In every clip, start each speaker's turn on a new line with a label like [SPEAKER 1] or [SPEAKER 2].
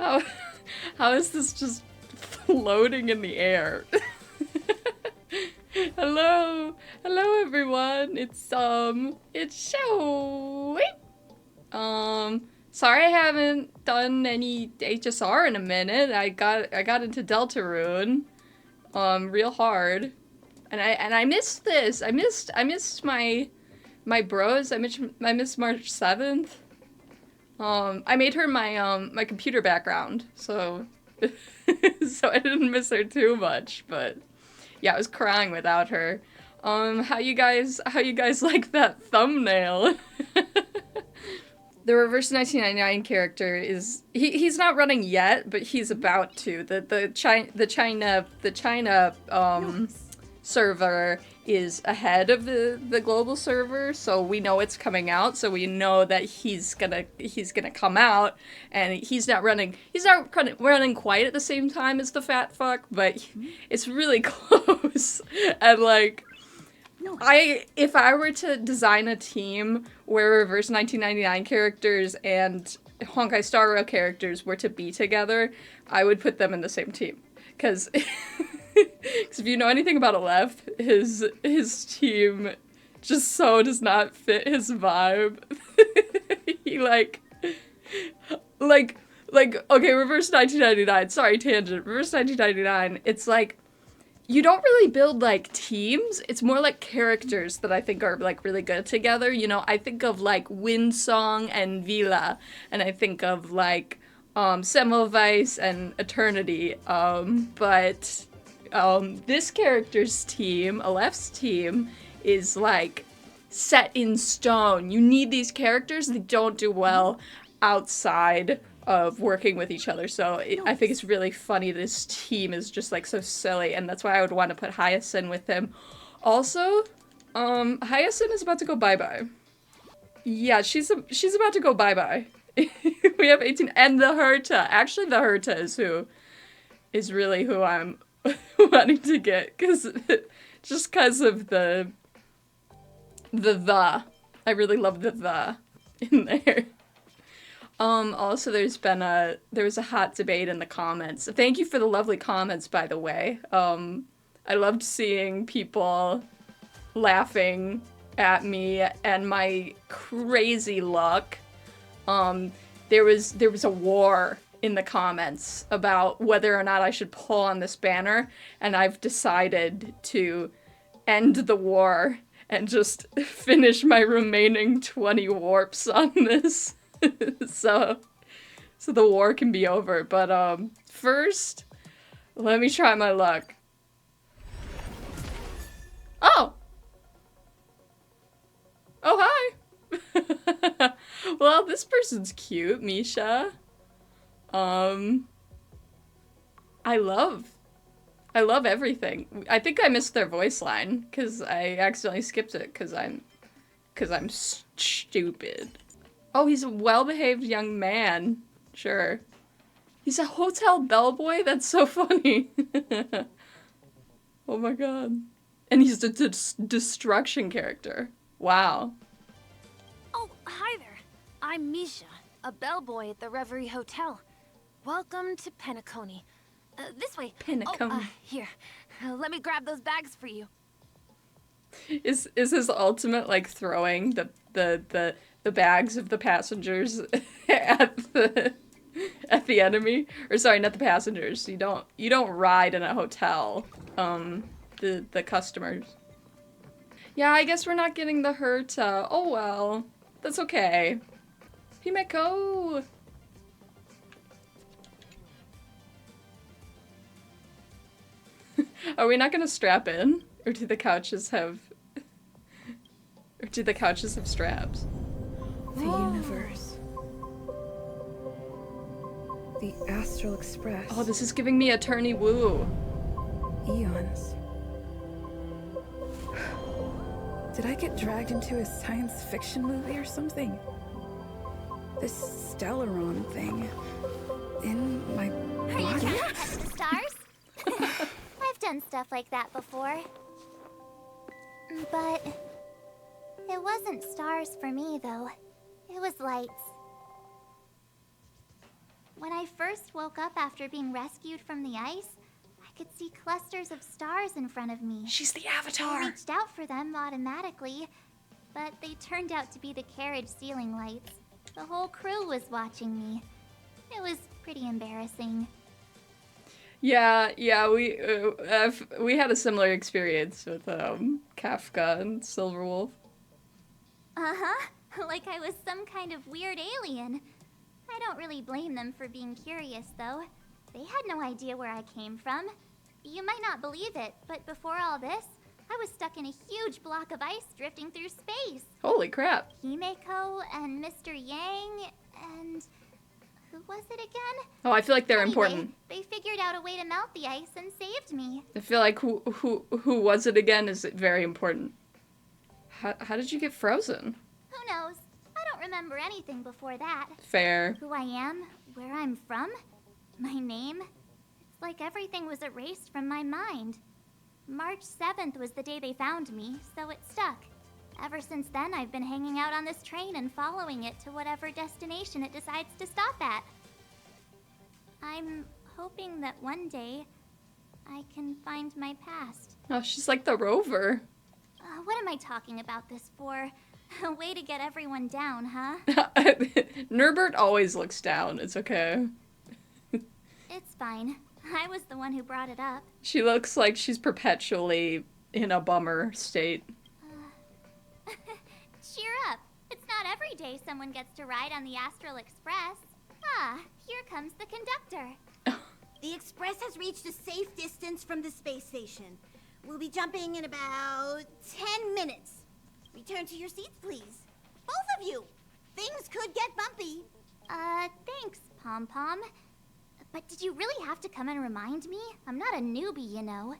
[SPEAKER 1] How, how is this just floating in the air? Hello, hello everyone. It's Showy. Sorry I haven't done any HSR in a minute. I got into Deltarune, real hard, and I missed this. I missed my bros. I missed March 7th. I made her my computer background, so so I didn't miss her too much, but yeah, I was crying without her. How you guys like that thumbnail? The reverse 1999 character is he's not running yet, but he's about to. The China server is ahead of the global server, so we know it's coming out, so we know that he's gonna come out, and he's not running quite at the same time as the fat fuck, but it's really close. And like, if I were to design a team where reverse 1999 characters and Honkai Star Rail characters were to be together, I would put them in the same team. Because if you know anything about Aleph, his team just so does not fit his vibe. He okay, reverse 1999, sorry, tangent, reverse 1999, it's like, you don't really build, like, teams. It's more like characters that I think are, like, really good together. You know, I think of, like, Windsong and Vila, and I think of, like, Semmelweis and Eternity. But this character's team, Aleph's team, is, like, set in stone. You need these characters. They don't do well outside of working with each other, so I think it's really funny this team is just like so silly, and that's why I would want to put Hyacinth with him. Also, Hyacinth is about to go bye-bye. Yeah, she's about to go bye-bye. We have 18, and the Herta. Actually, the Herta is really who I'm wanting to get, because of the. I really love the in there. Also there was a hot debate in the comments. Thank you for the lovely comments, by the way. I loved seeing people laughing at me and my crazy luck. There was a war in the comments about whether or not I should pull on this banner, and I've decided to end the war and just finish my remaining 20 warps on this. so the war can be over, but first, let me try my luck. Oh, hi. Well, this person's cute, Misha. I love everything. I think I missed their voice line because I accidentally skipped it because I'm stupid. Oh, he's a well-behaved young man. Sure. He's a hotel bellboy? That's so funny. Oh my god. And he's a destruction character. Wow.
[SPEAKER 2] Oh, hi there. I'm Misha, a bellboy at the Reverie Hotel. Welcome to Penacony. This way.
[SPEAKER 1] Penacony.
[SPEAKER 2] Oh, here. Let me grab those bags for you.
[SPEAKER 1] Is his ultimate like throwing the bags of the passengers at the enemy? Or sorry, not the passengers. You don't ride in a hotel. The customers. Yeah, I guess we're not getting the Herta. Oh well. That's okay. Himeko! Are we not gonna strap in? Or do the couches have straps?
[SPEAKER 3] The universe. The Astral Express.
[SPEAKER 1] Oh, this is giving me Attorney Woo.
[SPEAKER 3] Eons. Did I get dragged into a science fiction movie or something? This Stellaron thing in my
[SPEAKER 4] Are you
[SPEAKER 3] body?
[SPEAKER 4] talking about the stars? I've done stuff like that before. But it wasn't stars for me, though. It was lights. When I first woke up after being rescued from the ice, I could see clusters of stars in front of me.
[SPEAKER 1] She's the
[SPEAKER 4] I
[SPEAKER 1] Avatar.
[SPEAKER 4] reached out for them automatically, but they turned out to be the carriage ceiling lights. The whole crew was watching me. It was pretty embarrassing.
[SPEAKER 1] Yeah, we had a similar experience with Kafka and Silverwolf.
[SPEAKER 4] Uh-huh. Like I was some kind of weird alien. I don't really blame them for being curious, though. They had no idea where I came from. You might not believe it, but before all this, I was stuck in a huge block of ice drifting through space.
[SPEAKER 1] Holy crap.
[SPEAKER 4] Himeko and Mr. Yang and... who was it again?
[SPEAKER 1] Oh, I feel like they're
[SPEAKER 4] Anyway,
[SPEAKER 1] important.
[SPEAKER 4] They figured out a way to melt the ice and saved me.
[SPEAKER 1] I feel like who was it again is very important. How did you get frozen?
[SPEAKER 4] Who knows? I don't remember anything before that.
[SPEAKER 1] Fair.
[SPEAKER 4] Who I am, where I'm from, my name. It's like everything was erased from my mind. March 7th was the day they found me, so it stuck. Ever since then, I've been hanging out on this train and following it to whatever destination it decides to stop at. I'm hoping that one day I can find my past.
[SPEAKER 1] Oh, she's like the rover.
[SPEAKER 4] What am I talking about this for? A way to get everyone down, huh?
[SPEAKER 1] Norbert always looks down. It's okay.
[SPEAKER 4] It's fine. I was the one who brought it up.
[SPEAKER 1] She looks like she's perpetually in a bummer state.
[SPEAKER 4] Cheer up. It's not every day someone gets to ride on the Astral Express. Ah, here comes the conductor.
[SPEAKER 5] The Express has reached a safe distance from the space station. We'll be jumping in about 10 minutes. Return to your seats, please. Both of you. Things could get bumpy.
[SPEAKER 4] Thanks, Pom Pom. But did you really have to come and remind me? I'm not a newbie, you know.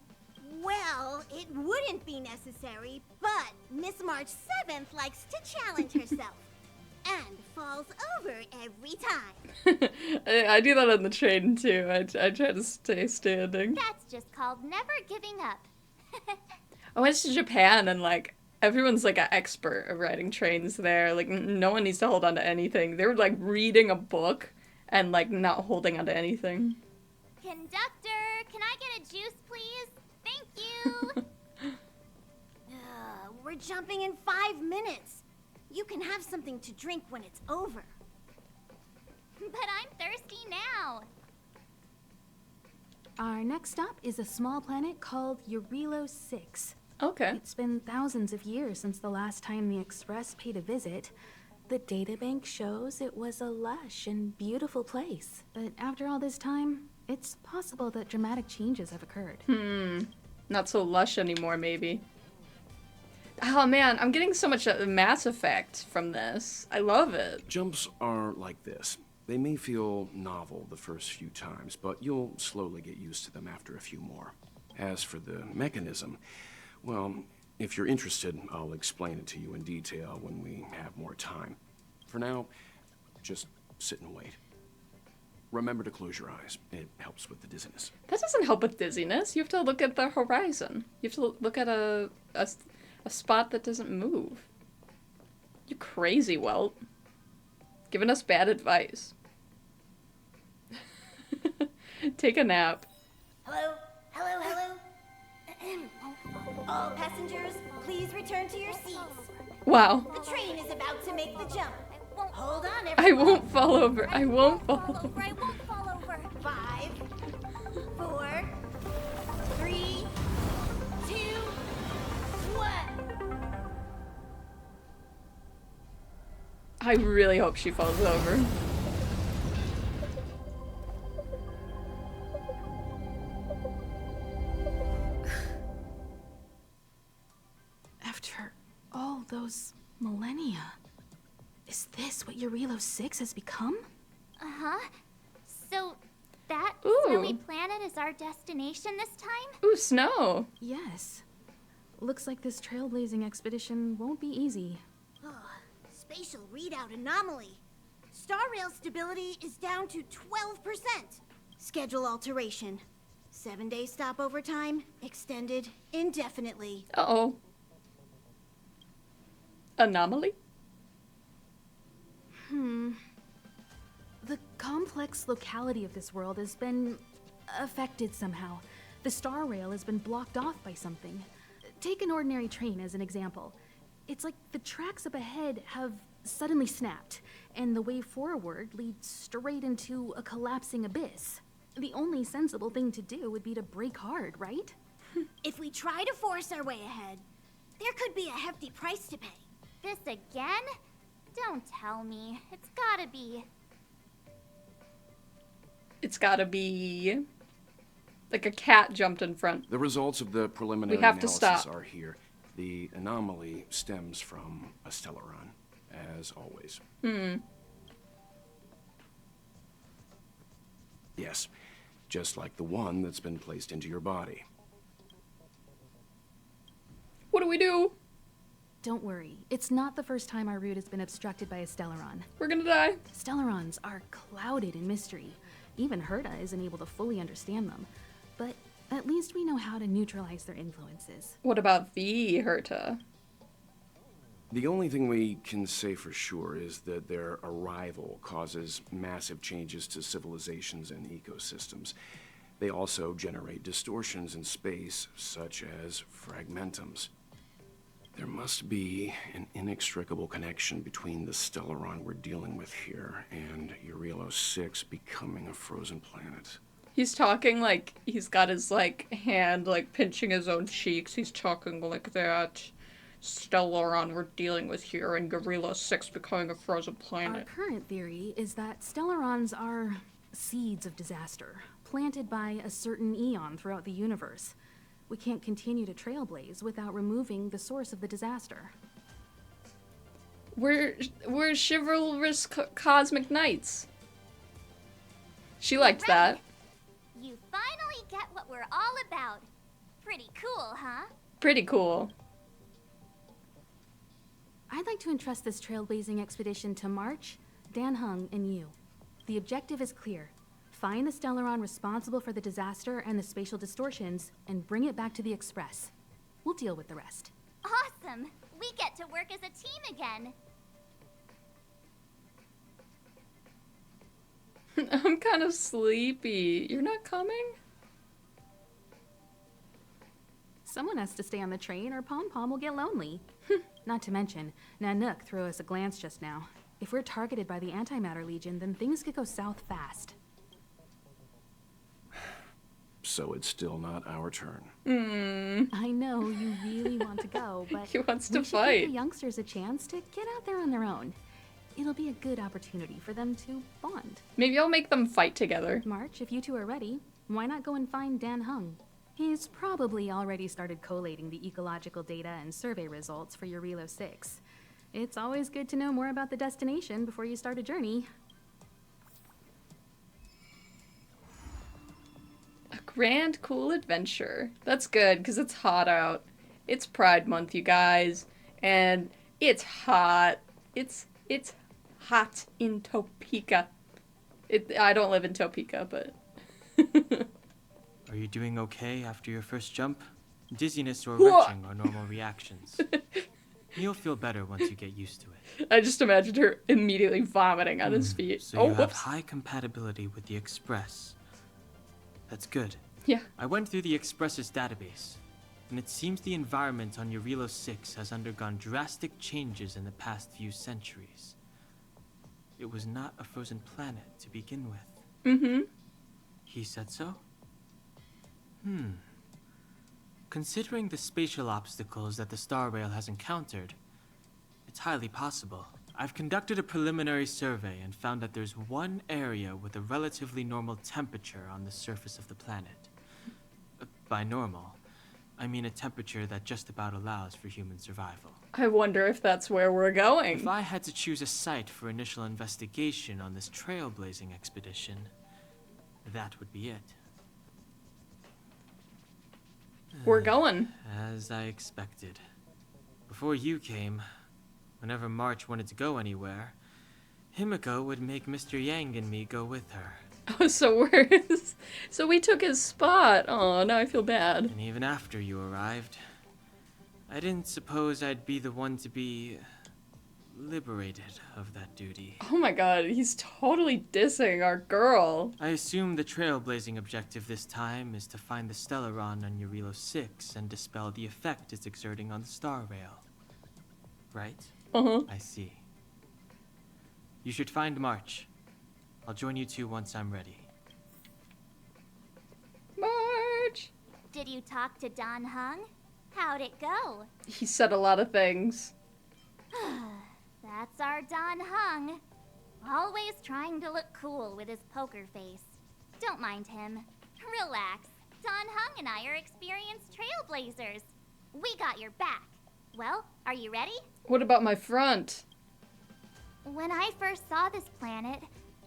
[SPEAKER 5] Well, it wouldn't be necessary, but Miss March 7th likes to challenge herself. And falls over every time.
[SPEAKER 1] I do that on the train too. I try to stay standing.
[SPEAKER 4] That's just called never giving up.
[SPEAKER 1] I went to Japan and like everyone's like an expert at riding trains there. Like no one needs to hold on to anything. They were like reading a book and like not holding on to anything.
[SPEAKER 4] Conductor, can I get a juice, please? Thank you.
[SPEAKER 5] We're jumping in 5 minutes. You can have something to drink when it's over.
[SPEAKER 4] But I'm thirsty now.
[SPEAKER 6] Our next stop is a small planet called Jarilo-VI.
[SPEAKER 1] Okay.
[SPEAKER 6] It's been thousands of years since the last time the Express paid a visit. The databank shows it was a lush and beautiful place. But after all this time, it's possible that dramatic changes have occurred.
[SPEAKER 1] Not so lush anymore, maybe. Oh man, I'm getting so much Mass Effect from this. I love it.
[SPEAKER 7] Jumps are like this. They may feel novel the first few times, but you'll slowly get used to them after a few more. As for the mechanism, well, if you're interested, I'll explain it to you in detail when we have more time. For now, just sit and wait. Remember to close your eyes. It helps with the dizziness.
[SPEAKER 1] That doesn't help with dizziness. You have to look at the horizon. You have to look at a spot that doesn't move. You crazy Welt. Giving us bad advice. Take a nap.
[SPEAKER 5] Hello? Hello, hello? All passengers, please return to your seats.
[SPEAKER 1] Wow.
[SPEAKER 5] The train is about to make the jump. Hold on,
[SPEAKER 1] I
[SPEAKER 5] everyone.
[SPEAKER 1] won't fall over. I won't fall over.
[SPEAKER 4] I won't fall over.
[SPEAKER 5] 5, 4, 3, 2, 1.
[SPEAKER 1] I really hope she falls over.
[SPEAKER 6] After all those millennia, is this what Jarilo-VI has become?
[SPEAKER 4] Uh-huh. So, that
[SPEAKER 1] Ooh.
[SPEAKER 4] snowy planet is our destination this time?
[SPEAKER 1] Ooh, snow.
[SPEAKER 6] Yes. Looks like this trailblazing expedition won't be easy.
[SPEAKER 5] Spatial readout anomaly. Star rail stability is down to 12%. Schedule alteration. 7-day stopover time extended indefinitely.
[SPEAKER 1] Uh-oh. Anomaly?
[SPEAKER 6] The complex locality of this world has been affected somehow. The star rail has been blocked off by something. Take an ordinary train as an example. It's like the tracks up ahead have suddenly snapped, and the way forward leads straight into a collapsing abyss. The only sensible thing to do would be to brake hard, right?
[SPEAKER 5] If we try to force our way ahead, there could be a hefty price to pay.
[SPEAKER 4] This again? Don't tell me. It's gotta be.
[SPEAKER 1] It's gotta be... like a cat jumped in front.
[SPEAKER 7] The results of the preliminary
[SPEAKER 1] We have to
[SPEAKER 7] analysis
[SPEAKER 1] stop.
[SPEAKER 7] are here. The anomaly stems from a Stellaron, as always. Yes, just like the one that's been placed into your body.
[SPEAKER 1] What do we do?
[SPEAKER 6] Don't worry, it's not the first time our route has been obstructed by a Stellaron.
[SPEAKER 1] We're gonna die.
[SPEAKER 6] Stellarons are clouded in mystery. Even Herta isn't able to fully understand them. But at least we know how to neutralize their influences.
[SPEAKER 1] What about the Herta?
[SPEAKER 7] The only thing we can say for sure is that their arrival causes massive changes to civilizations and ecosystems. They also generate distortions in space, such as fragmentums. There must be an inextricable connection between the Stellaron we're dealing with here and Jarilo-VI becoming a frozen planet.
[SPEAKER 1] He's talking like he's got his, like, hand, like, pinching his own cheeks. He's talking like that. Stellaron we're dealing with here and Jarilo-VI becoming a frozen
[SPEAKER 6] Our
[SPEAKER 1] planet.
[SPEAKER 6] current theory is that Stellarons are seeds of disaster, planted by a certain eon throughout the universe. We can't continue to trailblaze without removing the source of the disaster.
[SPEAKER 1] We're chivalrous cosmic knights. She liked that.
[SPEAKER 4] You finally get what we're all about. Pretty cool, huh?
[SPEAKER 1] Pretty cool.
[SPEAKER 6] I'd like to entrust this trailblazing expedition to March, Dan Hung, and you. The objective is clear. Find the Stellaron responsible for the disaster and the spatial distortions, and bring it back to the Express. We'll deal with the rest.
[SPEAKER 4] Awesome! We get to work as a team again.
[SPEAKER 1] I'm kind of sleepy. You're not coming?
[SPEAKER 6] Someone has to stay on the train or Pom Pom will get lonely. Not to mention, Nanook threw us a glance just now. If we're targeted by the Antimatter Legion, then things could go south fast.
[SPEAKER 7] So it's still not our turn.
[SPEAKER 6] I know you really want to go, but
[SPEAKER 1] He wants to
[SPEAKER 6] we should give
[SPEAKER 1] fight.
[SPEAKER 6] the youngsters a chance to get out there on their own. It'll be a good opportunity for them to bond.
[SPEAKER 1] Maybe I'll make them fight together.
[SPEAKER 6] March, if you two are ready, why not go and find Dan Hung? He's probably already started collating the ecological data and survey results for Jarilo-VI. It's always good to know more about the destination before you start a journey.
[SPEAKER 1] A grand, cool adventure. That's good, because it's hot out. It's Pride Month, you guys. And it's hot. It's hot in Topeka. I don't live in Topeka, but...
[SPEAKER 8] Are you doing okay after your first jump? Dizziness or
[SPEAKER 1] Whoa.
[SPEAKER 8] retching are normal reactions. You'll feel better once you get used to it.
[SPEAKER 1] I just imagined her immediately vomiting on his feet.
[SPEAKER 8] So
[SPEAKER 1] Oh,
[SPEAKER 8] you have
[SPEAKER 1] whoops.
[SPEAKER 8] high compatibility with the Express. That's good.
[SPEAKER 1] Yeah.
[SPEAKER 8] I went through the Express's database, and it seems the environment on Jarilo-VI has undergone drastic changes in the past few centuries. It was not a frozen planet to begin with.
[SPEAKER 1] Mm-hmm.
[SPEAKER 8] He said so? Considering the spatial obstacles that the Star Rail has encountered, it's highly possible. I've conducted a preliminary survey and found that there's one area with a relatively normal temperature on the surface of the planet. By normal, I mean a temperature that just about allows for human survival.
[SPEAKER 1] I wonder if that's where we're going.
[SPEAKER 8] If I had to choose a site for initial investigation on this trailblazing expedition, that would be it.
[SPEAKER 1] We're going.
[SPEAKER 8] As I expected. Before you came, whenever March wanted to go anywhere, Himiko would make Mr. Yang and me go with her.
[SPEAKER 1] Oh, so so we took his spot. Oh, now I feel bad.
[SPEAKER 8] And even after you arrived, I didn't suppose I'd be the one to be liberated of that duty.
[SPEAKER 1] Oh my god, he's totally dissing our girl.
[SPEAKER 8] I assume the trailblazing objective this time is to find the Stellaron on Jarilo-VI and dispel the effect it's exerting on the Star Rail. Right?
[SPEAKER 1] Uh-huh.
[SPEAKER 8] I see. You should find March. I'll join you two once I'm ready.
[SPEAKER 1] March!
[SPEAKER 4] Did you talk to Don Hung? How'd it go?
[SPEAKER 1] He said a lot of things.
[SPEAKER 4] That's our Don Hung. Always trying to look cool with his poker face. Don't mind him. Relax. Don Hung and I are experienced trailblazers. We got your back. Well, are you ready?
[SPEAKER 1] What about my front?
[SPEAKER 4] When I first saw this planet,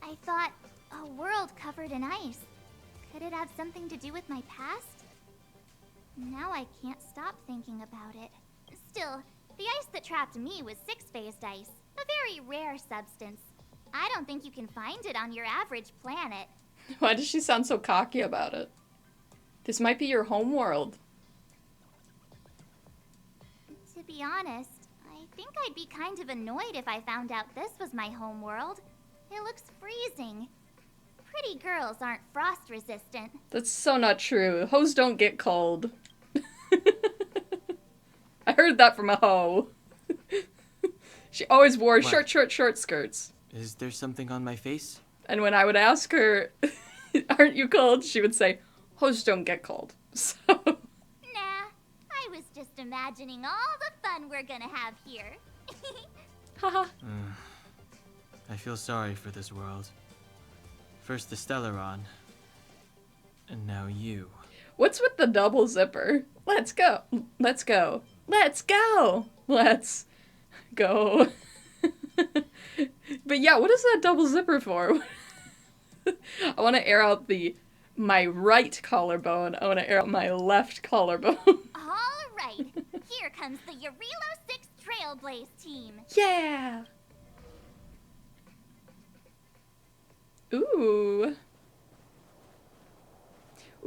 [SPEAKER 4] I thought, a world covered in ice. Could it have something to do with my past? Now I can't stop thinking about it. Still, the ice that trapped me was six-phased ice, a very rare substance. I don't think you can find it on your average planet.
[SPEAKER 1] Why does she sound so cocky about it? This might be your home world.
[SPEAKER 4] To be honest, I think I'd be kind of annoyed if I found out this was my home world. It looks freezing. Pretty girls aren't frost resistant.
[SPEAKER 1] That's so not true. Hoes don't get cold. I heard that from a hoe. She always wore
[SPEAKER 8] What?
[SPEAKER 1] short skirts.
[SPEAKER 8] Is there something on my face?
[SPEAKER 1] And when I would ask her, aren't you cold? She would say, hoes don't get cold. So,
[SPEAKER 4] Nah, I was just imagining all the fun we're gonna have here.
[SPEAKER 1] haha.
[SPEAKER 8] I feel sorry for this world. First the Stellaron, and now you.
[SPEAKER 1] What's with the double zipper? Let's go. Let's go. Let's go. Let's go. But yeah, what is that double zipper for? I want to air out my right collarbone. I want to air out my left collarbone.
[SPEAKER 4] All right, here comes the Jarilo-VI Trailblaze team.
[SPEAKER 1] Yeah. Ooh.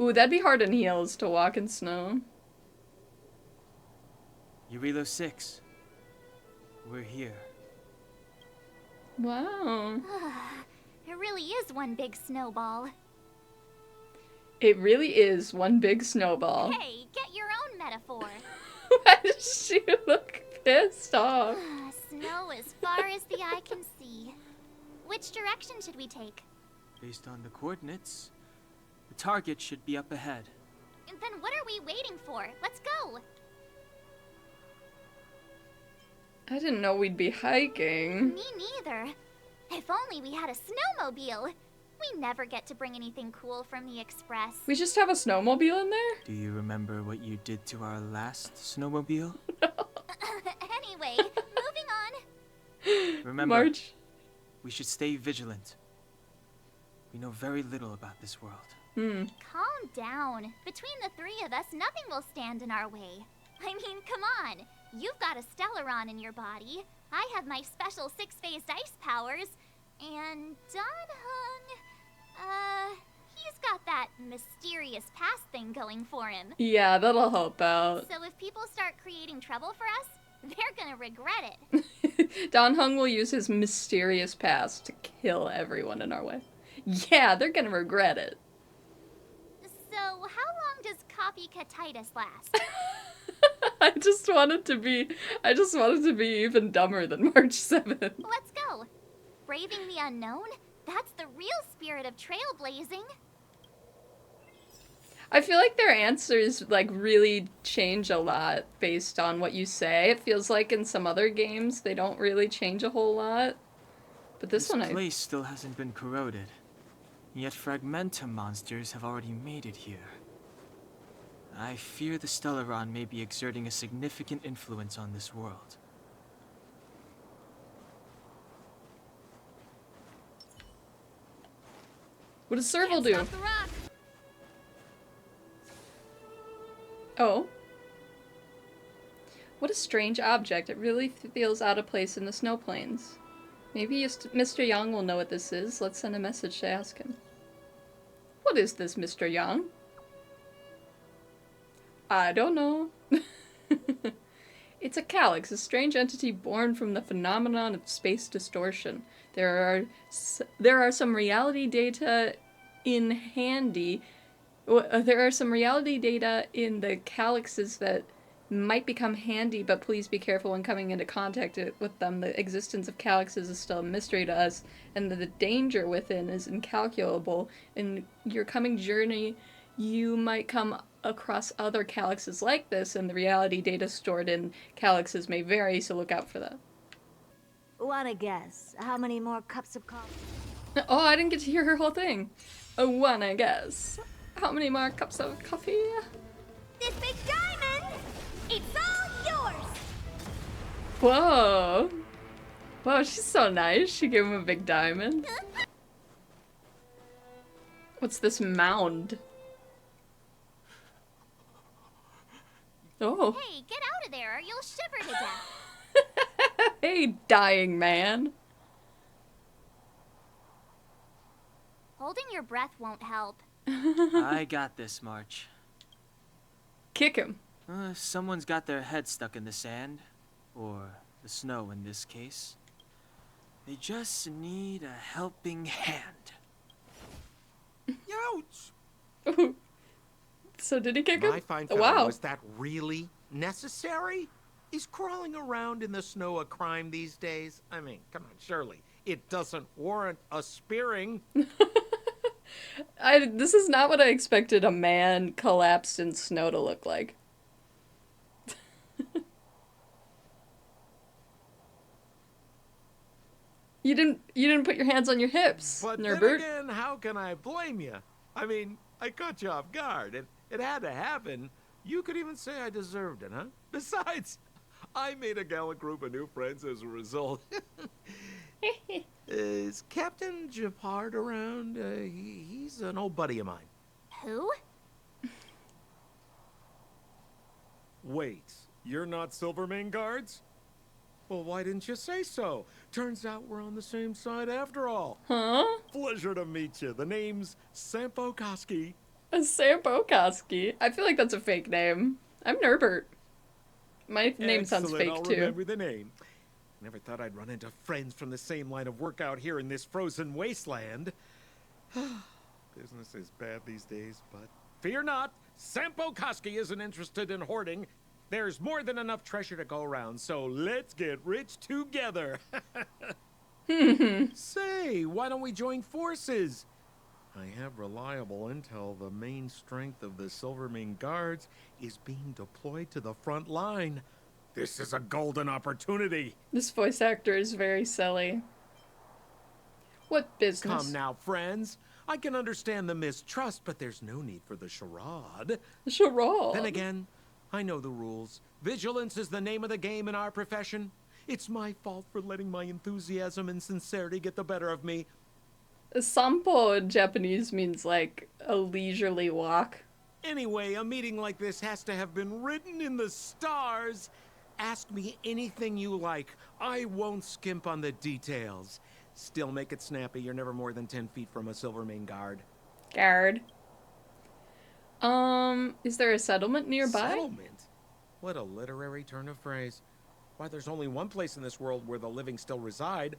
[SPEAKER 1] Ooh, that'd be hard in heels to walk in snow.
[SPEAKER 8] Jarilo-VI. We're here.
[SPEAKER 1] Wow.
[SPEAKER 4] It really is one big snowball.
[SPEAKER 1] It really is one big snowball.
[SPEAKER 4] Hey, get your own metaphor.
[SPEAKER 1] Why does she look pissed off?
[SPEAKER 4] Snow as far as the eye can see. Which direction should we take?
[SPEAKER 8] Based on the coordinates, the target should be up ahead.
[SPEAKER 4] Then what are we waiting for? Let's go.
[SPEAKER 1] I didn't know we'd be hiking.
[SPEAKER 4] Me neither. If only we had a snowmobile. We never get to bring anything cool from the Express.
[SPEAKER 1] We just have a snowmobile in there?
[SPEAKER 8] Do you remember what you did to our last snowmobile?
[SPEAKER 4] Anyway, moving on.
[SPEAKER 8] Remember,
[SPEAKER 1] March.
[SPEAKER 8] we should stay vigilant. We know very little about this world.
[SPEAKER 4] Calm down. Between the three of us, nothing will stand in our way. I mean, come on. You've got a Stellaron in your body. I have my special six-phased ice powers. And Don Hung, he's got that mysterious past thing going for him.
[SPEAKER 1] Yeah, that'll help out.
[SPEAKER 4] So if people start creating trouble for us, they're gonna regret it.
[SPEAKER 1] Don Hung will use his mysterious past to kill everyone in our way. Yeah, they're gonna regret it.
[SPEAKER 4] So how long does copycatitis last?
[SPEAKER 1] I just wanted to be even dumber than March 7th.
[SPEAKER 4] Let's go. Braving the unknown? That's the real spirit of trailblazing.
[SPEAKER 1] I feel like their answers like really change a lot based on what you say. It feels like in some other games they don't really change a whole lot. But this one
[SPEAKER 8] place still hasn't been corroded. Yet fragmentum monsters have already made it here. I fear the Stellaron may be exerting a significant influence on this world.
[SPEAKER 1] What does Serval
[SPEAKER 2] Can't
[SPEAKER 1] do?
[SPEAKER 2] stop the rock.
[SPEAKER 1] Oh. What a strange object. It really feels out of place in the snow plains. Maybe Mr. Young will know what this is. Let's send a message to ask him. What is this, Mr. Young? I don't know. It's a calyx, a strange entity born from the phenomenon of space distortion. There are some reality data in handy. There are some reality data in the calyxes that might become handy, but please be careful when coming into contact with them. The existence of calyxes is still a mystery to us, and the danger within is incalculable. In your coming journey, you might come across other calyxes like this, and the reality data stored in calyxes may vary, so look out for that.
[SPEAKER 9] Wanna guess how many more cups of coffee?
[SPEAKER 1] Oh, I didn't get to hear her whole thing. Oh, wanna guess how many more cups of coffee?
[SPEAKER 5] This big diamond, it's all yours.
[SPEAKER 1] Whoa. Whoa, she's so nice. She gave him a big diamond. What's this mound? Oh.
[SPEAKER 4] Hey, get out of there or you'll shiver to death.
[SPEAKER 1] Hey, dying man.
[SPEAKER 4] Holding your breath won't help.
[SPEAKER 8] I got this, March.
[SPEAKER 1] Kick him.
[SPEAKER 8] Someone's got their head stuck in the sand. Or the snow in this case. They just need a helping hand.
[SPEAKER 10] Ouch!
[SPEAKER 1] So did he kick him?
[SPEAKER 10] My fine
[SPEAKER 1] Oh,
[SPEAKER 10] fellow,
[SPEAKER 1] wow.
[SPEAKER 10] was that really necessary? Is crawling around in the snow a crime these days? I mean, come on, surely. It doesn't warrant a spearing.
[SPEAKER 1] This is not what I expected a man collapsed in snow to look like. You didn't put your hands on your hips,
[SPEAKER 10] But
[SPEAKER 1] Nerbert.
[SPEAKER 10] then again, how can I blame you? I mean, I caught you off guard. It had to happen. You could even say I deserved it, huh? Besides, I made a gallant group of new friends as a result. Is Captain Japard around? He's an old buddy of mine.
[SPEAKER 4] Who?
[SPEAKER 10] Wait, you're not Silvermane guards? Well, why didn't you say so? Turns out we're on the same side after all.
[SPEAKER 1] Huh?
[SPEAKER 10] Pleasure to meet you. The name's Sampo.
[SPEAKER 1] A Sampo. I feel like that's a fake name. I'm Nerbert. My name sounds
[SPEAKER 10] Excellent,
[SPEAKER 1] fake
[SPEAKER 10] I'll
[SPEAKER 1] too.
[SPEAKER 10] remember the name. Never thought I'd run into friends from the same line of work out here in this frozen wasteland. Business is bad these days, but fear not. Sampo isn't interested in hoarding. There's more than enough treasure to go around, so let's get rich together. Say, why don't we join forces? I have reliable intel the main strength of the Silvermane guards is being deployed to the front line. This is a golden opportunity.
[SPEAKER 1] This voice actor is very silly. What business?
[SPEAKER 10] Come now, friends. I can understand the mistrust, but there's no need for the charade.
[SPEAKER 1] The charade.
[SPEAKER 10] Then again, I know the rules. Vigilance is the name of the game in our profession. It's my fault for letting my enthusiasm and sincerity get the better of me.
[SPEAKER 1] Sampo in Japanese means like a leisurely walk.
[SPEAKER 10] Anyway, a meeting like this has to have been written in the stars. Ask me anything you like. I won't skimp on the details. Still make it snappy. You're never more than 10 feet from a Silvermane guard.
[SPEAKER 1] Guard. Is there a settlement nearby?
[SPEAKER 10] Settlement? What a literary turn of phrase. Why, there's only one place in this world where the living still reside.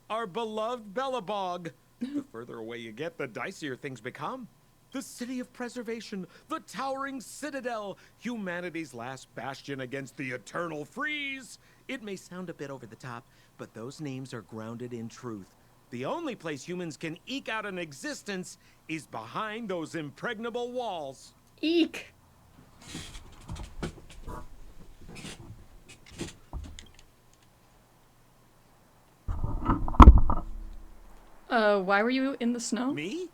[SPEAKER 10] Our beloved Belobog. The further away you get, the dicier things become. The city of preservation, the towering citadel, humanity's last bastion against the eternal freeze. It may sound a bit over the top, but those names are grounded in truth. The only place humans can eke out an existence is behind those impregnable walls.
[SPEAKER 1] Eek. Why were you in the snow?
[SPEAKER 10] Me?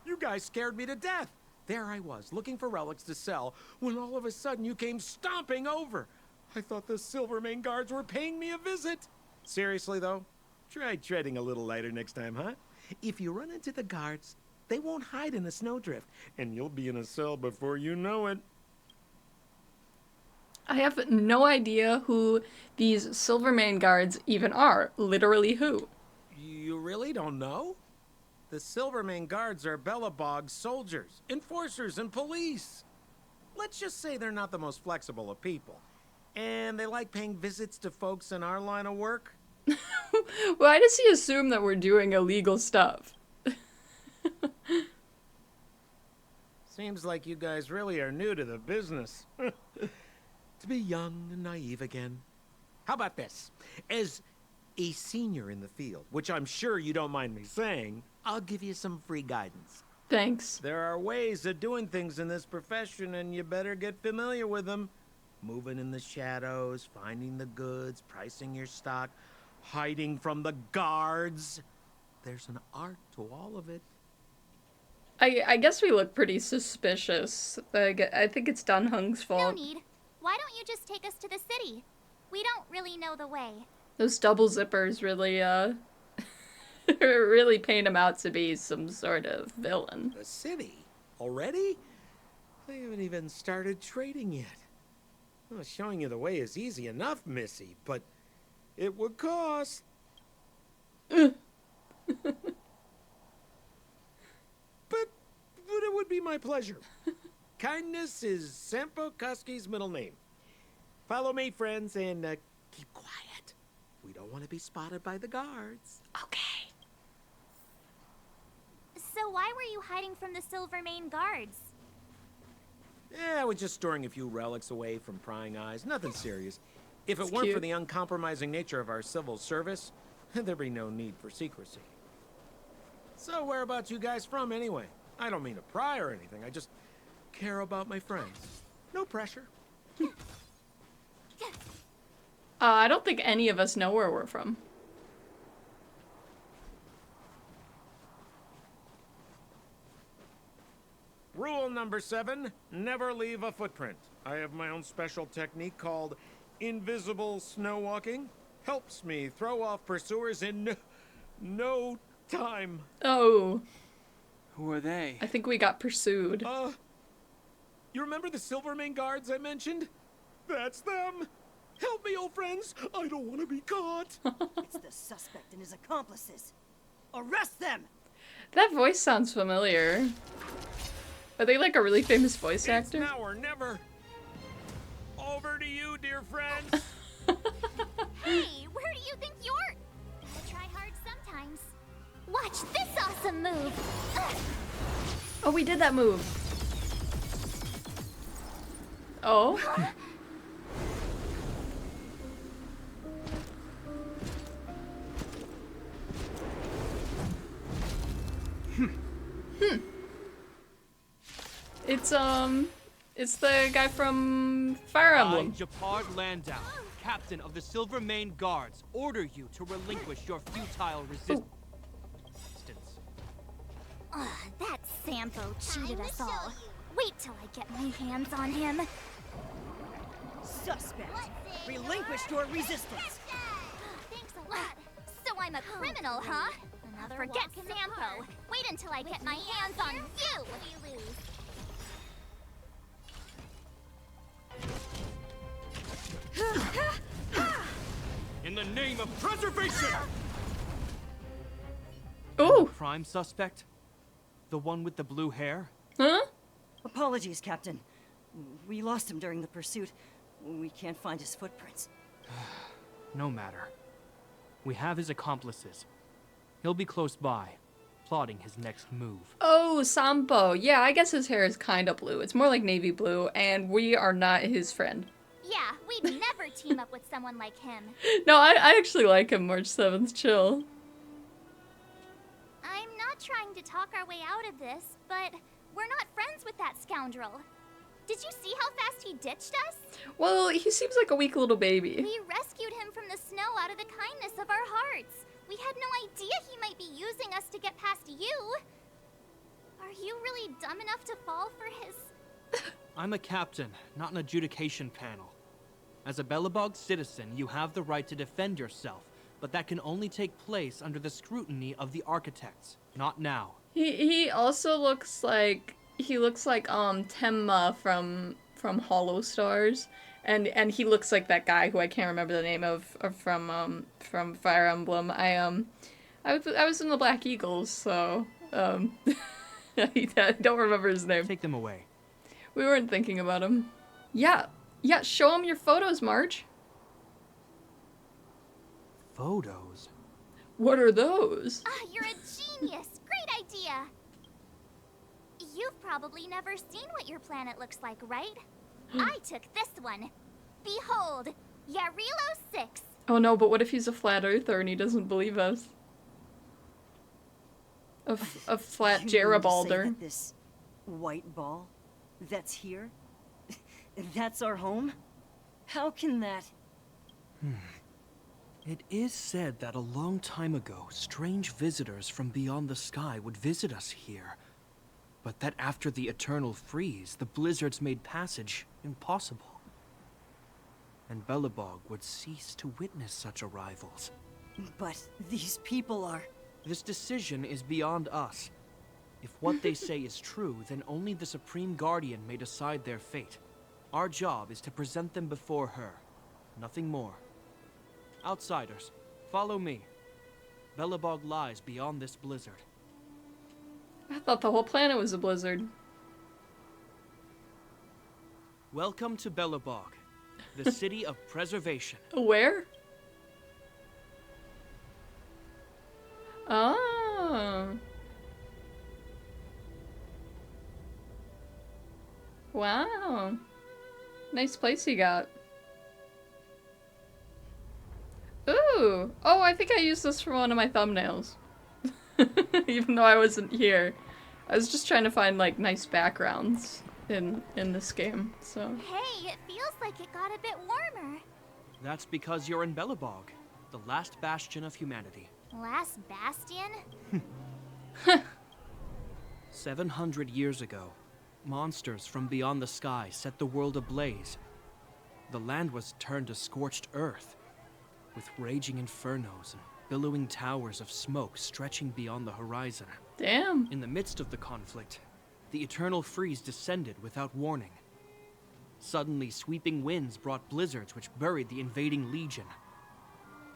[SPEAKER 10] You guys scared me to death. There I was, looking for relics to sell, when all of a sudden you came stomping over. I thought the Silvermane guards were paying me a visit. Seriously, though, try treading a little lighter next time, huh? If you run into the guards, they won't hide in a snowdrift, and you'll be in a cell before you know it.
[SPEAKER 1] I have no idea who these Silvermane guards even are. Literally who?
[SPEAKER 10] You really don't know? The Silvermane guards are Belobog's soldiers, enforcers, and police. Let's just say they're not the most flexible of people. And they like paying visits to folks in our line of work?
[SPEAKER 1] Why does he assume that we're doing illegal stuff?
[SPEAKER 10] Seems like you guys really are new to the business. To be young and naive again. How about this? As a senior in the field, which I'm sure you don't mind me saying, I'll give you some free guidance.
[SPEAKER 1] Thanks.
[SPEAKER 10] There are ways of doing things in this profession, and you better get familiar with them. Moving in the shadows, finding the goods, pricing your stock, hiding from the guards. There's an art to all of it.
[SPEAKER 1] I guess we look pretty suspicious. I think it's Dan Hung's
[SPEAKER 4] No
[SPEAKER 1] fault.
[SPEAKER 4] need. Why don't you just take us to the city? We don't really know the way.
[SPEAKER 1] Those double zippers really, really paint him out to be some sort of villain.
[SPEAKER 10] The city? Already? They haven't even started trading yet. Well, showing you the way is easy enough, Missy, but it would cost. But it would be my pleasure. Kindness is Sampo Koski's middle name. Follow me, friends, and keep quiet. We don't want to be spotted by the guards.
[SPEAKER 1] Okay.
[SPEAKER 4] So why were you hiding from the Silvermane guards?
[SPEAKER 10] Yeah, I was just storing a few relics away from prying eyes. Nothing serious. If it
[SPEAKER 1] It's
[SPEAKER 10] weren't for
[SPEAKER 1] cute.
[SPEAKER 10] the uncompromising nature of our civil service, there'd be no need for secrecy. So whereabouts you guys from, anyway? I don't mean to pry or anything. I just care about my friends. No pressure.
[SPEAKER 1] I don't think any of us know where we're from.
[SPEAKER 10] Rule number 7, never leave a footprint. I have my own special technique called invisible snow walking. Helps me throw off pursuers in no time.
[SPEAKER 1] Oh,
[SPEAKER 8] Who are they?
[SPEAKER 1] I think we got pursued.
[SPEAKER 10] You remember the Silvermane guards I mentioned? That's them. Help me, old friends. I don't want to be caught.
[SPEAKER 11] It's the suspect and his accomplices. Arrest them!
[SPEAKER 1] That voice sounds familiar. Are they like a really famous voice
[SPEAKER 10] It's
[SPEAKER 1] actor?
[SPEAKER 10] now or never. Over to you, dear friends.
[SPEAKER 4] Hey, where do you think you're... I try hard sometimes. Watch this awesome move! Ugh.
[SPEAKER 1] Oh, we did that move. Oh. It's the guy from Fire Emblem.
[SPEAKER 12] Japard Landau, captain of the Silvermane Guards, order you to relinquish your futile resistance.
[SPEAKER 4] Ugh, that Sampo cheated us all. Wait till I get my hands on him.
[SPEAKER 11] Suspect! Relinquish your resistance!
[SPEAKER 4] Thanks a lot. So I'm a criminal, huh? Forget Sampo. Wait until I get my hands on you.
[SPEAKER 12] In the name of preservation!
[SPEAKER 1] Oh.
[SPEAKER 12] Prime suspect? The one with the blue hair?
[SPEAKER 1] Huh?
[SPEAKER 11] Apologies, Captain. We lost him during the pursuit. We can't find his footprints.
[SPEAKER 12] No matter. We have his accomplices. He'll be close by, plotting his next move.
[SPEAKER 1] Oh, Sampo. Yeah, I guess his hair is kind of blue. It's more like navy blue, and we are not his friend.
[SPEAKER 4] Yeah, we'd never team up with someone like him.
[SPEAKER 1] No, I actually like him. March 7th, chill.
[SPEAKER 4] I'm not trying to talk our way out of this, but we're not friends with that scoundrel. Did you see how fast he ditched us?
[SPEAKER 1] Well, he seems like a weak little baby.
[SPEAKER 4] We rescued him from the snow out of the kindness of our hearts. We had no idea he might be using us to get past you. Are you really dumb enough to fall for his...
[SPEAKER 12] I'm a captain, not an adjudication panel. As a Belobog citizen, you have the right to defend yourself, but that can only take place under the scrutiny of the architects, not now.
[SPEAKER 1] He also looks like Temma from Hollow Stars, and he looks like that guy who I can't remember the name of from Fire Emblem. I was in the Black Eagles, so I don't remember his name.
[SPEAKER 12] Take them away.
[SPEAKER 1] We weren't thinking about him. Yeah, Yeah, show him your photos, Marge.
[SPEAKER 12] Photos?
[SPEAKER 1] What are those?
[SPEAKER 4] Ah, you're a genius! Great idea! You've probably never seen what your planet looks like, right? I took this one. Behold, Jarilo-VI.
[SPEAKER 1] Oh no, but what if he's a flat earther and he doesn't believe us? A flat
[SPEAKER 11] You mean to say
[SPEAKER 1] Jarilo-Boulder.
[SPEAKER 11] that this white ball that's here, that's our home? How can that...
[SPEAKER 12] It is said that a long time ago, strange visitors from beyond the sky would visit us here. But that after the eternal freeze, the blizzards made passage impossible. And Belobog would cease to witness such arrivals.
[SPEAKER 11] But these people are...
[SPEAKER 12] This decision is beyond us. If what they say is true, then only the Supreme Guardian may decide their fate. Our job is to present them before her. Nothing more. Outsiders, follow me. Belobog lies beyond this blizzard.
[SPEAKER 1] I thought the whole planet was a blizzard.
[SPEAKER 12] Welcome to Belobog, the city of preservation.
[SPEAKER 1] Where? Oh. Wow. Nice place you got. Ooh. Oh, I think I used this for one of my thumbnails. Even though I wasn't here. I was just trying to find, like, nice backgrounds in this game, so.
[SPEAKER 4] Hey, it feels like it got a bit warmer.
[SPEAKER 12] That's because you're in Belobog, the last bastion of humanity.
[SPEAKER 4] Last bastion?
[SPEAKER 12] 700 years ago, monsters from beyond the sky set the world ablaze. The land was turned to scorched earth, with raging infernos and billowing towers of smoke stretching beyond the horizon.
[SPEAKER 1] Damn.
[SPEAKER 12] In the midst of the conflict, the eternal freeze descended without warning. Suddenly, sweeping winds brought blizzards which buried the invading legion.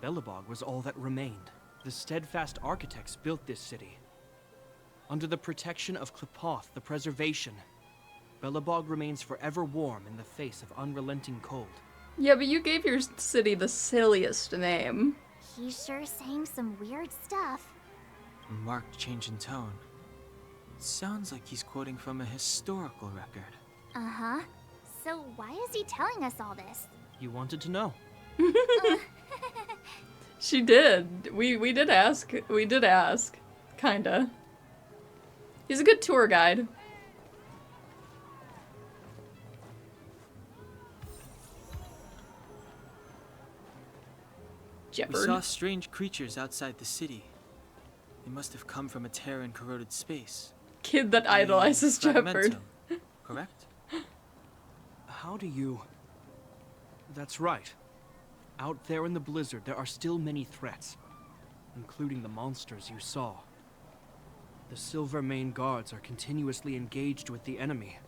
[SPEAKER 12] Belobog was all that remained. The steadfast architects built this city. Under the protection of Qlipoth, the preservation, Belobog remains forever warm in the face of unrelenting cold.
[SPEAKER 1] Yeah, but you gave your city the silliest name.
[SPEAKER 4] He's sure saying some weird stuff.
[SPEAKER 8] A marked change in tone. It sounds like he's quoting from a historical record.
[SPEAKER 4] Uh-huh. So why is he telling us all this?
[SPEAKER 12] You wanted to know.
[SPEAKER 1] She did. We did ask. We did ask. Kinda. He's a good tour guide.
[SPEAKER 8] We saw strange creatures outside the city. They must have come from a Terran corroded space.
[SPEAKER 1] Kid that idolizes Jeopard.
[SPEAKER 8] Correct?
[SPEAKER 12] How do you... That's right. Out there in the blizzard, there are still many threats, including the monsters you saw. The Silvermane guards are continuously engaged with the enemy,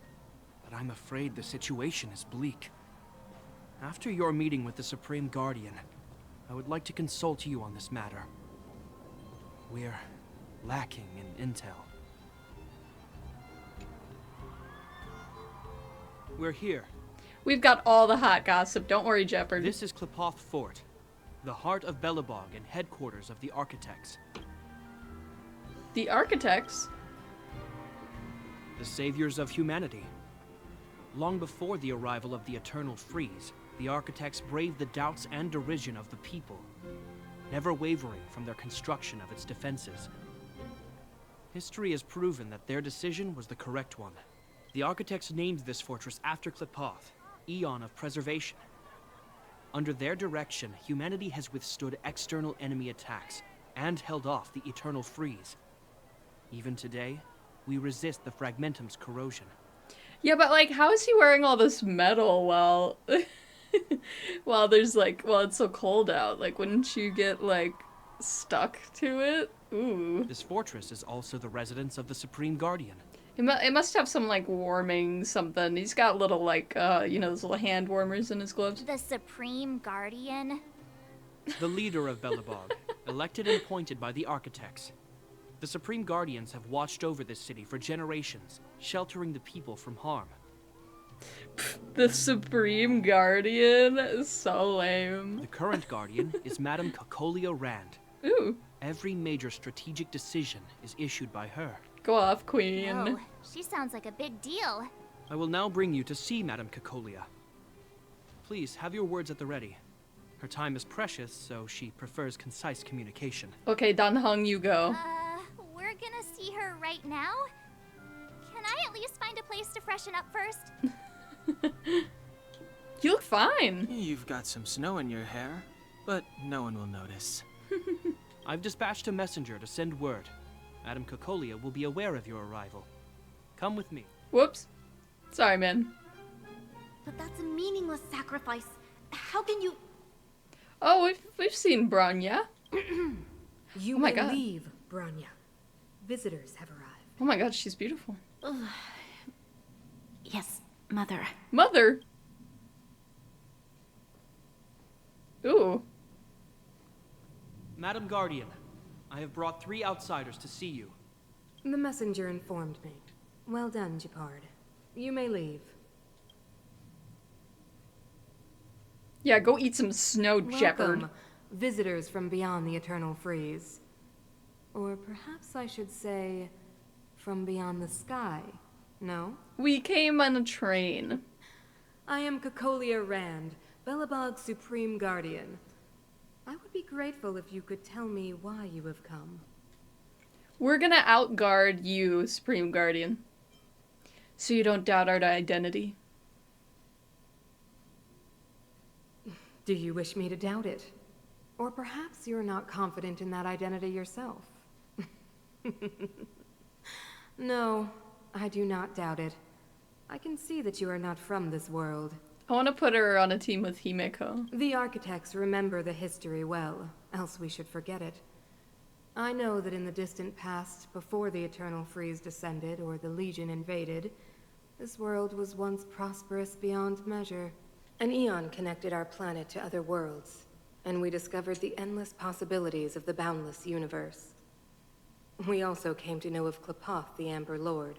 [SPEAKER 12] but I'm afraid the situation is bleak. After your meeting with the Supreme Guardian, I would like to consult you on this matter. We're lacking in intel. We're here.
[SPEAKER 1] We've got all the hot gossip. Don't worry, Jeopard.
[SPEAKER 12] This is Qlipoth Fort, the heart of Belobog and headquarters of the Architects.
[SPEAKER 1] The Architects?
[SPEAKER 12] The saviors of humanity. Long before the arrival of the Eternal Freeze, the Architects braved the doubts and derision of the people, never wavering from their construction of its defenses. History has proven that their decision was the correct one. The Architects named this fortress after Qlipoth, Eon of Preservation. Under their direction, humanity has withstood external enemy attacks and held off the Eternal Freeze. Even today, we resist the Fragmentum's corrosion.
[SPEAKER 1] Yeah, but like, how is he wearing all this metal while... while there's like, while it's so cold out? Like, wouldn't you get like stuck to it? Ooh.
[SPEAKER 12] This fortress is also the residence of the Supreme Guardian.
[SPEAKER 1] It must have some like warming something. He's got little like, you know, those little hand warmers in his gloves.
[SPEAKER 4] The Supreme Guardian?
[SPEAKER 12] The leader of Belobog, elected and appointed by the Architects. The Supreme Guardians have watched over this city for generations, sheltering the people from harm.
[SPEAKER 1] The Supreme Guardian is so lame.
[SPEAKER 12] The current Guardian is Madame Cocolia Rand.
[SPEAKER 1] Ooh.
[SPEAKER 12] Every major strategic decision is issued by her.
[SPEAKER 1] Go off, Queen.
[SPEAKER 4] Oh, she sounds like a big deal.
[SPEAKER 12] I will now bring you to see Madame Cocolia. Please, have your words at the ready. Her time is precious, so she prefers concise communication.
[SPEAKER 1] Okay, Dan Heng, you go.
[SPEAKER 4] We're gonna see her right now? Can I at least find a place to freshen up first?
[SPEAKER 1] You look fine.
[SPEAKER 8] You've got some snow in your hair, but no one will notice.
[SPEAKER 12] I've dispatched a messenger to send word. Madame Cocolia will be aware of your arrival. Come with me.
[SPEAKER 1] Whoops. Sorry, man.
[SPEAKER 5] But that's a meaningless sacrifice. How can you...
[SPEAKER 1] Oh, we've seen Branya.
[SPEAKER 13] You
[SPEAKER 1] Oh my
[SPEAKER 13] may
[SPEAKER 1] God.
[SPEAKER 13] leave, Branya. Visitors have arrived.
[SPEAKER 1] Oh my god, she's beautiful.
[SPEAKER 5] Yes, Mother.
[SPEAKER 1] Mother? Ooh.
[SPEAKER 12] Madame Guardian, I have brought 3 outsiders to see you.
[SPEAKER 13] The messenger informed me. Well done, Japard. You may leave.
[SPEAKER 1] Yeah, go eat some snow, Jeopard.
[SPEAKER 13] Welcome, visitors from beyond the eternal freeze. Or perhaps I should say, from beyond the sky. No?
[SPEAKER 1] We came on a train.
[SPEAKER 13] I am Cocolia Rand, Belobog's Supreme Guardian. I would be grateful if you could tell me why you have come.
[SPEAKER 1] We're gonna outguard you, Supreme Guardian. So you don't doubt our identity.
[SPEAKER 13] Do you wish me to doubt it? Or perhaps you're not confident in that identity yourself? No, I do not doubt it. I can see that you are not from this world.
[SPEAKER 1] I want to put her on a team with Himeko.
[SPEAKER 13] The architects remember the history well, else we should forget it. I know that in the distant past, before the Eternal Freeze descended or the Legion invaded, this world was once prosperous beyond measure. An eon connected our planet to other worlds, and we discovered the endless possibilities of the boundless universe. We also came to know of Klapoth, the Amber Lord.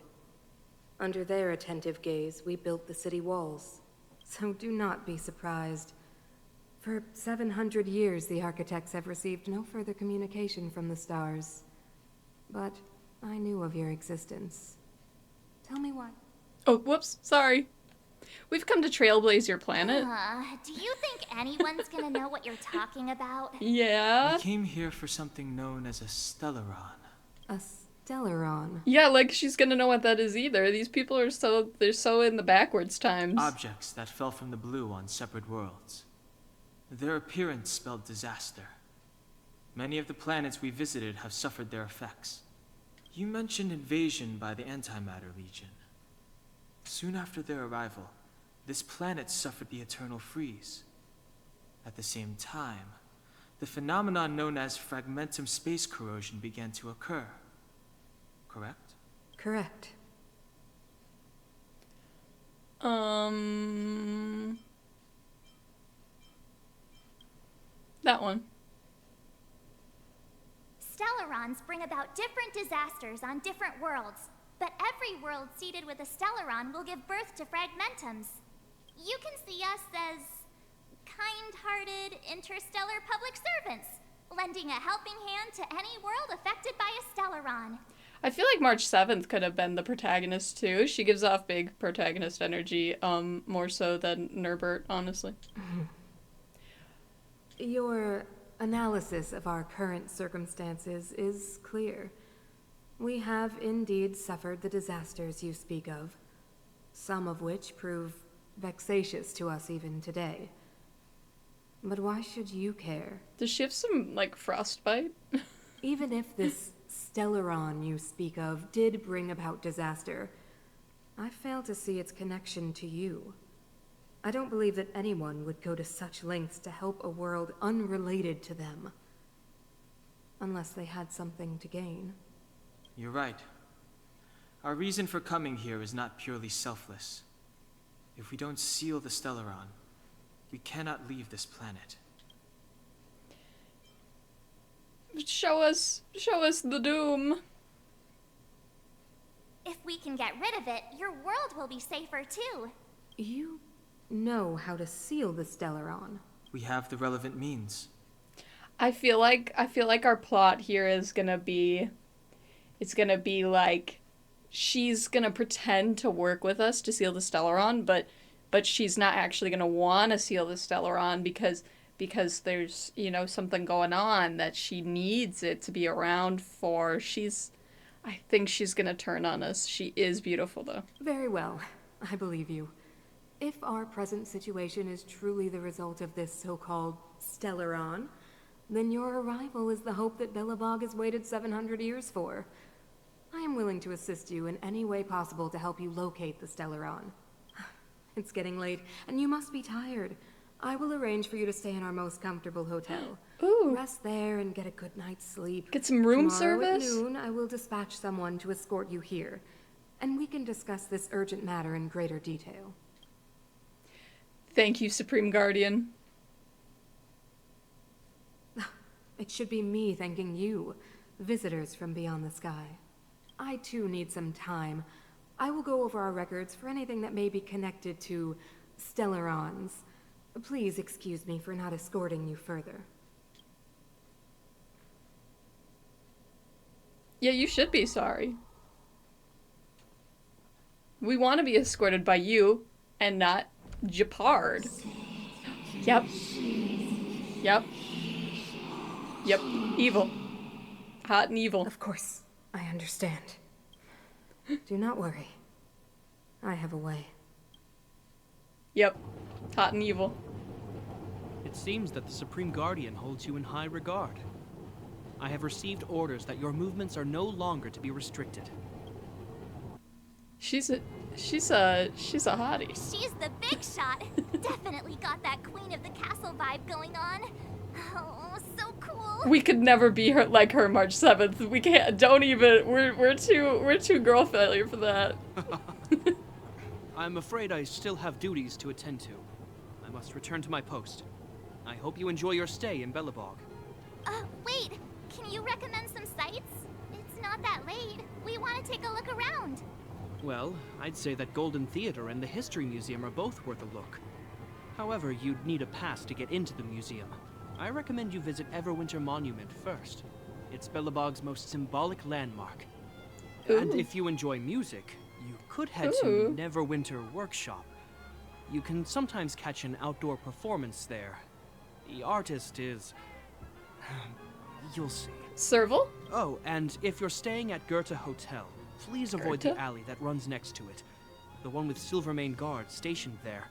[SPEAKER 13] Under their attentive gaze, we built the city walls. So do not be surprised. For 700 years, the architects have received no further communication from the stars. But I knew of your existence. Tell me why.
[SPEAKER 1] Oh, whoops, sorry. We've come to trailblaze your planet.
[SPEAKER 4] Do you think anyone's gonna know what you're talking about?
[SPEAKER 1] Yeah.
[SPEAKER 8] We came here for something known as a Stellaron.
[SPEAKER 13] A Stellaron?
[SPEAKER 1] Yeah, like she's gonna know what that is either. These people are they're so in the backwards times.
[SPEAKER 8] Objects that fell from the blue on separate worlds. Their appearance spelled disaster. Many of the planets we visited have suffered their effects. You mentioned invasion by the Antimatter Legion. Soon after their arrival, this planet suffered the Eternal Freeze. At the same time, the phenomenon known as fragmentum space corrosion began to occur. Correct?
[SPEAKER 13] Correct.
[SPEAKER 1] That one.
[SPEAKER 4] Stellarons bring about different disasters on different worlds, but every world seeded with a Stellaron will give birth to fragmentums. You can see us as kind-hearted interstellar public servants, lending a helping hand to any world affected by a Stellaron.
[SPEAKER 1] I feel like March 7th could have been the protagonist too. She gives off big protagonist energy, more so than Nurbert, honestly.
[SPEAKER 13] Your analysis of our current circumstances is clear. We have indeed suffered the disasters you speak of, some of which prove vexatious to us even today. But why should you care?
[SPEAKER 1] Does she have some, like, frostbite?
[SPEAKER 13] Even if this Stellaron you speak of did bring about disaster, I fail to see its connection to you. I don't believe that anyone would go to such lengths to help a world unrelated to them. Unless they had something to gain.
[SPEAKER 8] You're right. Our reason for coming here is not purely selfless. If we don't seal the Stellaron, we cannot leave this planet.
[SPEAKER 1] Show us the doom.
[SPEAKER 4] If we can get rid of it, your world will be safer too.
[SPEAKER 13] You know how to seal the Stellaron.
[SPEAKER 8] We have the relevant means.
[SPEAKER 1] I feel like our plot here is gonna be, it's gonna be like, she's gonna pretend to work with us to seal the Stellaron, but she's not actually gonna want to seal the Stellaron because there's, you know, something going on that she needs it to be around for. I think she's gonna turn on us. She is beautiful though.
[SPEAKER 13] Very well. I believe you. If our present situation is truly the result of this so-called Stellaron, then your arrival is the hope that Belobog has waited 700 years for. I am willing to assist you in any way possible to help you locate the Stellaron. It's getting late, and you must be tired. I will arrange for you to stay in our most comfortable hotel.
[SPEAKER 1] Ooh.
[SPEAKER 13] Rest there and get a good night's sleep.
[SPEAKER 1] Get some room
[SPEAKER 13] Tomorrow
[SPEAKER 1] service?
[SPEAKER 13] At noon, I will dispatch someone to escort you here, and we can discuss this urgent matter in greater detail.
[SPEAKER 1] Thank you, Supreme Guardian.
[SPEAKER 13] It should be me thanking you, visitors from beyond the sky. I too need some time. I will go over our records for anything that may be connected to Stellarons. Please excuse me for not escorting you further.
[SPEAKER 1] Yeah, you should be sorry. We want to be escorted by you and not Japard. Yep. Yep. Yep. Evil. Hot and evil.
[SPEAKER 13] Of course, I understand. Do not worry. I have a way.
[SPEAKER 1] Yep. Hot and evil.
[SPEAKER 12] It seems that the Supreme Guardian holds you in high regard. I have received orders that your movements are no longer to be restricted.
[SPEAKER 1] She's a hottie.
[SPEAKER 4] She's the big shot. Definitely got that Queen of the Castle vibe going on. Oh, so cool.
[SPEAKER 1] We could never be her like her March 7th. We can't. Don't even. We're too girl failure for that.
[SPEAKER 12] I'm afraid I still have duties to attend to. I must return to my post. I hope you enjoy your stay in Belobog.
[SPEAKER 4] Wait. Can you recommend some sites? It's not that late. We want to take a look around.
[SPEAKER 12] Well, I'd say that Golden Theater and the History Museum are both worth a look. However, you'd need a pass to get into the museum. I recommend you visit Everwinter Monument first. It's Belobog's most symbolic landmark.
[SPEAKER 1] Ooh.
[SPEAKER 12] And if you enjoy music, you could head
[SPEAKER 1] Ooh.
[SPEAKER 12] to Neverwinter Workshop. You can sometimes catch an outdoor performance there. The artist is... you'll see.
[SPEAKER 1] Serval?
[SPEAKER 12] Oh, and if you're staying at Goethe Hotel, please avoid the alley that runs next to it. The one with Silvermane guards stationed there.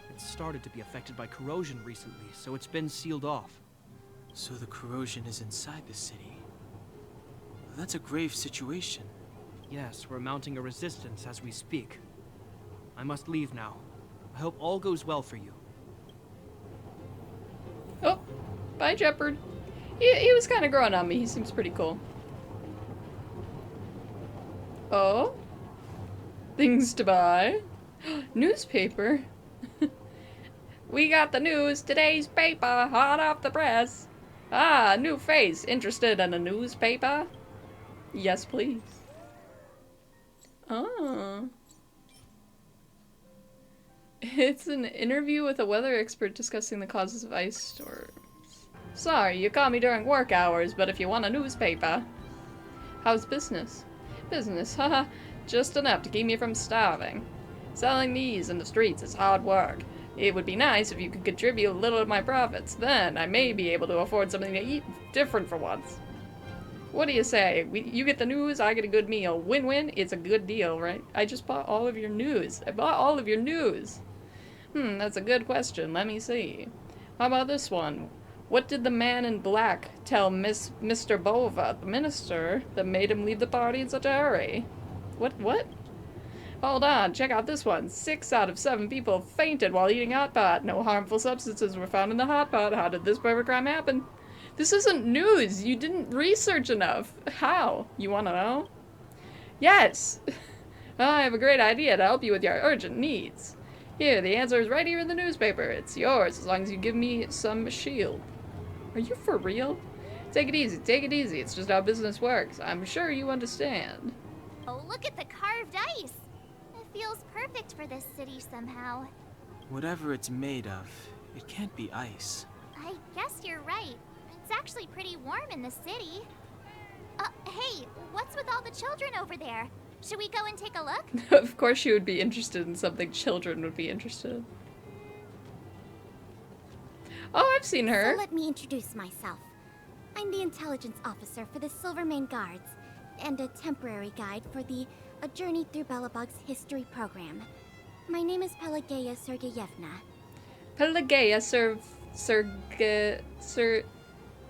[SPEAKER 12] It's started to be affected by corrosion recently, so it's been sealed off.
[SPEAKER 8] So the corrosion is inside the city. That's a grave situation.
[SPEAKER 12] Yes, we're mounting a resistance as we speak. I must leave now. I hope all goes well for you.
[SPEAKER 1] Oh, bye, Jeopard. He was kind of growing on me. He seems pretty cool. Oh? Things to buy? Newspaper? We got the news. Today's paper. Hot off the press. Ah, new face. Interested in a newspaper? Yes, please. Oh. It's an interview with a weather expert discussing the causes of ice storms. Sorry, you caught me during work hours, but if you want a newspaper... How's business? Business, haha. Just enough to keep me from starving. Selling these in the streets is hard work. It would be nice if you could contribute a little of my profits. Then I may be able to afford something to eat different for once. What do you say? You get the news, I get a good meal. Win-win, it's a good deal, right? I just bought all of your news. I bought all of your news. That's a good question. Let me see. How about this one? What did the man in black tell Mr. Bova, the minister, that made him leave the party in such a hurry? What? Hold on, check out this one. 6 out of 7 people fainted while eating hot pot. No harmful substances were found in the hot pot. How did this perfect crime happen? This isn't news. You didn't research enough. How? You want to know? Yes. I have a great idea to help you with your urgent needs. Here, the answer is right here in the newspaper. It's yours as long as you give me some shield. Are you for real? Take it easy, take it easy. It's just how business works. I'm sure you understand.
[SPEAKER 4] Oh, look at the carved ice. It feels perfect perfect for this city somehow.
[SPEAKER 8] Whatever it's made of, it can't be ice.
[SPEAKER 4] I guess you're right. It's actually pretty warm in the city. Hey, what's with all the children over there? Should we go and take a look?
[SPEAKER 1] Of course she would be interested in something children would be interested in. Oh, I've seen her.
[SPEAKER 5] So let me introduce myself. I'm the intelligence officer for the Silvermane Guards, and a temporary guide for the A Journey Through Belobog's history program. My name is Pelageya Sergeyevna.
[SPEAKER 1] Pelageya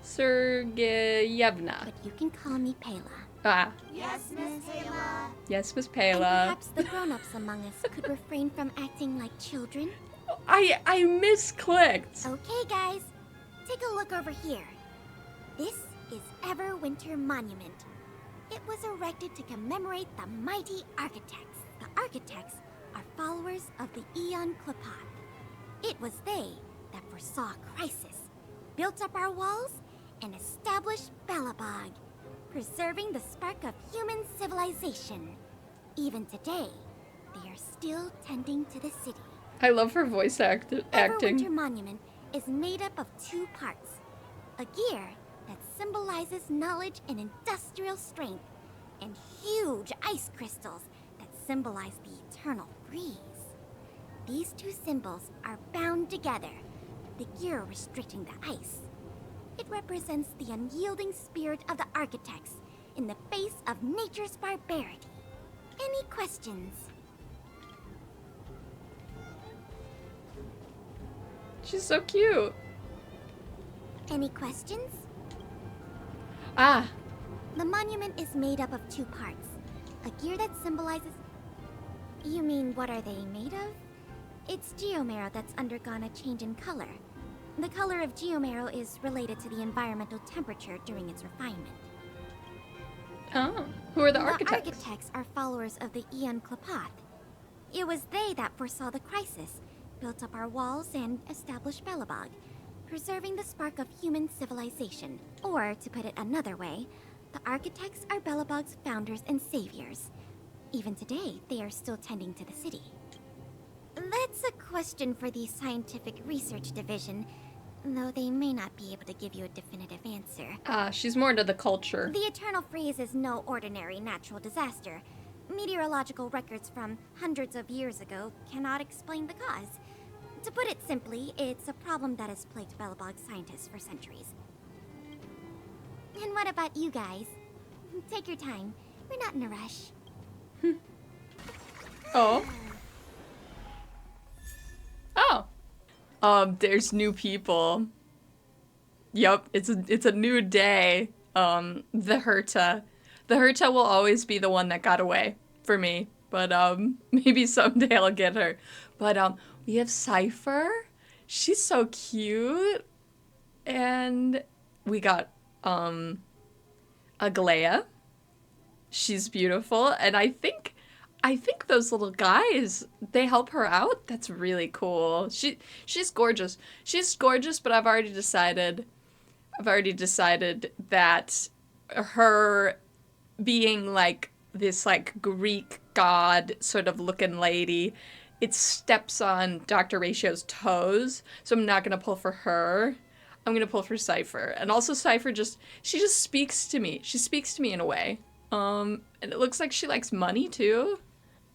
[SPEAKER 1] Sergeyevna.
[SPEAKER 5] But you can call me Pela.
[SPEAKER 1] Ah.
[SPEAKER 5] Yes, Miss Pela.
[SPEAKER 1] Yes, Miss
[SPEAKER 5] And
[SPEAKER 1] Pela.
[SPEAKER 5] perhaps the grown-ups among us could refrain from acting like children.
[SPEAKER 1] I misclicked.
[SPEAKER 5] Okay, guys. Take a look over here. This is Everwinter Monument. It was erected to commemorate the mighty architects. The architects are followers of the Aeon Klapath. It was they that foresaw crisis, built up our walls, and established Belobog, preserving the spark of human civilization. Even today, they are still tending to the city.
[SPEAKER 1] I love her voice acting.
[SPEAKER 5] Everwinter Monument is made up of two parts. A gear that symbolizes knowledge and industrial strength, and huge ice crystals that symbolize the eternal freeze. These two symbols are bound together, the gear restricting the ice. It represents the unyielding spirit of the architects in the face of nature's barbarity. Any questions?
[SPEAKER 1] She's so cute.
[SPEAKER 5] Any questions?
[SPEAKER 1] Ah.
[SPEAKER 5] The monument is made up of two parts. A gear that symbolizes... You mean, what are they made of? It's geomarrow that's undergone a change in color. The color of geomarrow is related to the environmental temperature during its refinement.
[SPEAKER 1] Oh. Who are the architects?
[SPEAKER 5] The architects are followers of the Aeon Klapath. It was they that foresaw the crisis, built up our walls, and established Belobog, preserving the spark of human civilization. Or, to put it another way, the architects are Belobog's founders and saviors. Even today, they are still tending to the city. That's a question for the Scientific Research Division, though they may not be able to give you a definitive answer.
[SPEAKER 1] Ah, she's more into the culture.
[SPEAKER 5] The Eternal Freeze is no ordinary natural disaster. Meteorological records from hundreds of years ago cannot explain the cause. To put it simply, it's a problem that has plagued Belobog scientists for centuries. And what about you guys? Take your time. We're not in a rush.
[SPEAKER 1] Oh. There's new people. Yup, it's a new day. The Herta. The Herta will always be the one that got away for me. But, maybe someday I'll get her. But, we have Cypher. She's so cute. And we got, Aglaya. She's beautiful. And I think those little guys, they help her out. That's really cool. She's gorgeous. She's gorgeous, but I've already decided that her being like this like Greek god sort of looking lady, it steps on Dr. Ratio's toes. So I'm not gonna pull for her. I'm gonna pull for Cypher. And also Cypher she just speaks to me. She speaks to me in a way. And it looks like she likes money too.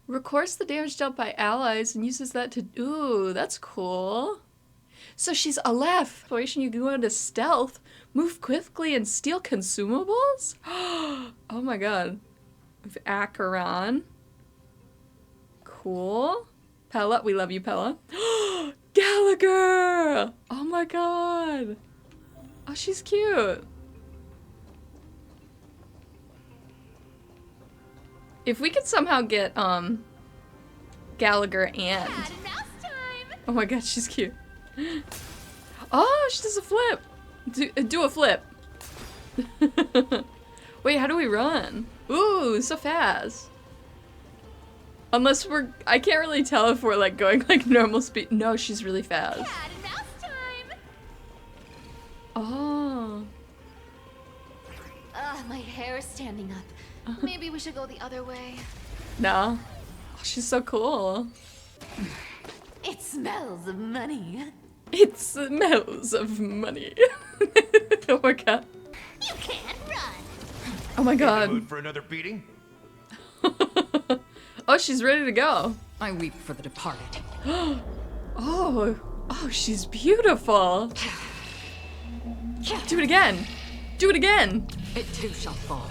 [SPEAKER 1] Records the damage dealt by allies and uses that to... Ooh, that's cool. So she's Aleph. Situation you can go into stealth, move quickly, and steal consumables? Oh my god. With Acheron. Cool. Pella, we love you, Pella. Gallagher! Oh my god. Oh, she's cute. If we could somehow get, Gallagher and... Oh my god, she's cute. Oh, she does a flip! Do a flip. Wait, how do we run? Ooh, so fast. Unless I can't really tell if we're like going like normal speed. No, she's really fast. Oh.
[SPEAKER 14] Ugh, my hair is standing up. Maybe we should go the other way.
[SPEAKER 1] No. Oh, she's so cool.
[SPEAKER 14] It smells of money.
[SPEAKER 1] It smells of money. Oh my god.
[SPEAKER 14] You can't run.
[SPEAKER 1] Oh my
[SPEAKER 15] In the
[SPEAKER 1] god.
[SPEAKER 15] mood for another beating?
[SPEAKER 1] Oh, she's ready to go.
[SPEAKER 14] I weep for the departed.
[SPEAKER 1] Oh, she's beautiful. Do it again. Do it again.
[SPEAKER 14] It too shall fall.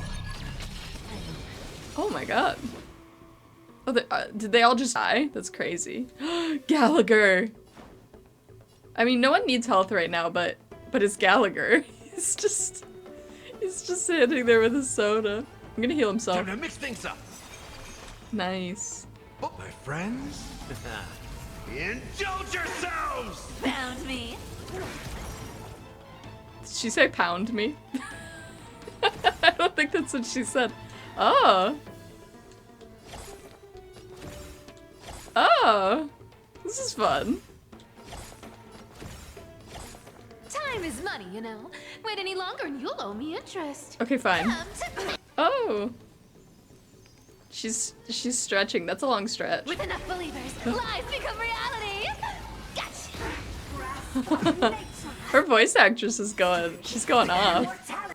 [SPEAKER 1] Oh my god. Oh, did they all just die? That's crazy. Gallagher. I mean, no one needs health right now, but it's Gallagher. He's just standing there with a soda. I'm gonna heal himself.
[SPEAKER 15] Time to mix things up.
[SPEAKER 1] Nice.
[SPEAKER 15] Oh, my friends. Indulge yourselves!
[SPEAKER 14] Found me.
[SPEAKER 1] Did she say pound me? I don't think that's what she said. Oh. Oh. This is fun.
[SPEAKER 14] Time is money, you know. Wait any longer and you'll owe me interest.
[SPEAKER 1] Okay, fine.
[SPEAKER 14] Come to
[SPEAKER 1] Oh. She's stretching. That's a long stretch.
[SPEAKER 14] With enough believers, lies become reality. Gotcha.
[SPEAKER 1] Her voice actress is she's going off.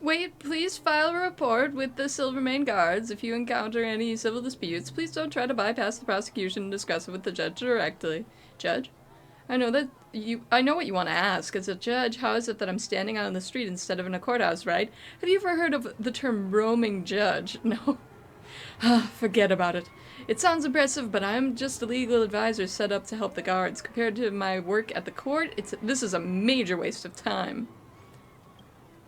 [SPEAKER 1] Wait, please file a report with the Silvermane guards. If you encounter any civil disputes, please don't try to bypass the prosecution and discuss it with the judge directly. Judge? I know what you want to ask. As a judge, how is it that I'm standing out on the street instead of in a courthouse, right? Have you ever heard of the term roaming judge? No. Forget about it. It sounds impressive, but I'm just a legal advisor set up to help the guards. Compared to my work at the court, this is a major waste of time.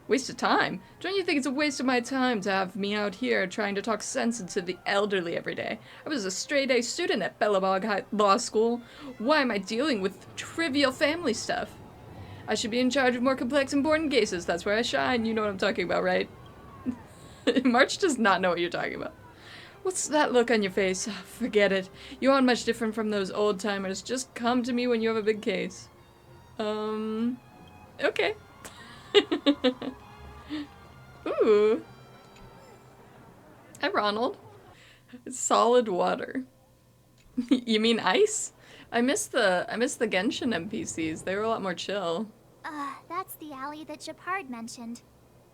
[SPEAKER 1] Waste of time? Don't you think it's a waste of my time to have me out here trying to talk sense into the elderly every day? I was a straight-A student at Belobog Law School. Why am I dealing with trivial family stuff? I should be in charge of more complex, important cases. That's where I shine. You know what I'm talking about, right? March does not know what you're talking about. What's that look on your face? Forget it. You aren't much different from those old-timers. Just come to me when you have a big case. Okay. Ooh. Hi, Ronald. Solid water. You mean ice? I miss the Genshin NPCs. They were a lot more chill.
[SPEAKER 4] That's the alley that Japard mentioned.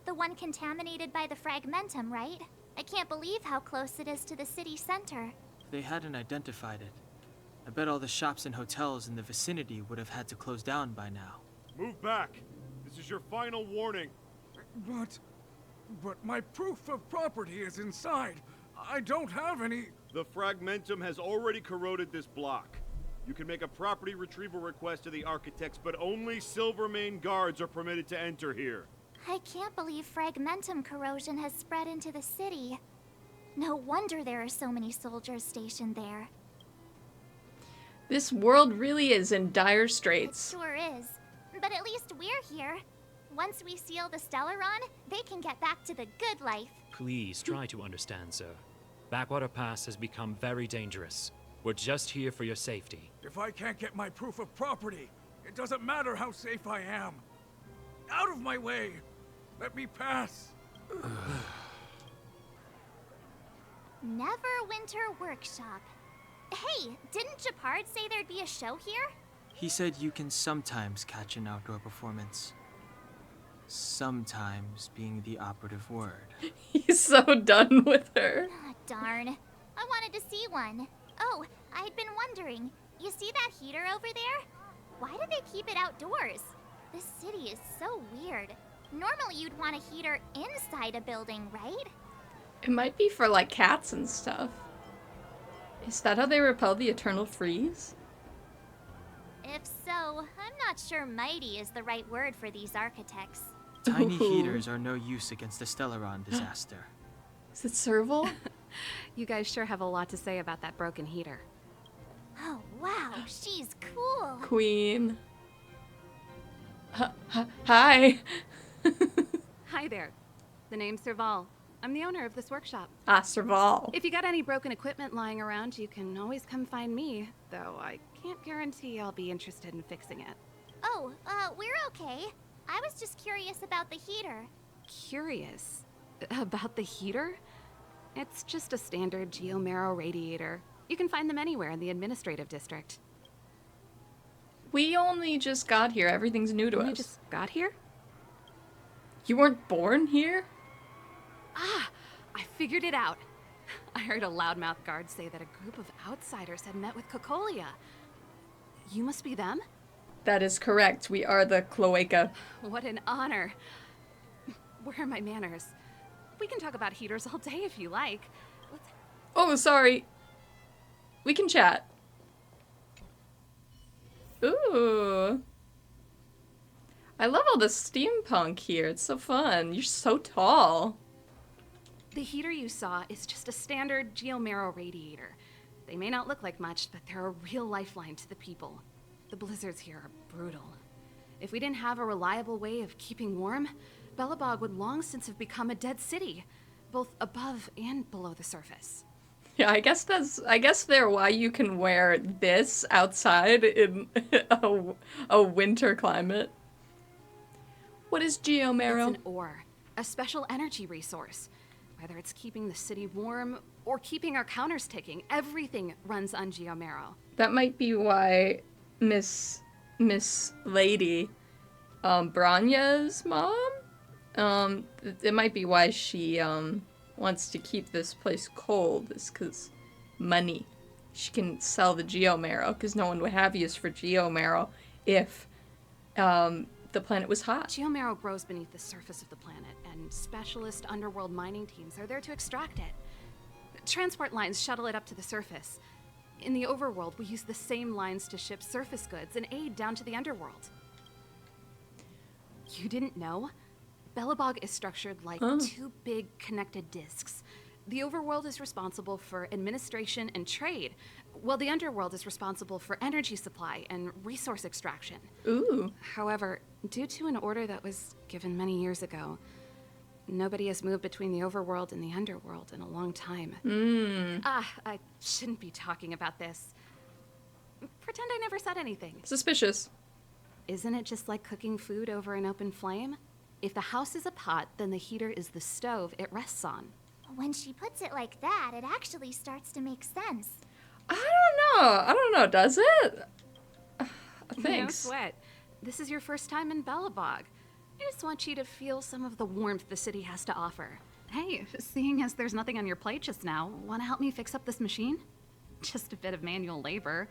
[SPEAKER 4] The one contaminated by the fragmentum, right? I can't believe how close it is to the city center.
[SPEAKER 8] They hadn't identified it. I bet all the shops and hotels in the vicinity would have had to close down by now.
[SPEAKER 16] Move back. This is your final warning.
[SPEAKER 17] But my proof of property is inside. I don't have any...
[SPEAKER 16] The fragmentum has already corroded this block. You can make a property retrieval request to the architects, but only Silvermane guards are permitted to enter here.
[SPEAKER 4] I can't believe fragmentum corrosion has spread into the city. No wonder there are so many soldiers stationed there.
[SPEAKER 1] This world really is in dire straits.
[SPEAKER 4] It sure is. But at least we're here. Once we seal the Stellaron, they can get back to the good life.
[SPEAKER 18] Please try to understand, sir. Backwater Pass has become very dangerous. We're just here for your safety.
[SPEAKER 17] If I can't get my proof of property, it doesn't matter how safe I am. Out of my way! Let me pass!
[SPEAKER 4] Neverwinter Workshop. Hey, didn't Japard say there'd be a show here?
[SPEAKER 8] He said you can sometimes catch an outdoor performance. Sometimes being the operative word.
[SPEAKER 1] He's so done with her.
[SPEAKER 4] Darn. I wanted to see one. Oh, I'd been wondering. You see that heater over there? Why do they keep it outdoors? This city is so weird. Normally you'd want a heater inside a building, right?
[SPEAKER 1] It might be for, like, cats and stuff. Is that how they repel the eternal freeze?
[SPEAKER 4] If so, I'm not sure mighty is the right word for these architects.
[SPEAKER 8] Tiny heaters are no use against the Stellaron disaster.
[SPEAKER 1] Is it Serval?
[SPEAKER 19] You guys sure have a lot to say about that broken heater.
[SPEAKER 4] Oh, wow, she's cool.
[SPEAKER 1] Queen. Hi.
[SPEAKER 19] Hi there. The name's Serval. I'm the owner of this workshop.
[SPEAKER 1] Ah, Serval.
[SPEAKER 19] If you got any broken equipment lying around, you can always come find me, though I can't guarantee I'll be interested in fixing it.
[SPEAKER 4] Oh, we're okay. I was just curious about the heater.
[SPEAKER 19] Curious? About the heater? It's just a standard geomarrow radiator. You can find them anywhere in the administrative district.
[SPEAKER 1] We only just got here. Everything's new to us.
[SPEAKER 19] You just got here?
[SPEAKER 1] You weren't born here?
[SPEAKER 19] Ah, I figured it out. I heard a loudmouth guard say that a group of outsiders had met with Cocolia. You must be them?
[SPEAKER 1] That is correct. We are the Cloaca.
[SPEAKER 19] What an honor. Where are my manners? We can talk about heaters all day if you like.
[SPEAKER 1] Oh, sorry. We can chat. Ooh. I love all the steampunk here. It's so fun. You're so tall.
[SPEAKER 19] The heater you saw is just a standard geomarrow radiator. They may not look like much, but they're a real lifeline to the people. The blizzards here are brutal. If we didn't have a reliable way of keeping warm, Belobog would long since have become a dead city, both above and below the surface.
[SPEAKER 1] Yeah, I guess they're why you can wear this outside in a winter climate. What is geomarrow?
[SPEAKER 19] It's an ore, a special energy resource. Whether it's keeping the city warm or keeping our counters ticking, everything runs on geomarrow.
[SPEAKER 1] That might be why Miss Lady, Branya's mom, it might be why she wants to keep this place cold, is because money. She can sell the geomarrow, because no one would have use for geomarrow if the planet was hot.
[SPEAKER 19] Geomarrow grows beneath the surface of the planet, and specialist underworld mining teams are there to extract it. Transport lines shuttle it up to the surface. In the overworld, we use the same lines to ship surface goods and aid down to the underworld. You didn't know? Belobog is structured like two big connected discs. The overworld is responsible for administration and trade, while the underworld is responsible for energy supply and resource extraction.
[SPEAKER 1] Ooh.
[SPEAKER 19] However, due to an order that was given many years ago, nobody has moved between the overworld and the underworld in a long time. I shouldn't be talking about this. Pretend I never said anything.
[SPEAKER 1] Suspicious.
[SPEAKER 19] Isn't it just like cooking food over an open flame? If the house is a pot, then the heater is the stove it rests on.
[SPEAKER 4] When she puts it like that, it actually starts to make sense.
[SPEAKER 1] I don't know, does it? Thanks.
[SPEAKER 19] No sweat. This is your first time in Belobog. I just want you to feel some of the warmth the city has to offer. Hey, seeing as there's nothing on your plate just now, want to help me fix up this machine? Just a bit of manual labor.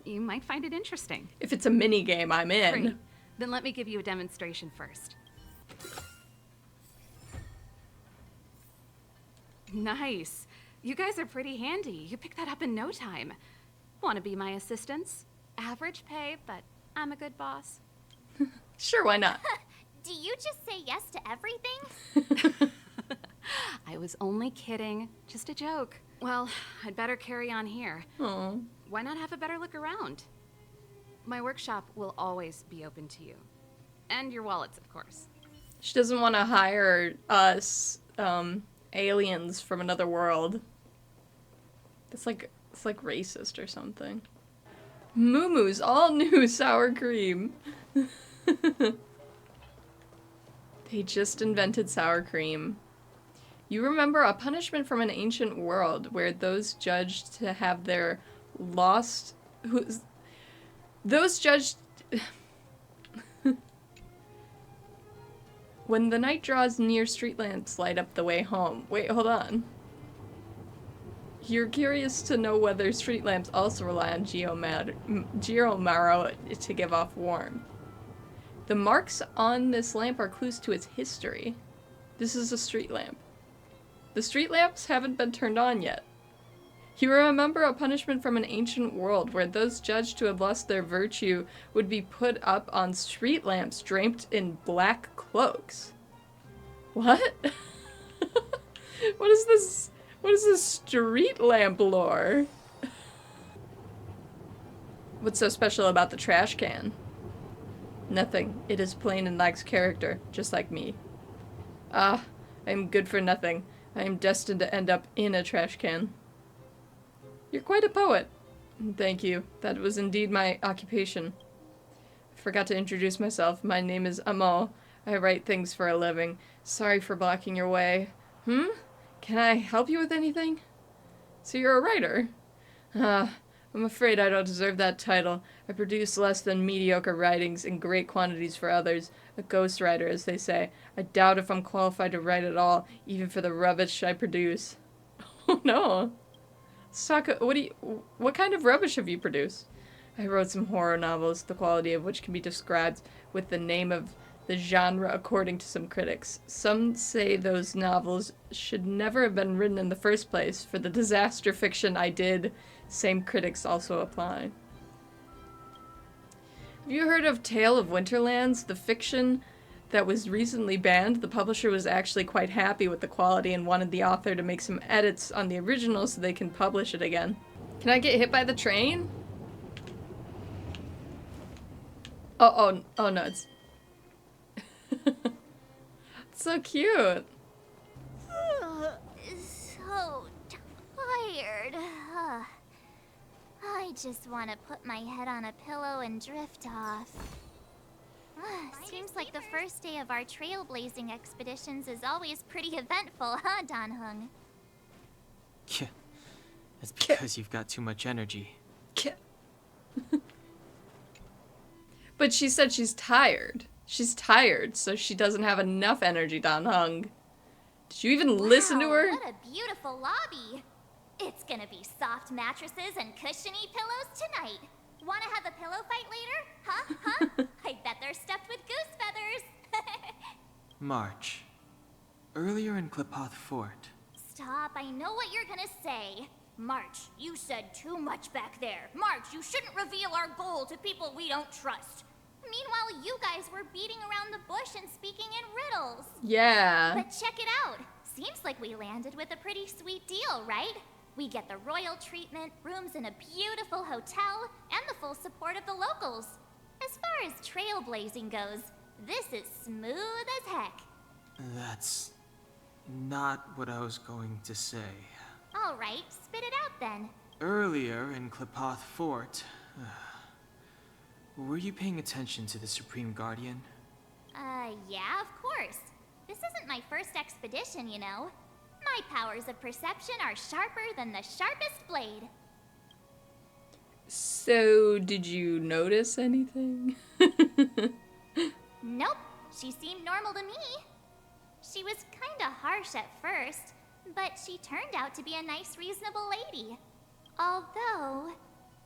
[SPEAKER 19] You might find it interesting.
[SPEAKER 1] If it's a mini game, I'm in.
[SPEAKER 19] Great. Then let me give you a demonstration first. Nice. You guys are pretty handy. You picked that up in no time. Want to be my assistants? Average pay, but I'm a good boss.
[SPEAKER 1] Sure, why not?
[SPEAKER 4] Do you just say yes to everything?
[SPEAKER 19] I was only kidding. Just a joke. Well, I'd better carry on here.
[SPEAKER 1] Aww.
[SPEAKER 19] Why not have a better look around? My workshop will always be open to you. And your wallets, of course.
[SPEAKER 1] She doesn't want to hire us, aliens from another world. It's like racist or something. Moo-moo's all new sour cream. They just invented sour cream. You remember a punishment from an ancient world where those judged to have their lost... Those judged... When the night draws near, street lamps light up the way home. Wait, hold on. You're curious to know whether street lamps also rely on geomarrow to give off warmth. The marks on this lamp are clues to its history. This is a street lamp. The street lamps haven't been turned on yet. You remember a punishment from an ancient world where those judged to have lost their virtue would be put up on street lamps draped in black cloaks. What? What is this? What is this street lamp lore? What's so special about the trash can? Nothing. It is plain and lacks character, just like me. Ah, I am good for nothing. I am destined to end up in a trash can. You're quite a poet. Thank you. That was indeed my occupation. I forgot to introduce myself. My name is Amo. I write things for a living. Sorry for blocking your way. Can I help you with anything? So you're a writer? I'm afraid I don't deserve that title. I produce less than mediocre writings in great quantities for others. A ghostwriter, as they say. I doubt if I'm qualified to write at all, even for the rubbish I produce. Oh no. Let's talk. What kind of rubbish have you produced? I wrote some horror novels, the quality of which can be described with the name of the genre according to some critics. Some say those novels should never have been written in the first place. For the disaster fiction I did, same critics also apply. Have you heard of Tale of Winterlands, the fiction that was recently banned? The publisher was actually quite happy with the quality and wanted the author to make some edits on the original so they can publish it again. Can I get hit by the train? Oh no, it's... It's so cute.
[SPEAKER 4] So tired. I just want to put my head on a pillow and drift off. Seems like the first day of our trailblazing expeditions is always pretty eventful, huh, Dan Hung?
[SPEAKER 8] Yeah, it's because you've got too much energy.
[SPEAKER 1] But she said she's tired. She's tired, so she doesn't have enough energy, Dan Hung. Did you even listen to her?
[SPEAKER 4] What a beautiful lobby. It's gonna be soft mattresses and cushiony pillows tonight. Wanna have a pillow fight later? Huh? I bet they're stuffed with goose feathers.
[SPEAKER 8] March. Earlier in Klipoth Fort.
[SPEAKER 4] Stop, I know what you're gonna say. March, you said too much back there. March, you shouldn't reveal our goal to people we don't trust. Meanwhile, you guys were beating around the bush and speaking in riddles.
[SPEAKER 1] Yeah.
[SPEAKER 4] But check it out. Seems like we landed with a pretty sweet deal, right? We get the royal treatment, rooms in a beautiful hotel, and the full support of the locals. As far as trailblazing goes, this is smooth as heck.
[SPEAKER 8] That's not what I was going to say.
[SPEAKER 4] All right, spit it out then.
[SPEAKER 8] Earlier in Klipoth Fort, were you paying attention to the Supreme Guardian?
[SPEAKER 4] Yeah, of course. This isn't my first expedition, you know. My powers of perception are sharper than the sharpest blade.
[SPEAKER 1] So, did you notice anything?
[SPEAKER 4] Nope, she seemed normal to me. She was kinda harsh at first, but she turned out to be a nice, reasonable lady. Although,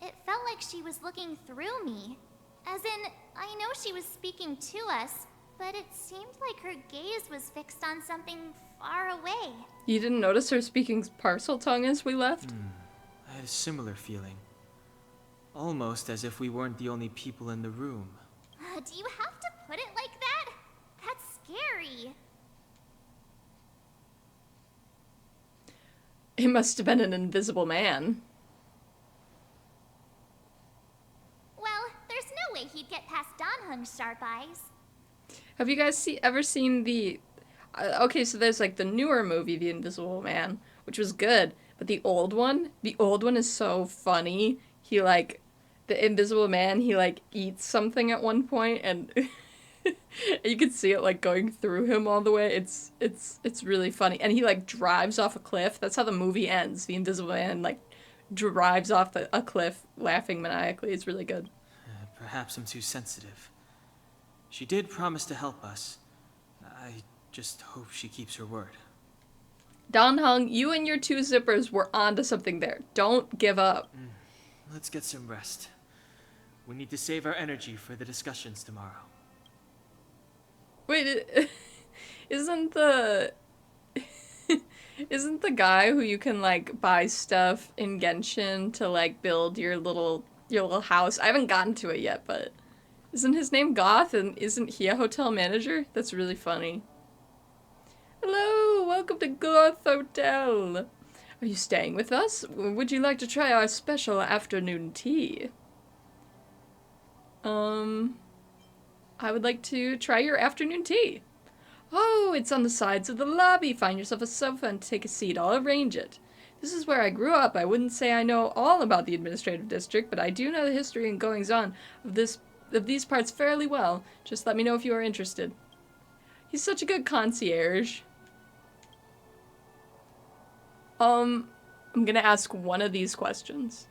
[SPEAKER 4] it felt like she was looking through me. As in, I know she was speaking to us, but it seemed like her gaze was fixed on something far away.
[SPEAKER 1] You didn't notice her speaking parcel tongue as we left?
[SPEAKER 8] I had a similar feeling. Almost as if we weren't the only people in the room.
[SPEAKER 4] Do you have to put it like that? That's scary.
[SPEAKER 1] It must have been an invisible man.
[SPEAKER 4] Well, there's no way he'd get past Dan Hung's sharp eyes.
[SPEAKER 1] Have you guys ever seen the... okay, so there's like the newer movie, The Invisible Man, which was good. But the old one is so funny. He like... The Invisible Man, he like eats something at one point and... you can see it like going through him all the way. It's really funny. And he like drives off a cliff. That's how the movie ends. The Invisible Man like drives off a cliff laughing maniacally. It's really good.
[SPEAKER 8] Perhaps I'm too sensitive. She did promise to help us. I just hope she keeps her word.
[SPEAKER 1] Dan Hung, you and your two zippers were onto something there. Don't give up.
[SPEAKER 8] Let's get some rest. We need to save our energy for the discussions tomorrow.
[SPEAKER 1] Wait, isn't the guy who you can like buy stuff in Genshin to like build your little house? I haven't gotten to it yet, but isn't his name Goth and isn't he a hotel manager? That's really funny. Hello, welcome to Goth Hotel. Are you staying with us? Would you like to try our special afternoon tea? I would like to try your afternoon tea. Oh, it's on the sides of the lobby. Find yourself a sofa and take a seat. I'll arrange it. This is where I grew up. I wouldn't say I know all about the administrative district, but I do know the history and goings-on of these parts fairly well. Just let me know if you are interested. He's such a good concierge. I'm gonna ask one of these questions.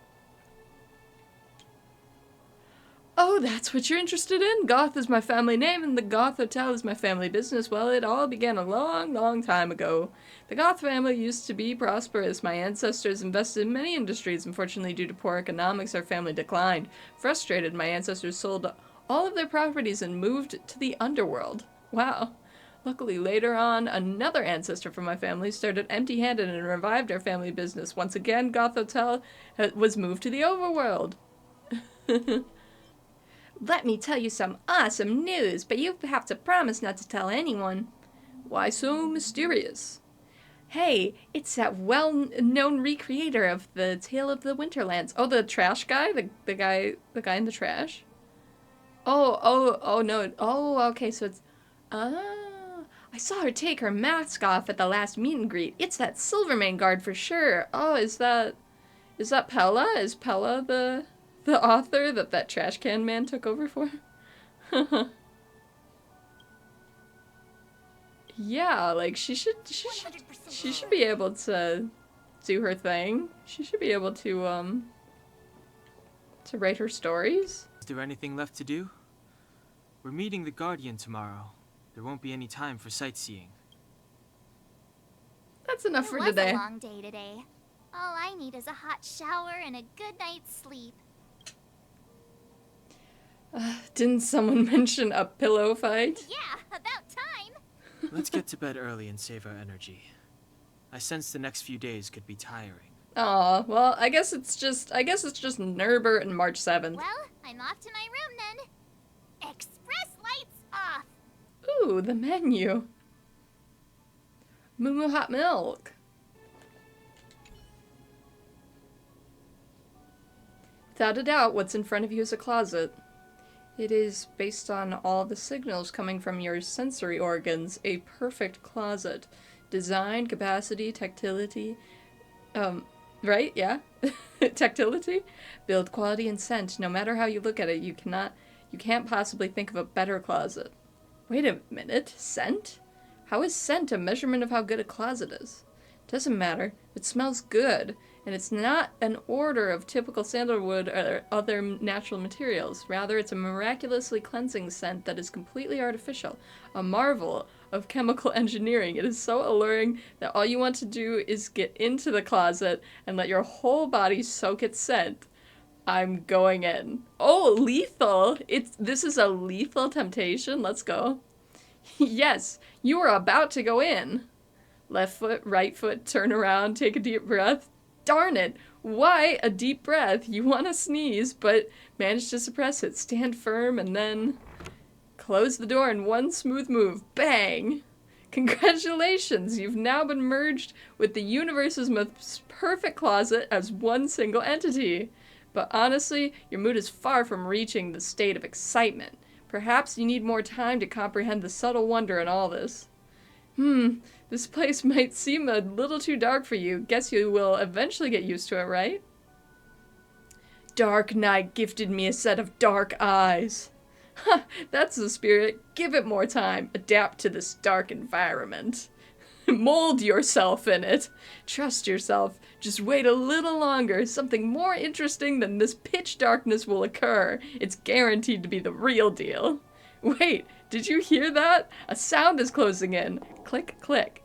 [SPEAKER 1] Oh, that's what you're interested in? Goth is my family name, and the Goth Hotel is my family business. Well, it all began a long, long time ago. The Goth family used to be prosperous. My ancestors invested in many industries. Unfortunately, due to poor economics, our family declined. Frustrated, my ancestors sold all of their properties and moved to the underworld. Wow. Luckily, later on, another ancestor from my family started empty-handed and revived our family business. Once again, Goth Hotel was moved to the overworld. Let me tell you some awesome news, but you have to promise not to tell anyone. Why so mysterious? Hey, it's that well-known recreator of the Tale of the Winterlands. Oh, the trash guy? The guy in the trash? Oh, no. Oh, okay, so it's... I saw her take her mask off at the last meet and greet. It's that Silvermane guard for sure. Oh, is that Pella? Is Pella the author that trash can man took over for? Yeah, like she should be able to do her thing. She should be able to write her stories.
[SPEAKER 8] Is there anything left to do? We're meeting the Guardian tomorrow. There won't be any time for sightseeing.
[SPEAKER 1] That's enough for today.
[SPEAKER 4] It was a long day today. All I need is a hot shower and a good night's sleep.
[SPEAKER 1] Didn't someone mention a pillow fight?
[SPEAKER 4] Yeah, about time.
[SPEAKER 8] Let's get to bed early and save our energy. I sense the next few days could be tiring.
[SPEAKER 1] Aw, well, I guess it's just Nurbert and March 7th.
[SPEAKER 4] Well, I'm off to my room then. Express lights off.
[SPEAKER 1] Ooh, the menu. Moo hot milk. Without a doubt, what's in front of you is a closet. It is, based on all the signals coming from your sensory organs, a perfect closet. Design, capacity, tactility, right? Yeah? Tactility? Build, quality, and scent. No matter how you look at it, you can't possibly think of a better closet. Wait a minute, scent? How is scent a measurement of how good a closet is? Doesn't matter. It smells good, and it's not an order of typical sandalwood or other natural materials. Rather, it's a miraculously cleansing scent that is completely artificial, a marvel of chemical engineering. It is so alluring that all you want to do is get into the closet and let your whole body soak its scent. I'm going in. Oh, lethal! This is a lethal temptation. Let's go. Yes, you are about to go in. Left foot, right foot, turn around, take a deep breath. Darn it! Why a deep breath? You want to sneeze, but manage to suppress it. Stand firm and then close the door in one smooth move. Bang! Congratulations! You've now been merged with the universe's most perfect closet as one single entity. But honestly, your mood is far from reaching the state of excitement. Perhaps you need more time to comprehend the subtle wonder in all this. This place might seem a little too dark for you. Guess you will eventually get used to it, right? Dark Knight gifted me a set of dark eyes. Ha! That's the spirit. Give it more time. Adapt to this dark environment. Mold yourself in it. Trust yourself. Just wait a little longer. Something more interesting than this pitch darkness will occur. It's guaranteed to be the real deal. Wait, did you hear that? A sound is closing in. Click, click.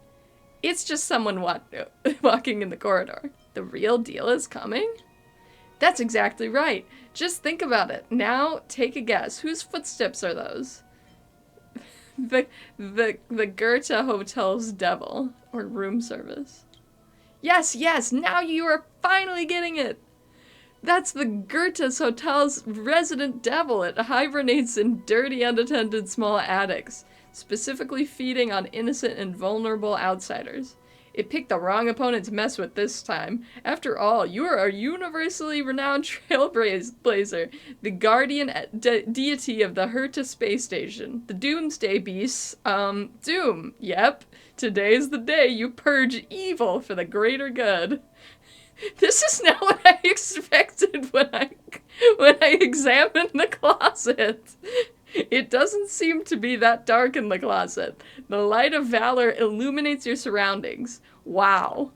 [SPEAKER 1] It's just someone walking in the corridor. The real deal is coming? That's exactly right. Just think about it. Now, take a guess. Whose footsteps are those? The Goethe Hotel's devil, or room service. Yes, now you are finally getting it. That's the Goethe Hotel's resident devil. It hibernates in dirty, unattended small attics, specifically feeding on innocent and vulnerable outsiders. It picked the wrong opponent to mess with this time. After all, you are a universally renowned trailblazer, the guardian deity of the Herta space station, the doomsday beasts. Doom. Yep. Today's the day you purge evil for the greater good. This is not what I expected when I examined the closet. It doesn't seem to be that dark in the closet. The light of valor illuminates your surroundings. Wow.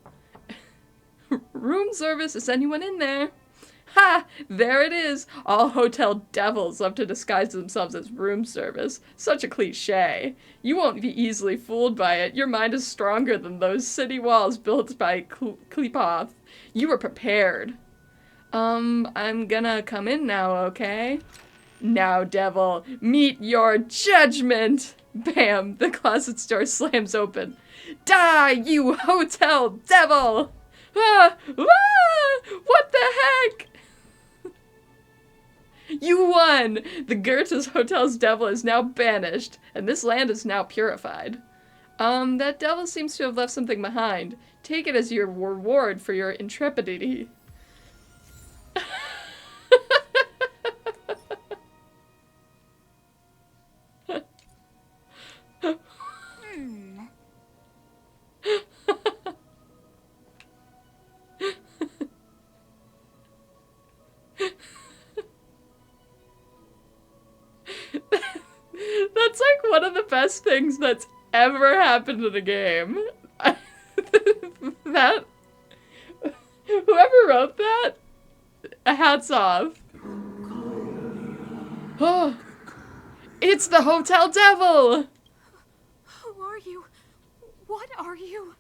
[SPEAKER 1] Room service, is anyone in there? Ha! There it is! All hotel devils love to disguise themselves as room service. Such a cliche. You won't be easily fooled by it. Your mind is stronger than those city walls built by Klepoth. You were prepared. I'm gonna come in now, okay? Now, devil, meet your judgment! Bam! The closet's door slams open. Die, you hotel devil! Ah! Ah! What the heck? You won! The Goethe's Hotel's devil is now banished, and this land is now purified. That devil seems to have left something behind. Take it as your reward for your intrepidity. That's like one of the best things that's ever happened in a game. That whoever wrote that, hats off. Oh, it's the Hotel Devil.
[SPEAKER 19] Who are you? What are you?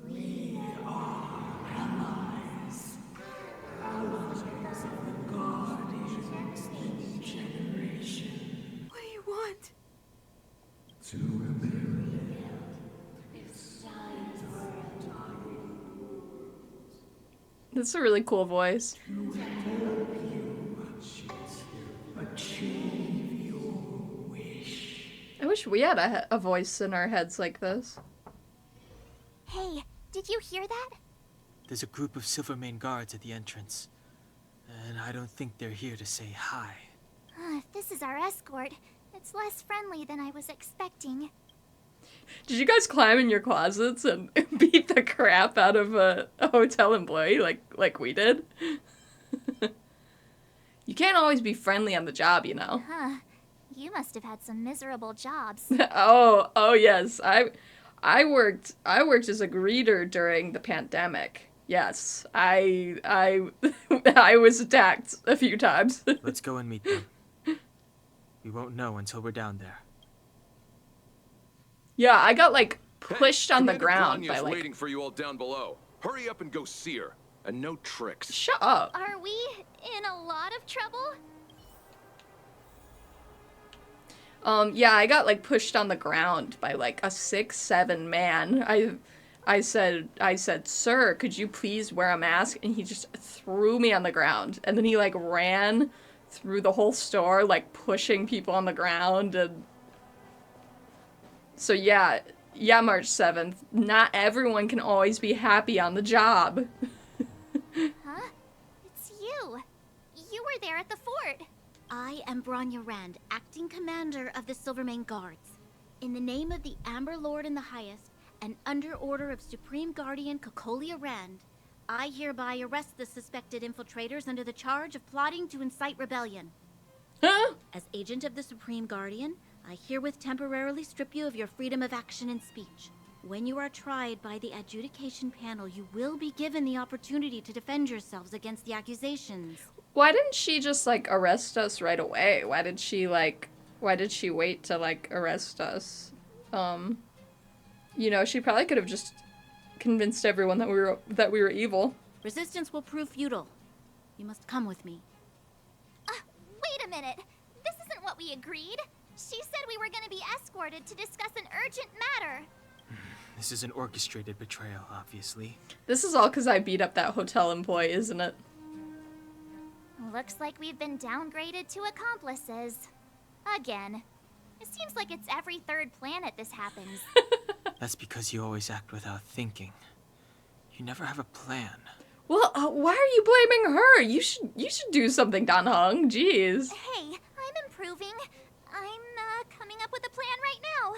[SPEAKER 20] We are allies. Allies of the Guardians in generation.
[SPEAKER 19] What do you want?
[SPEAKER 20] To rebel. It's time to
[SPEAKER 1] That's a really cool voice.
[SPEAKER 20] help you achieve your wish.
[SPEAKER 1] I wish we had a voice in our heads like this.
[SPEAKER 4] Hey, did you hear that?
[SPEAKER 8] There's a group of Silvermane guards at the entrance. And I don't think they're here to say hi.
[SPEAKER 4] If this is our escort, it's less friendly than I was expecting.
[SPEAKER 1] Did you guys climb in your closets and beat the crap out of a hotel employee like we did? You can't always be friendly on the job, you know.
[SPEAKER 4] Huh. You must have had some miserable jobs.
[SPEAKER 1] Oh yes. I worked as a greeter during the pandemic. Yes. I was attacked a few times.
[SPEAKER 8] Let's go and meet them. We won't know until we're down there.
[SPEAKER 1] Yeah, I got like pushed on the ground by
[SPEAKER 21] Granya's
[SPEAKER 1] like.
[SPEAKER 21] waiting for you all down below. Hurry up and go see her. And no tricks.
[SPEAKER 1] Shut up.
[SPEAKER 4] Are we in a lot of trouble?
[SPEAKER 1] Yeah, I got like pushed on the ground by like a 6'7" man. I said, "Sir, could you please wear a mask?" And he just threw me on the ground. And then he like ran through the whole store, like pushing people on the ground. And so yeah, March 7th. Not everyone can always be happy on the job.
[SPEAKER 4] Huh? It's you. You were there at the fort. I am Bronya Rand, acting commander of the Silvermane Guards. In the name of the Amber Lord in the Highest, and under order of Supreme Guardian Cocolia Rand, I hereby arrest the suspected infiltrators under the charge of plotting to incite rebellion.
[SPEAKER 1] Huh?
[SPEAKER 4] As agent of the Supreme Guardian, I herewith temporarily strip you of your freedom of action and speech. When you are tried by the adjudication panel, you will be given the opportunity to defend yourselves against the accusations.
[SPEAKER 1] Why didn't she just like arrest us right away? Why did she wait to like arrest us? You know, she probably could have just convinced everyone that we were evil.
[SPEAKER 4] Resistance will prove futile. You must come with me. Wait a minute. This isn't what we agreed. She said we were going to be escorted to discuss an urgent matter.
[SPEAKER 8] This is an orchestrated betrayal, obviously.
[SPEAKER 1] This is all because I beat up that hotel employee, isn't it?
[SPEAKER 4] Looks like we've been downgraded to accomplices. Again. It seems like it's every third planet this happens.
[SPEAKER 8] That's because you always act without thinking. You never have a plan.
[SPEAKER 1] Well, why are you blaming her? You should do something, Dan Heng. Jeez.
[SPEAKER 4] Hey, I'm improving. I'm coming up with a plan right now.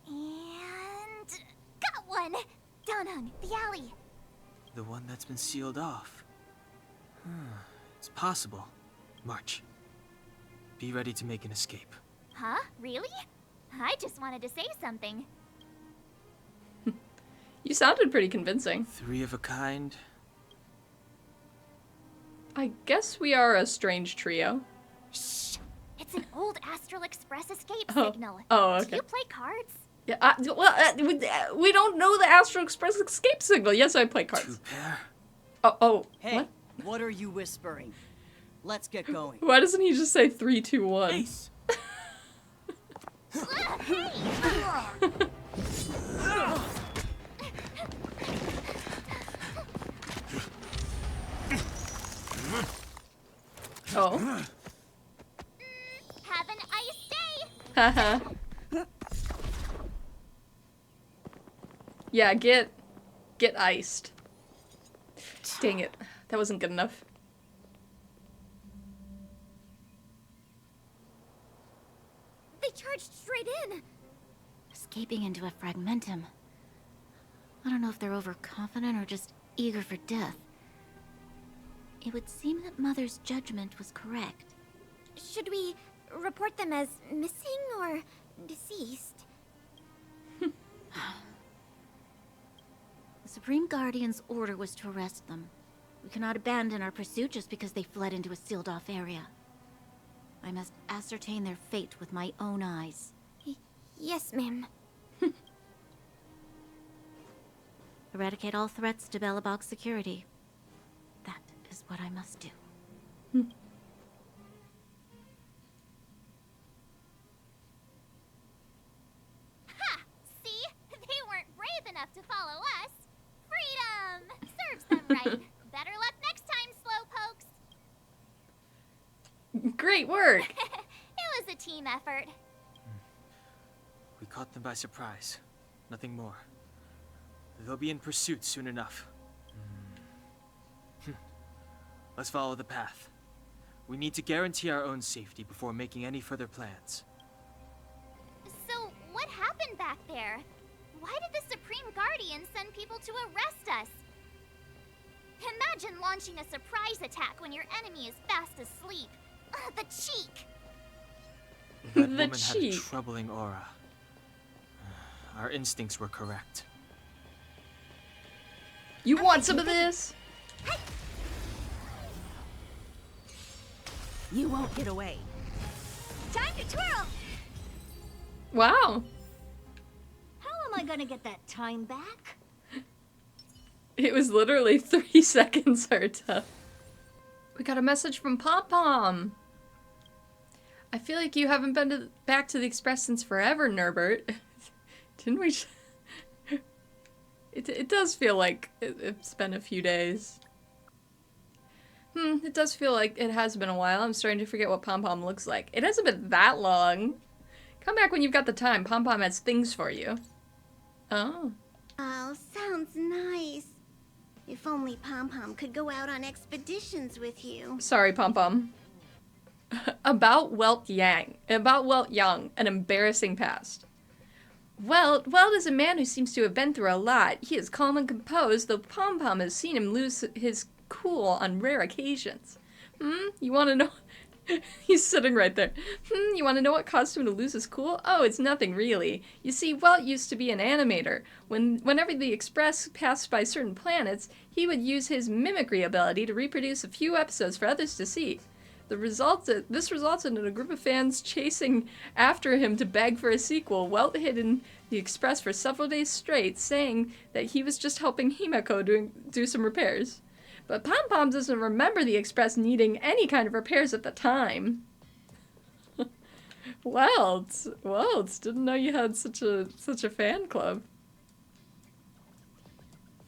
[SPEAKER 4] And got one. Danheng, the alley.
[SPEAKER 8] The one that's been sealed off. It's possible. March. Be ready to make an escape.
[SPEAKER 4] Huh? Really? I just wanted to say something.
[SPEAKER 1] You sounded pretty convincing.
[SPEAKER 8] 3 of a kind,
[SPEAKER 1] I guess we are a strange trio.
[SPEAKER 4] Shh! It's an old Astral Express escape signal.
[SPEAKER 1] Oh, okay.
[SPEAKER 4] Do you play cards?
[SPEAKER 1] Yeah, we don't know the Astral Express escape signal. Yes, I play cards. Oh,
[SPEAKER 11] Hey, what are you whispering? Let's get going.
[SPEAKER 1] Why doesn't he just say 3, 2, 1? Oh.
[SPEAKER 4] Have an ice day!
[SPEAKER 1] Haha. Yeah, get iced. Dang it. That wasn't good enough.
[SPEAKER 4] They charged straight in! Escaping into a fragmentum. I don't know if they're overconfident or just eager for death. It would seem that Mother's judgment was correct. Should we report them as missing or deceased? The Supreme Guardian's order was to arrest them. We cannot abandon our pursuit just because they fled into a sealed-off area. I must ascertain their fate with my own eyes. Yes, ma'am. Eradicate all threats to Belobog security. That is what I must do. Ha! See? They weren't brave enough to follow us. Freedom! Serves them right. Better luck next time, slowpokes.
[SPEAKER 1] Great work!
[SPEAKER 4] It was a team effort.
[SPEAKER 8] We caught them by surprise. Nothing more. They'll be in pursuit soon enough. Let's follow the path. We need to guarantee our own safety before making any further plans.
[SPEAKER 4] So, what happened back there? Why did the Supreme Guardian send people to arrest us? Imagine launching a surprise attack when your enemy is fast asleep. The cheek!
[SPEAKER 8] That woman had a troubling aura. Our instincts were correct.
[SPEAKER 1] You want some of this?
[SPEAKER 9] You won't get away.
[SPEAKER 5] Time to twirl!
[SPEAKER 1] Wow.
[SPEAKER 9] How am I gonna get that time back?
[SPEAKER 1] It was literally 3 seconds, Herta. We got a message from Pom Pom. I feel like you haven't been back to the Express since forever, Norbert. Didn't we? It does feel like it's been a few days. It does feel like it has been a while. I'm starting to forget what Pom Pom looks like. It hasn't been that long. Come back when you've got the time. Pom Pom has things for you. Oh.
[SPEAKER 5] Oh, sounds nice. If only Pom Pom could go out on expeditions with you.
[SPEAKER 1] Sorry, Pom Pom. About Welt Yang, an embarrassing past. Welt is a man who seems to have been through a lot. He is calm and composed, though Pom Pom has seen him lose his cool on rare occasions. You want to know? He's sitting right there. You want to know what caused him to lose his cool? Oh, it's nothing really. You see, Welt used to be an animator. Whenever the Express passed by certain planets, he would use his mimicry ability to reproduce a few episodes for others to see. This resulted in a group of fans chasing after him to beg for a sequel. Welt hid in the Express for several days straight, saying that he was just helping Himeko do some repairs. But Pom Pom doesn't remember the Express needing any kind of repairs at the time. Welt, didn't know you had such a fan club.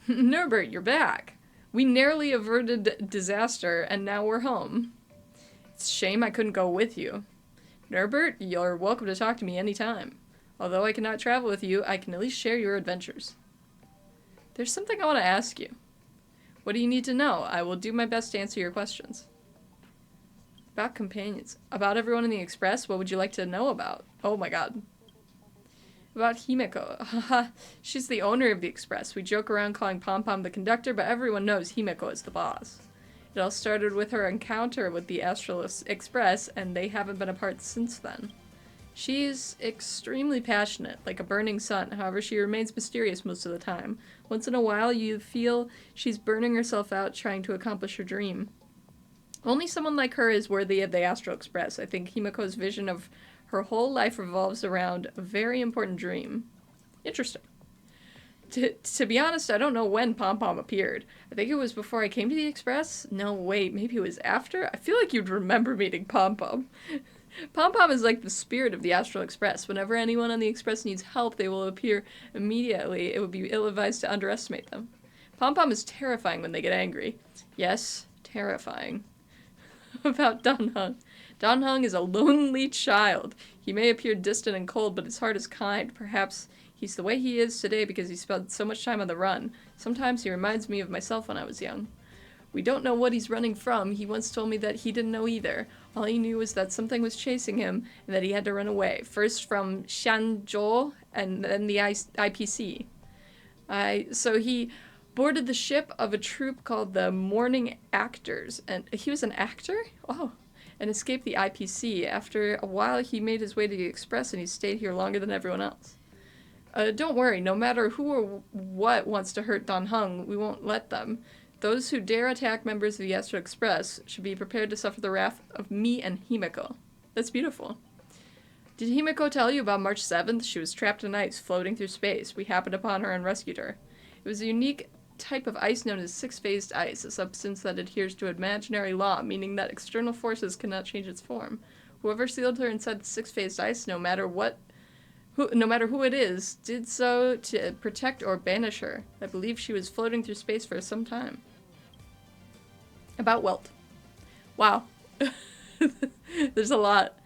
[SPEAKER 1] Norbert, you're back. We narrowly averted disaster, and now we're home. It's a shame I couldn't go with you. Norbert, you're welcome to talk to me anytime. Although I cannot travel with you, I can at least share your adventures. There's something I want to ask you. What do you need to know? I will do my best to answer your questions. About companions. About everyone in the Express? What would you like to know about? Oh my god. About Himeko. Haha, she's the owner of the Express. We joke around calling Pom Pom the conductor, but everyone knows Himeko is the boss. It all started with her encounter with the Astral Express, and they haven't been apart since then. She's extremely passionate, like a burning sun. However, she remains mysterious most of the time. Once in a while, you feel she's burning herself out trying to accomplish her dream. Only someone like her is worthy of the Astral Express. I think Himiko's vision of her whole life revolves around a very important dream. Interesting. To be honest, I don't know when Pom Pom appeared. I think it was before I came to the Express. No, wait, maybe it was after? I feel like you'd remember meeting Pom Pom. Pom Pom is like the spirit of the Astral Express. Whenever anyone on the Express needs help, they will appear immediately. It would be ill-advised to underestimate them. Pom Pom is terrifying when they get angry. Yes, terrifying. About Dan Heng. Dan Heng is a lonely child. He may appear distant and cold, but his heart is kind. Perhaps he's the way he is today because he spent so much time on the run. Sometimes he reminds me of myself when I was young. We don't know what he's running from. He once told me that he didn't know either. All he knew was that something was chasing him and that he had to run away. First from Shanzhou and then the IPC. So he boarded the ship of a troupe called the Morning Actors. And he was an actor? Oh. And escaped the IPC. After a while, he made his way to the Express and he stayed here longer than everyone else. Don't worry, no matter who or what wants to hurt Dan Heng, we won't let them. Those who dare attack members of the Astral Express should be prepared to suffer the wrath of me and Himiko. That's beautiful. Did Himiko tell you about March 7th? She was trapped in ice, floating through space. We happened upon her and rescued her. It was a unique type of ice known as six-phased ice, a substance that adheres to imaginary law, meaning that external forces cannot change its form. Whoever sealed her inside the six-phased ice, no matter who it is, did so to protect or banish her. I believe she was floating through space for some time. About Welt. Wow. There's a lot.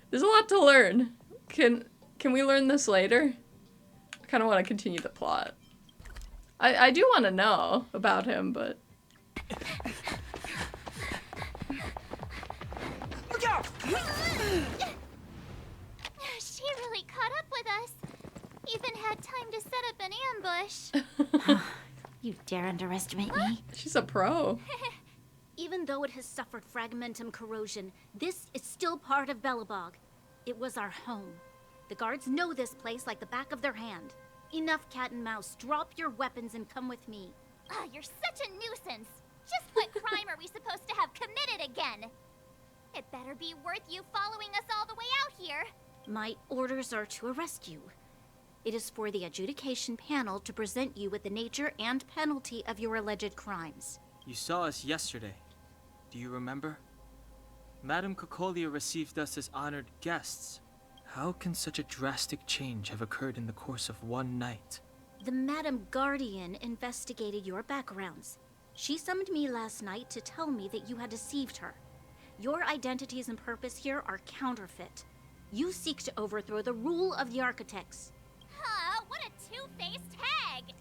[SPEAKER 1] There's a lot to learn. Can we learn this later? I kind of want to continue the plot. I do want to know about him, but...
[SPEAKER 4] Look out! She really caught up with us. Even had time to set up an ambush.
[SPEAKER 5] You dare underestimate me?
[SPEAKER 1] She's a pro.
[SPEAKER 5] Even though it has suffered fragmentum corrosion, this is still part of Belobog. It was our home. The guards know this place like the back of their hand. Enough cat and mouse. Drop your weapons and come with me.
[SPEAKER 4] Ah, you're such a nuisance. Just what crime are we supposed to have committed again? It better be worth you following us all the way out here.
[SPEAKER 5] My orders are to arrest you. It is for the adjudication panel to present you with the nature and penalty of your alleged crimes.
[SPEAKER 8] You saw us yesterday. Do you remember? Madame Cocolia received us as honored guests. How can such a drastic change have occurred in the course of one night?
[SPEAKER 5] The Madame Guardian investigated your backgrounds. She summoned me last night to tell me that you had deceived her. Your identities and purpose here are counterfeit. You seek to overthrow the rule of the architects.
[SPEAKER 4] Huh, what a two-faced hag!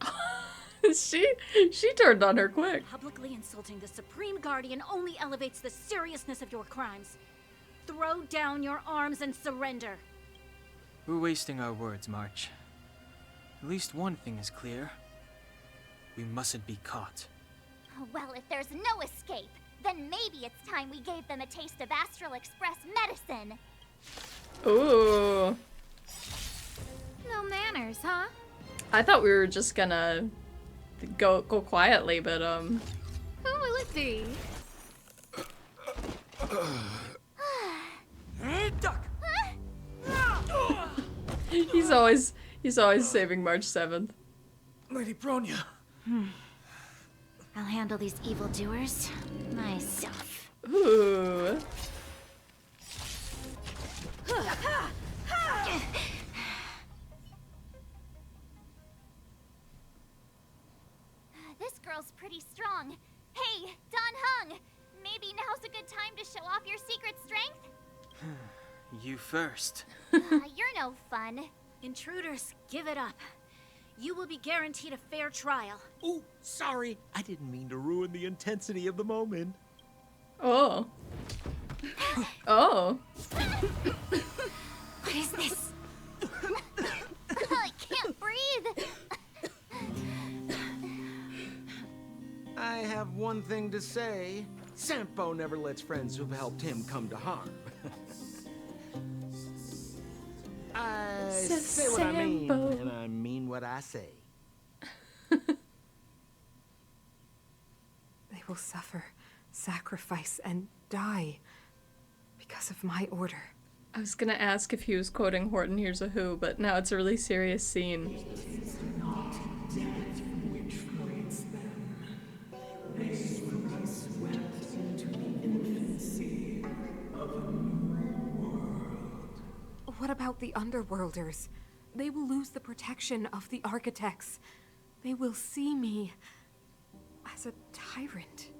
[SPEAKER 1] She turned on her quick.
[SPEAKER 5] Publicly insulting the Supreme Guardian only elevates the seriousness of your crimes. Throw down your arms and surrender.
[SPEAKER 8] We're wasting our words, March. At least one thing is clear. We mustn't be caught.
[SPEAKER 4] Well, if there's no escape, then maybe it's time we gave them a taste of Astral Express medicine.
[SPEAKER 1] Ooh.
[SPEAKER 2] No manners, huh?
[SPEAKER 1] I thought we were just gonna go quietly, but
[SPEAKER 2] Who will it be?
[SPEAKER 17] Duck!
[SPEAKER 1] he's always saving March 7th.
[SPEAKER 17] Lady Bronya.
[SPEAKER 5] I'll handle these evildoers myself.
[SPEAKER 1] Ooh.
[SPEAKER 4] This girl's pretty strong. Hey, Dan Heng, maybe now's a good time to show off your secret strength?
[SPEAKER 8] You first.
[SPEAKER 4] You're no fun.
[SPEAKER 5] Intruders, give it up. You will be guaranteed a fair trial.
[SPEAKER 10] Oh, sorry. I didn't mean to ruin the intensity of the moment.
[SPEAKER 1] Oh. Oh.
[SPEAKER 5] What is this?
[SPEAKER 4] I can't breathe.
[SPEAKER 10] I have one thing to say. Sampo never lets friends who've helped him come to harm. I say what I mean, and I mean what I say.
[SPEAKER 13] They will suffer, sacrifice, and die because of my order.
[SPEAKER 1] I was gonna ask if he was quoting Horton Hears a Who, but now it's a really serious scene.
[SPEAKER 20] Not death which creates them. They will be swept into the infancy of a new world.
[SPEAKER 13] What about the underworlders? They will lose the protection of the architects. They will see me as a tyrant.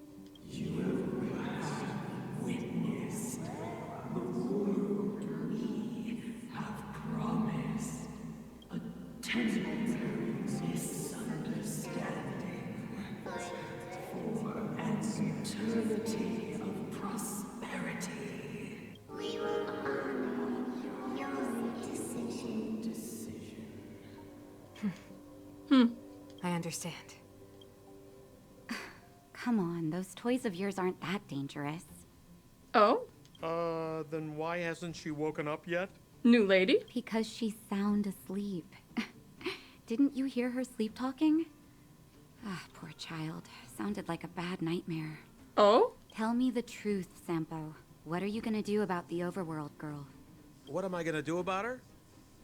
[SPEAKER 20] You have witnessed the world we have promised. A temporary misunderstanding for an eternity of prosperity. We will honor your decision.
[SPEAKER 13] I understand.
[SPEAKER 3] Come on, those toys of yours aren't that dangerous.
[SPEAKER 1] Oh?
[SPEAKER 10] Then why hasn't she woken up yet?
[SPEAKER 1] New lady?
[SPEAKER 3] Because she's sound asleep. Didn't you hear her sleep talking? Ah, poor child. Sounded like a bad nightmare.
[SPEAKER 1] Oh?
[SPEAKER 3] Tell me the truth, Sampo. What are you gonna do about the overworld girl?
[SPEAKER 10] What am I gonna do about her?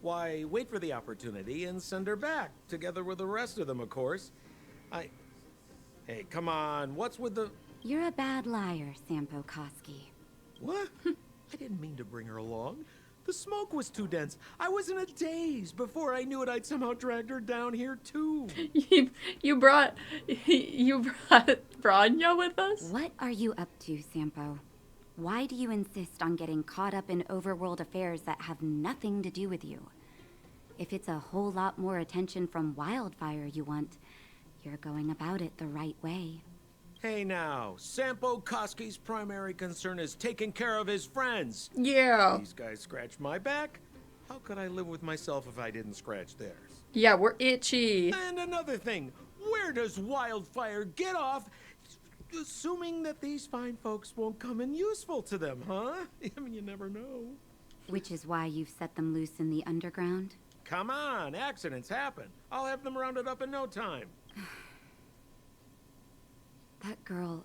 [SPEAKER 10] Why, wait for the opportunity and send her back, together with the rest of them, of course. Hey, come on, what's with the...
[SPEAKER 3] You're a bad liar, Sampo Koski.
[SPEAKER 10] What? I didn't mean to bring her along. The smoke was too dense. I was in a daze. Before I knew it, I'd somehow dragged her down here, too.
[SPEAKER 1] You brought Branya with us?
[SPEAKER 3] What are you up to, Sampo? Why do you insist on getting caught up in overworld affairs that have nothing to do with you? If it's a whole lot more attention from Wildfire you want, you're going about it the right way.
[SPEAKER 10] Hey now, Sampo Koski's primary concern is taking care of his friends.
[SPEAKER 1] Yeah.
[SPEAKER 10] These guys scratch my back. How could I live with myself if I didn't scratch theirs?
[SPEAKER 1] Yeah, we're itchy.
[SPEAKER 10] And another thing, where does Wildfire get off assuming that these fine folks won't come in useful to them, huh? I mean, you never know.
[SPEAKER 3] Which is why you've set them loose in the underground?
[SPEAKER 10] Come on, accidents happen. I'll have them rounded up in no time.
[SPEAKER 3] That girl...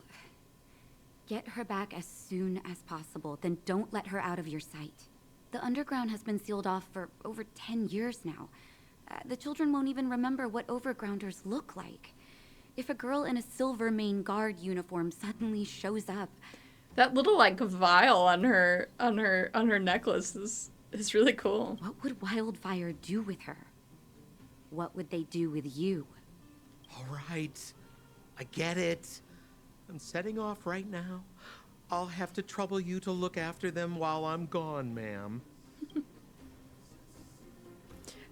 [SPEAKER 3] Get her back as soon as possible, then don't let her out of your sight. The underground has been sealed off for over 10 years now. The children won't even remember what overgrounders look like. If a girl in a Silvermane guard uniform suddenly shows up...
[SPEAKER 1] That little, like, vial on her necklace is really cool.
[SPEAKER 3] What would Wildfire do with her? What would they do with you?
[SPEAKER 10] All right, I get it. I'm setting off right now. I'll have to trouble you to look after them while I'm gone, ma'am.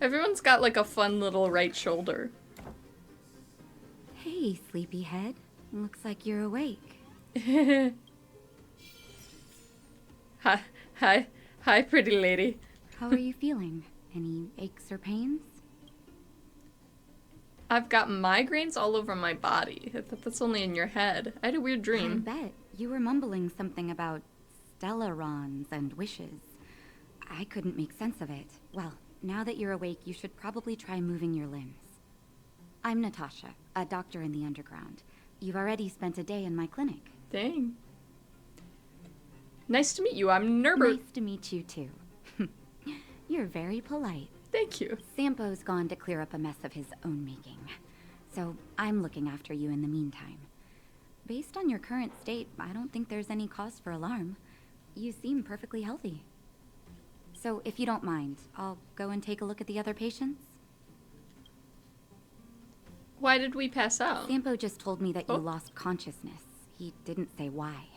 [SPEAKER 1] Everyone's got, like, a fun little right shoulder.
[SPEAKER 3] Hey, sleepyhead. Looks like you're awake.
[SPEAKER 1] Hi, pretty lady.
[SPEAKER 3] How are you feeling? Any aches or pains?
[SPEAKER 1] I've got migraines all over my body. I thought that's only in your head. I had a weird dream.
[SPEAKER 3] I bet. You were mumbling something about stellarons and wishes. I couldn't make sense of it. Well, now that you're awake, you should probably try moving your limbs. I'm Natasha, a doctor in the underground. You've already spent a day in my clinic.
[SPEAKER 1] Dang. Nice to meet you. I'm Nerbert.
[SPEAKER 3] Nice to meet you, too. You're very polite.
[SPEAKER 1] Thank you.
[SPEAKER 3] Sampo's gone to clear up a mess of his own making. So I'm looking after you in the meantime. Based on your current state, I don't think there's any cause for alarm. You seem perfectly healthy. So if you don't mind, I'll go and take a look at the other patients.
[SPEAKER 1] Why did we pass out?
[SPEAKER 3] Sampo just told me that you lost consciousness. He didn't say why.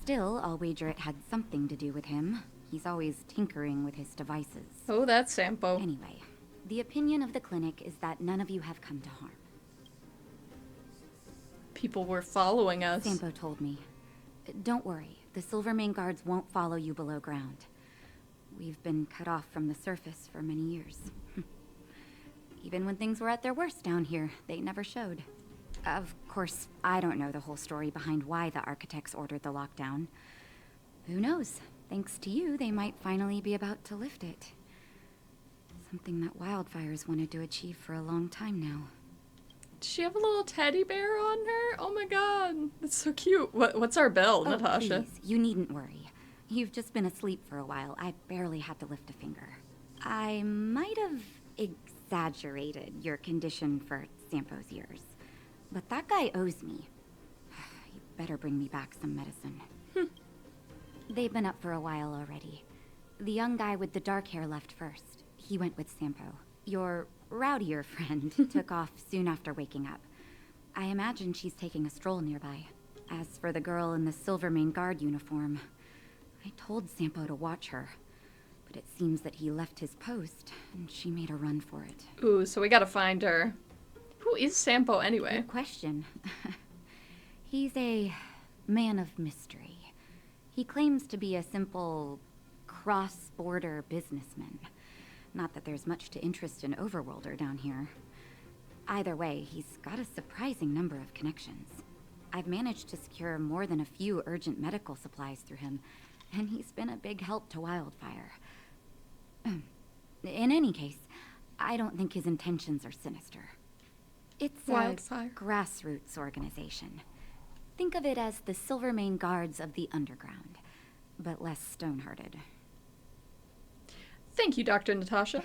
[SPEAKER 3] Still, I'll wager it had something to do with him. He's always tinkering with his devices.
[SPEAKER 1] Oh, that's Sampo.
[SPEAKER 3] Anyway, the opinion of the clinic is that none of you have come to harm.
[SPEAKER 1] People were following us.
[SPEAKER 3] Sampo told me. Don't worry, the Silvermane guards won't follow you below ground. We've been cut off from the surface for many years. Even when things were at their worst down here, they never showed. Of course, I don't know the whole story behind why the architects ordered the lockdown. Who knows? Thanks to you, they might finally be about to lift it. Something that Wildfire's wanted to achieve for a long time now.
[SPEAKER 1] Does she have a little teddy bear on her? Oh my god, that's so cute. What's our bell,
[SPEAKER 3] Oh,
[SPEAKER 1] Natasha?
[SPEAKER 3] please, you needn't worry. You've just been asleep for a while. I barely had to lift a finger. I might have exaggerated your condition for Sampo's years, but that guy owes me. You better bring me back some medicine. They've been up for a while already. The young guy with the dark hair left first. He went with Sampo. Your rowdier friend took off soon after waking up. I imagine she's taking a stroll nearby. As for the girl in the Silvermane guard uniform, I told Sampo to watch her, but it seems that he left his post, and she made a run for it.
[SPEAKER 1] Ooh, so we gotta find her. Who is Sampo anyway?
[SPEAKER 3] Good question. He's a man of mystery. He claims to be a simple cross-border businessman. Not that there's much to interest an overworlder down here. Either way, he's got a surprising number of connections. I've managed to secure more than a few urgent medical supplies through him, and he's been a big help to Wildfire. In any case, I don't think his intentions are sinister. It's
[SPEAKER 1] Wildfire.
[SPEAKER 3] a grassroots organization. Think of it as the Silvermane Guards of the Underground, but less stone-hearted.
[SPEAKER 1] Thank you, Dr. Natasha.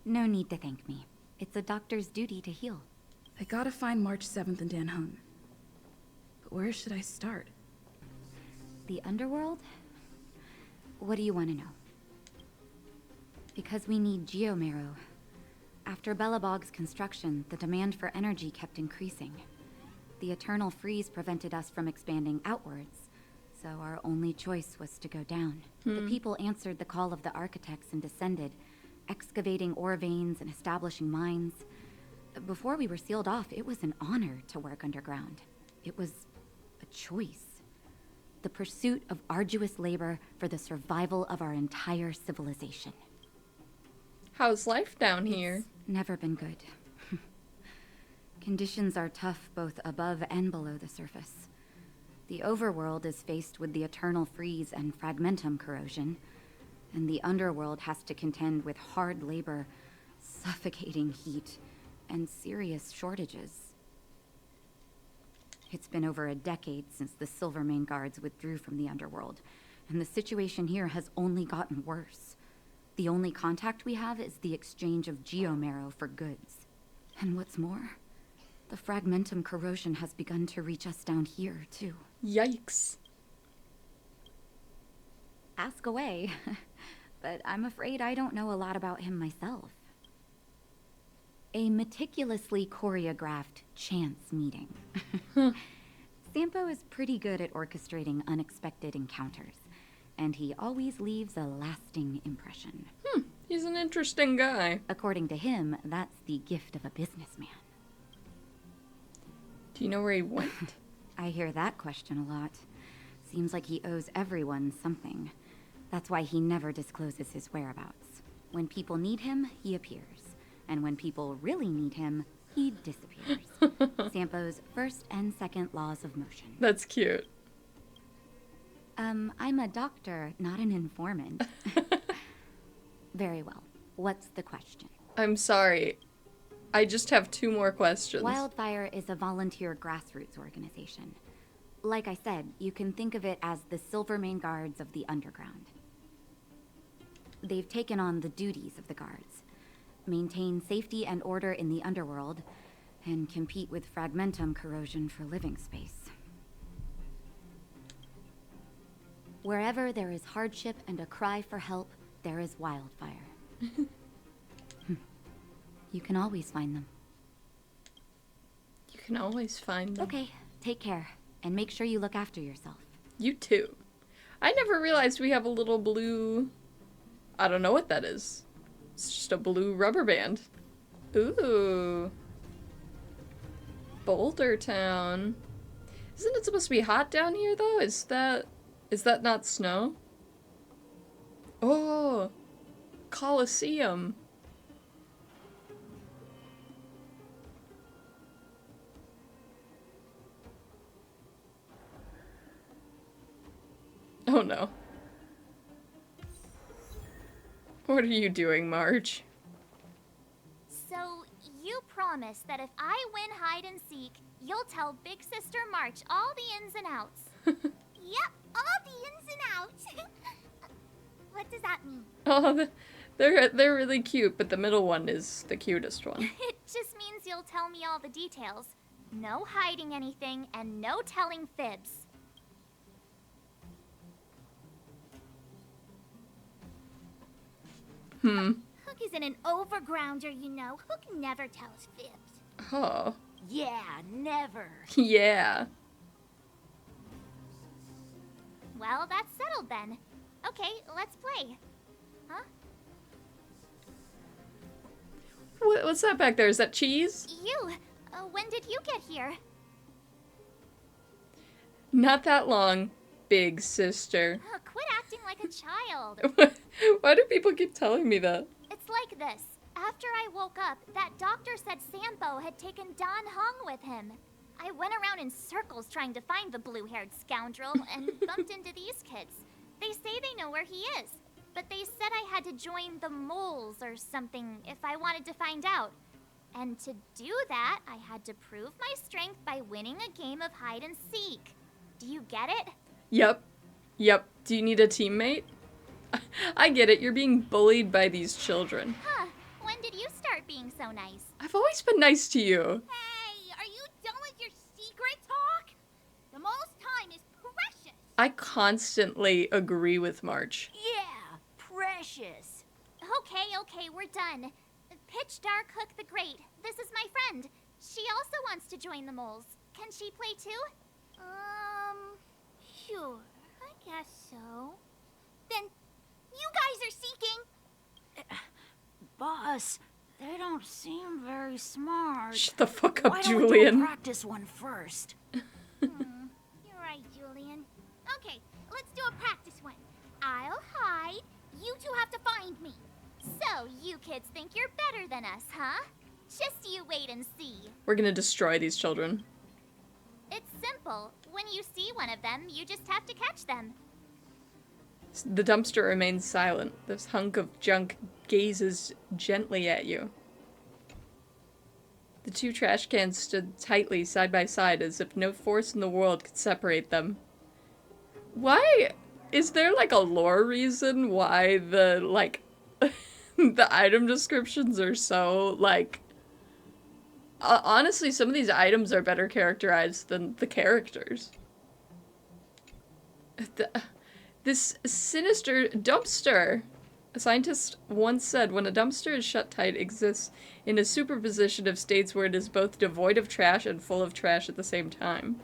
[SPEAKER 3] No need to thank me. It's a doctor's duty to heal.
[SPEAKER 7] I gotta find March 7th and Dan Hung. But where should I start?
[SPEAKER 3] The underworld? What do you want to know? Because we need geomarrow. After Belobog's construction, the demand for energy kept increasing. The eternal freeze prevented us from expanding outwards, so our only choice was to go down. The people answered the call of the architects and descended, excavating ore veins and establishing mines. Before we were sealed off, it was an honor to work underground. It was a choice. The pursuit of arduous labor for the survival of our entire civilization.
[SPEAKER 1] How's life down here?
[SPEAKER 3] It's never been good. Conditions are tough both above and below the surface. The overworld is faced with the eternal freeze and fragmentum corrosion, and the underworld has to contend with hard labor, suffocating heat, and serious shortages. It's been over a decade since the Silvermane guards withdrew from the underworld, and the situation here has only gotten worse. The only contact we have is the exchange of geomarrow for goods. And what's more, the fragmentum corrosion has begun to reach us down here, too.
[SPEAKER 1] Yikes.
[SPEAKER 3] Ask away. But I'm afraid I don't know a lot about him myself. A meticulously choreographed chance meeting. Sampo is pretty good at orchestrating unexpected encounters, and he always leaves a lasting impression.
[SPEAKER 1] He's an interesting guy.
[SPEAKER 3] According to him, that's the gift of a businessman.
[SPEAKER 1] Do you know where he went?
[SPEAKER 3] I hear that question a lot. Seems like he owes everyone something. That's why he never discloses his whereabouts. When people need him, he appears. And when people really need him, he disappears. Sampo's first and second laws of motion.
[SPEAKER 1] That's cute.
[SPEAKER 3] I'm a doctor, not an informant. Very well. What's the question?
[SPEAKER 1] I'm sorry. I just have 2 more questions.
[SPEAKER 3] Wildfire is a volunteer grassroots organization. Like I said, you can think of it as the Silvermane Guards of the Underground. They've taken on the duties of the guards. Maintain safety and order in the underworld, and compete with fragmentum corrosion for living space. Wherever there is hardship and a cry for help, there is wildfire. You can always find them.
[SPEAKER 1] You can always find them.
[SPEAKER 3] Okay, take care, and make sure you look after yourself.
[SPEAKER 1] You too. I never realized we have a little blue... I don't know what that is. It's just a blue rubber band. Ooh. Boulder Town. Isn't it supposed to be hot down here, though? Is that not snow? Oh. Colosseum. Oh no. What are you doing, Marge?
[SPEAKER 4] So, you promise that if I win hide and seek, you'll tell Big Sister March all the ins and outs.
[SPEAKER 5] Yep, all the ins and outs. What does that mean?
[SPEAKER 1] Oh, they're really cute, but the middle one is the cutest one.
[SPEAKER 4] It just means you'll tell me all the details. No hiding anything and no telling fibs.
[SPEAKER 5] Hook isn't an overgrounder, you know. Hook never tells fibs.
[SPEAKER 1] Oh.
[SPEAKER 5] Yeah, never.
[SPEAKER 1] Yeah.
[SPEAKER 4] Well, that's settled then. Okay, let's play. Huh?
[SPEAKER 1] What's that back there? Is that cheese?
[SPEAKER 4] You. When did you get here?
[SPEAKER 1] Not that long, big sister.
[SPEAKER 4] Quit acting like a child.
[SPEAKER 1] Why do people keep telling me that?
[SPEAKER 4] It's like this. After I woke up, that doctor said Sampo had taken Don Hung with him. I went around in circles trying to find the blue-haired scoundrel and bumped into these kids. They say they know where he is, but they said I had to join the moles or something if I wanted to find out. And to do that, I had to prove my strength by winning a game of hide and seek. Do you get it?
[SPEAKER 1] Yep. Do you need a teammate? I get it. You're being bullied by these children.
[SPEAKER 4] Huh. When did you start being so nice?
[SPEAKER 1] I've always been nice to you.
[SPEAKER 5] Hey, are you done with your secret talk? The most time is precious.
[SPEAKER 1] I constantly agree with March.
[SPEAKER 5] Yeah, precious.
[SPEAKER 4] Okay, we're done. Pitch Dark Hook the Great. This is my friend. She also wants to join the moles. Can she play too?
[SPEAKER 5] Sure. I guess so. Then, you guys are seeking.
[SPEAKER 9] Boss, they don't seem very smart.
[SPEAKER 1] Shut the fuck up,
[SPEAKER 9] Why
[SPEAKER 1] Julian.
[SPEAKER 9] don't we do a practice one first?
[SPEAKER 5] You're right, Julian. Okay, let's do a practice one. I'll hide. You two have to find me.
[SPEAKER 4] So, you kids think you're better than us, huh? Just you wait and see.
[SPEAKER 1] We're gonna destroy these children.
[SPEAKER 4] It's simple. When you see one of them, you just have to catch them.
[SPEAKER 1] The dumpster remains silent. This hunk of junk gazes gently at you. The two trash cans stood tightly side by side as if no force in the world could separate them. Why? Is there like a lore reason why the, like, the item descriptions are so, like... honestly, some of these items are better characterized than the characters. This sinister dumpster. A scientist once said, when a dumpster is shut tight, it exists in a superposition of states where it is both devoid of trash and full of trash at the same time.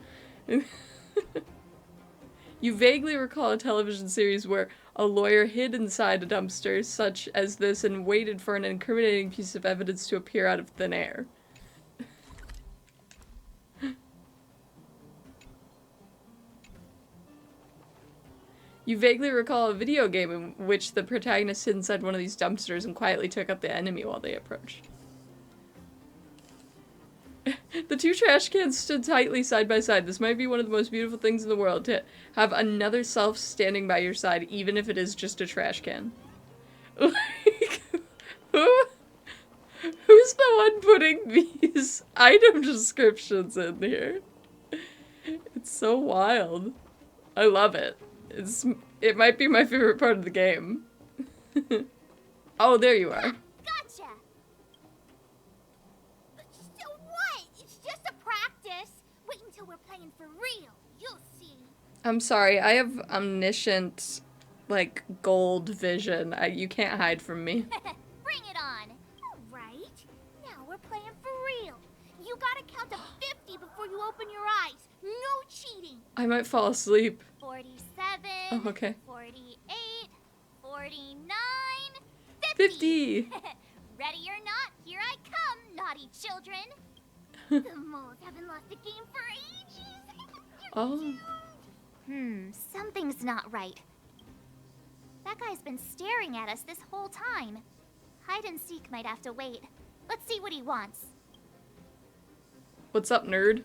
[SPEAKER 1] You vaguely recall a television series where a lawyer hid inside a dumpster such as this and waited for an incriminating piece of evidence to appear out of thin air. You vaguely recall a video game in which the protagonist hid inside one of these dumpsters and quietly took out the enemy while they approached. The two trash cans stood tightly side by side. This might be one of the most beautiful things in the world, to have another self standing by your side, even if it is just a trash can. Like, who's the one putting these item descriptions in here? It's so wild. I love it. It might be my favorite part of the game. Oh, there you are.
[SPEAKER 5] Gotcha! So what? It's just a practice. Wait until we're playing for real. You'll see.
[SPEAKER 1] I'm sorry, I have omniscient, like, gold vision. You can't hide from me.
[SPEAKER 5] Bring it on. All right. Now we're playing for real. You gotta count to 50 before you open your eyes. No cheating.
[SPEAKER 1] I might fall asleep.
[SPEAKER 4] 47,
[SPEAKER 1] Oh, okay.
[SPEAKER 4] 48, 49,
[SPEAKER 1] 50!
[SPEAKER 4] Ready or not, here I come, naughty children.
[SPEAKER 5] The moles haven't lost a game for ages.
[SPEAKER 1] Oh.
[SPEAKER 4] Something's not right. That guy's been staring at us this whole time. Hide and seek might have to wait. Let's see what he wants.
[SPEAKER 1] What's up, nerd?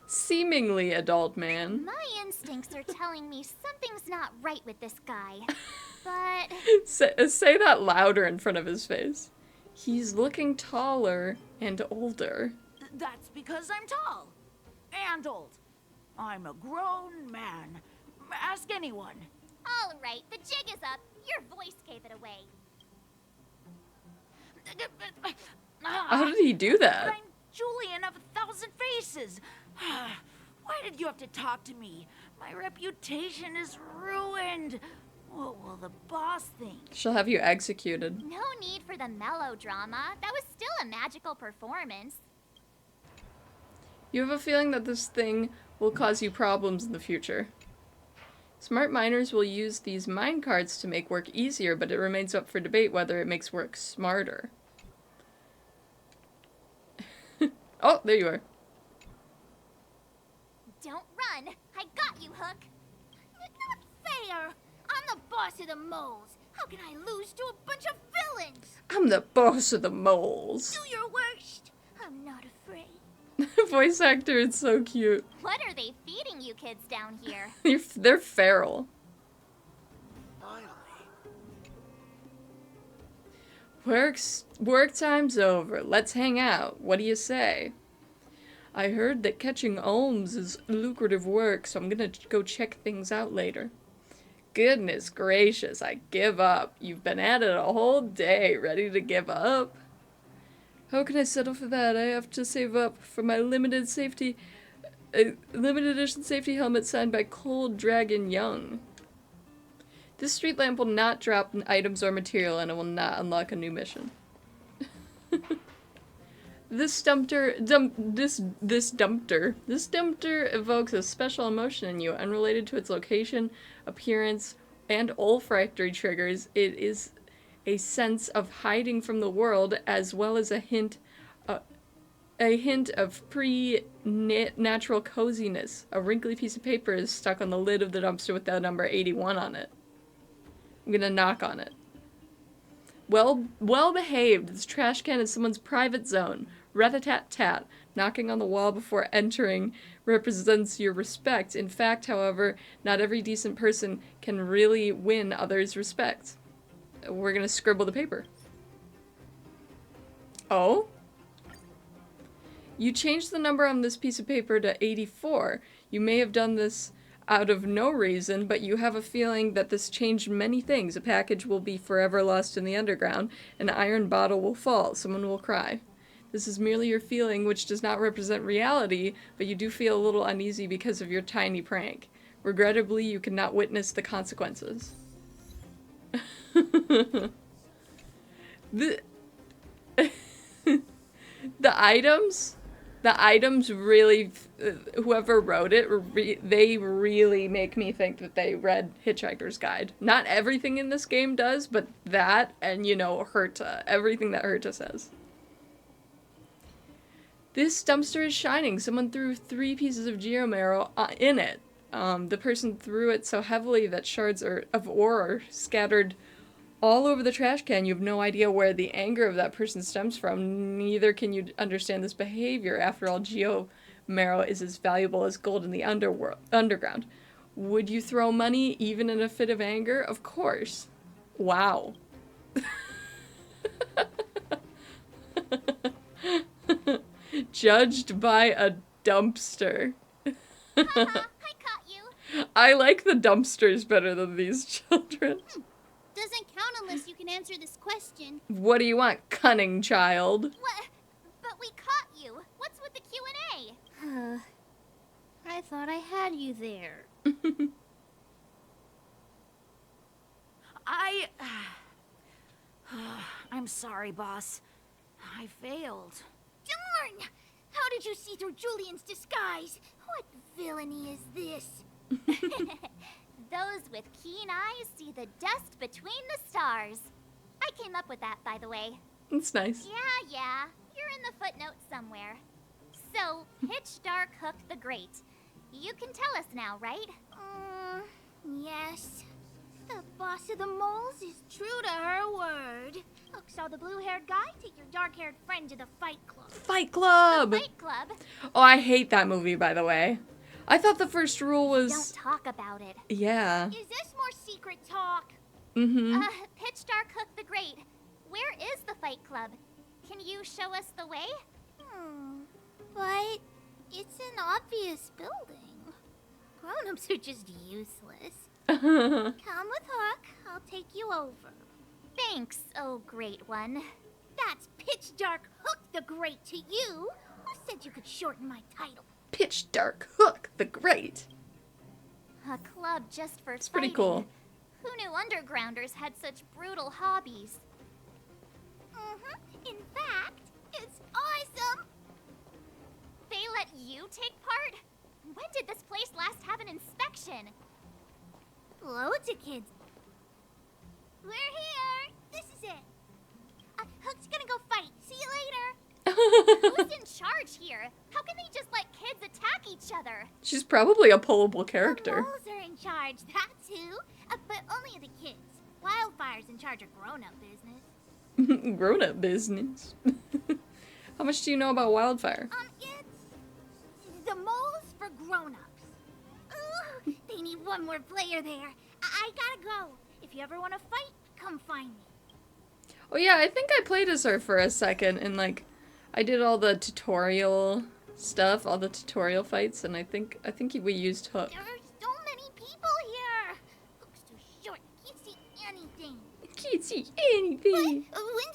[SPEAKER 1] Seemingly adult man.
[SPEAKER 4] My instincts are telling me something's not right with this guy. But...
[SPEAKER 1] Say that louder in front of his face. He's looking taller and older.
[SPEAKER 9] That's because I'm tall. And old. I'm a grown man. Ask anyone.
[SPEAKER 4] All right, the jig is up. Your voice gave it away.
[SPEAKER 1] How did he do that?
[SPEAKER 9] But I'm Julian of 1,000 Faces. Why did you have to talk to me? My reputation is ruined. What will the boss think?
[SPEAKER 1] She'll have you executed.
[SPEAKER 4] No need for the melodrama. That was still a magical performance.
[SPEAKER 1] You have a feeling that this thing will cause you problems in the future. Smart miners will use these mine cards to make work easier, but it remains up for debate whether it makes work smarter. Oh, there you are.
[SPEAKER 4] Don't run. I got you, Hook.
[SPEAKER 5] Not fair. I'm the boss of the moles. How can I lose to a bunch of villains?
[SPEAKER 1] I'm the boss of the moles.
[SPEAKER 5] Do your worst. I'm not afraid.
[SPEAKER 1] Voice actor is so cute.
[SPEAKER 4] What are they feeding you kids down here?
[SPEAKER 1] They're feral. Work time's over. Let's hang out. What do you say? I heard that catching alms is lucrative work, so I'm gonna go check things out later. Goodness gracious, I give up. You've been at it a whole day, ready to give up? How can I settle for that? I have to save up for my limited edition safety helmet signed by Cold Dragon Young. This street lamp will not drop items or material, and it will not unlock a new mission. This dumpster evokes a special emotion in you, unrelated to its location, appearance, and olfactory triggers. It is a sense of hiding from the world, as well as a hint of pre-natural coziness. A wrinkly piece of paper is stuck on the lid of the dumpster with the number 81 on it. I'm gonna knock on it. Well behaved. This trash can is someone's private zone. Rat-a-tat-tat. Knocking on the wall before entering represents your respect. In fact, however, not every decent person can really win others' respect. We're gonna scribble the paper. Oh? You changed the number on this piece of paper to 84. You may have done this out of no reason, but you have a feeling that this changed many things. A package will be forever lost in the underground. An iron bottle will fall. Someone will cry. This is merely your feeling, which does not represent reality, but you do feel a little uneasy because of your tiny prank. Regrettably, you cannot witness the consequences. The items really, whoever wrote it, they really make me think that they read Hitchhiker's Guide. Not everything in this game does, but that and, you know, Herta. Everything that Herta says. This dumpster is shining. Someone threw 3 pieces of geomarrow in it. The person threw it so heavily that shards of ore are scattered all over the trash can. You have no idea where the anger of that person stems from. Neither can you understand this behavior. After all, geomarrow is as valuable as gold in the underground. Would you throw money even in a fit of anger? Of course. Wow. Judged by a dumpster.
[SPEAKER 4] I caught you.
[SPEAKER 1] I like the dumpsters better than these children.
[SPEAKER 5] Doesn't count unless you can answer this question.
[SPEAKER 1] What do you want, cunning child?
[SPEAKER 4] What? But we caught you. What's with the Q&A?
[SPEAKER 5] I thought I had you there.
[SPEAKER 9] I'm sorry, boss. I failed.
[SPEAKER 5] Darn! How did you see through Julian's disguise? What villainy is this?
[SPEAKER 4] Those with keen eyes see the dust between the stars. I came up with that, by the way.
[SPEAKER 1] It's nice.
[SPEAKER 4] Yeah. You're in the footnotes somewhere. So, Pitch Dark Hook the Great. You can tell us now, right?
[SPEAKER 5] Yes. The boss of the moles is true to her word. Hook saw the blue-haired guy take your dark-haired friend to the Fight Club.
[SPEAKER 1] Fight Club!
[SPEAKER 4] The Fight Club?
[SPEAKER 1] Oh, I hate that movie, by the way. I thought the first rule was...
[SPEAKER 4] Don't talk about it.
[SPEAKER 1] Yeah.
[SPEAKER 5] Is this more secret talk?
[SPEAKER 1] Mm-hmm.
[SPEAKER 4] Pitch Dark Hook the Great. Where is the Fight Club? Can you show us the way?
[SPEAKER 5] But it's an obvious building. Grown-ups are just useless. Come with Hook. I'll take you over.
[SPEAKER 4] Thanks, oh great one.
[SPEAKER 5] That's Pitch Dark Hook the Great to you. Who said you could shorten my title?
[SPEAKER 1] Pitch Dark Hook the Great.
[SPEAKER 4] A club just for
[SPEAKER 1] It's pretty
[SPEAKER 4] fighting.
[SPEAKER 1] cool.
[SPEAKER 4] Who knew undergrounders had such brutal hobbies?
[SPEAKER 5] In fact, it's awesome.
[SPEAKER 4] They let you take part? When did this place last have an inspection?
[SPEAKER 5] Loads of kids. We're here. This is it. Hook's gonna go fight. See you later.
[SPEAKER 4] Who's in charge here? How can they just let kids attack each other?
[SPEAKER 1] She's probably a pullable character.
[SPEAKER 5] Moles are in charge. That's who. But only the kids. Wildfire's in charge of grown-up business.
[SPEAKER 1] Grown-up business. How much do you know about Wildfire?
[SPEAKER 5] It's the moles for grown-ups. Ooh, they need one more player there. I gotta go. If you ever want to fight, come find me.
[SPEAKER 1] Oh yeah, I think I played as her for a second, and like, I did all the tutorial stuff, all the tutorial fights, and I think we used Hook.
[SPEAKER 5] There are so many people here. Hook's too short. Can't see anything.
[SPEAKER 1] Can't see anything.
[SPEAKER 5] When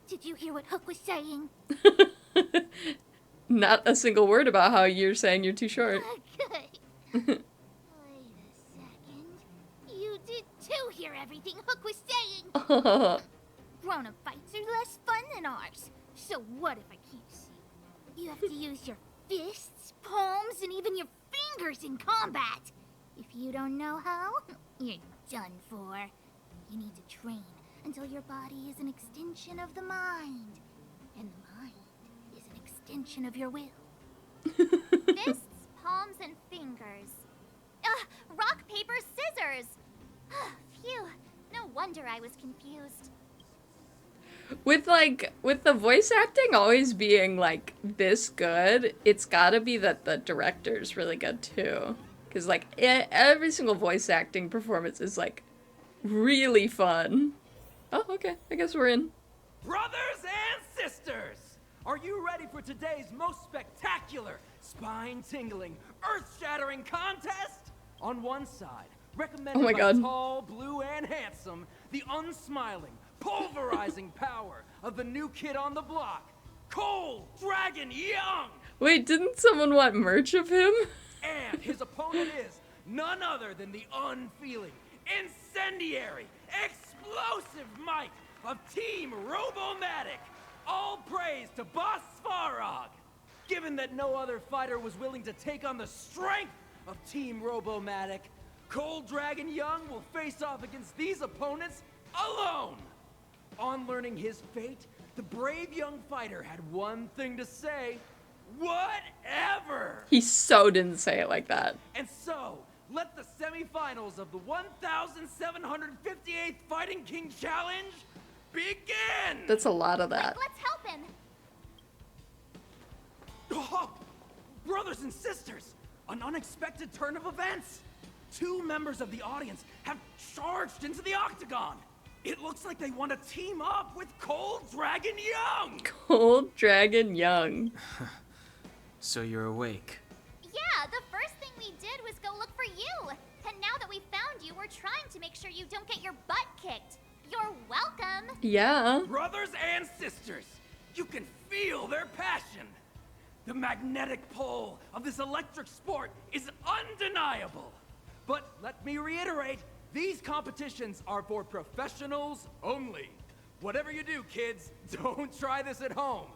[SPEAKER 5] did you hear what Hook was saying?
[SPEAKER 1] Not a single word about how you're saying you're too short.
[SPEAKER 5] Good. You did too hear everything Hook was saying. Grown-up fights are less fun than ours. So what if I can't see? You have to use your fists, palms, and even your fingers in combat. If you don't know how, you're done for. You need to train until your body is an extension of the mind. And the mind is an extension of your will.
[SPEAKER 4] Fists, palms, and fingers. Rock, paper, scissors! Phew, no wonder I was confused.
[SPEAKER 1] With the voice acting always being like this good, it's gotta be that the director's really good too. Cause like every single voice acting performance is like really fun. Oh, okay, I guess we're in.
[SPEAKER 6] Brothers and sisters, are you ready for today's most spectacular, spine-tingling, earth-shattering contest? On one side, recommended
[SPEAKER 1] Oh my
[SPEAKER 6] by
[SPEAKER 1] God.
[SPEAKER 6] tall, blue, and handsome, the unsmiling, pulverizing power of the new kid on the block, Cold Dragon Young!
[SPEAKER 1] Wait, didn't someone want merch of him?
[SPEAKER 6] And his opponent is none other than the unfeeling, incendiary, explosive might of Team Robomatic. All praise to Boss Svarog. Given that no other fighter was willing to take on the strength of Team Robomatic, Cold Dragon Young will face off against these opponents alone. On learning his fate, the brave young fighter had one thing to say: whatever!
[SPEAKER 1] He so didn't say it like that.
[SPEAKER 6] And so, let the semifinals of the 1758th Fighting King Challenge begin!
[SPEAKER 1] That's a lot of that.
[SPEAKER 4] Let's help him.
[SPEAKER 6] Oh, brothers and sisters, an unexpected turn of events. Two members of the audience have charged into the octagon. It looks like they want to team up with Cold Dragon Young.
[SPEAKER 1] Cold Dragon Young.
[SPEAKER 8] So you're awake.
[SPEAKER 4] Yeah, the first thing we did was go look for you. And now that we found you, we're trying to make sure you don't get your butt kicked. You're welcome.
[SPEAKER 1] Yeah.
[SPEAKER 6] Brothers and sisters, you can feel their passion. The magnetic pull of this electric sport is undeniable. But let me reiterate, these competitions are for professionals only. Whatever you do, kids, don't try this at home.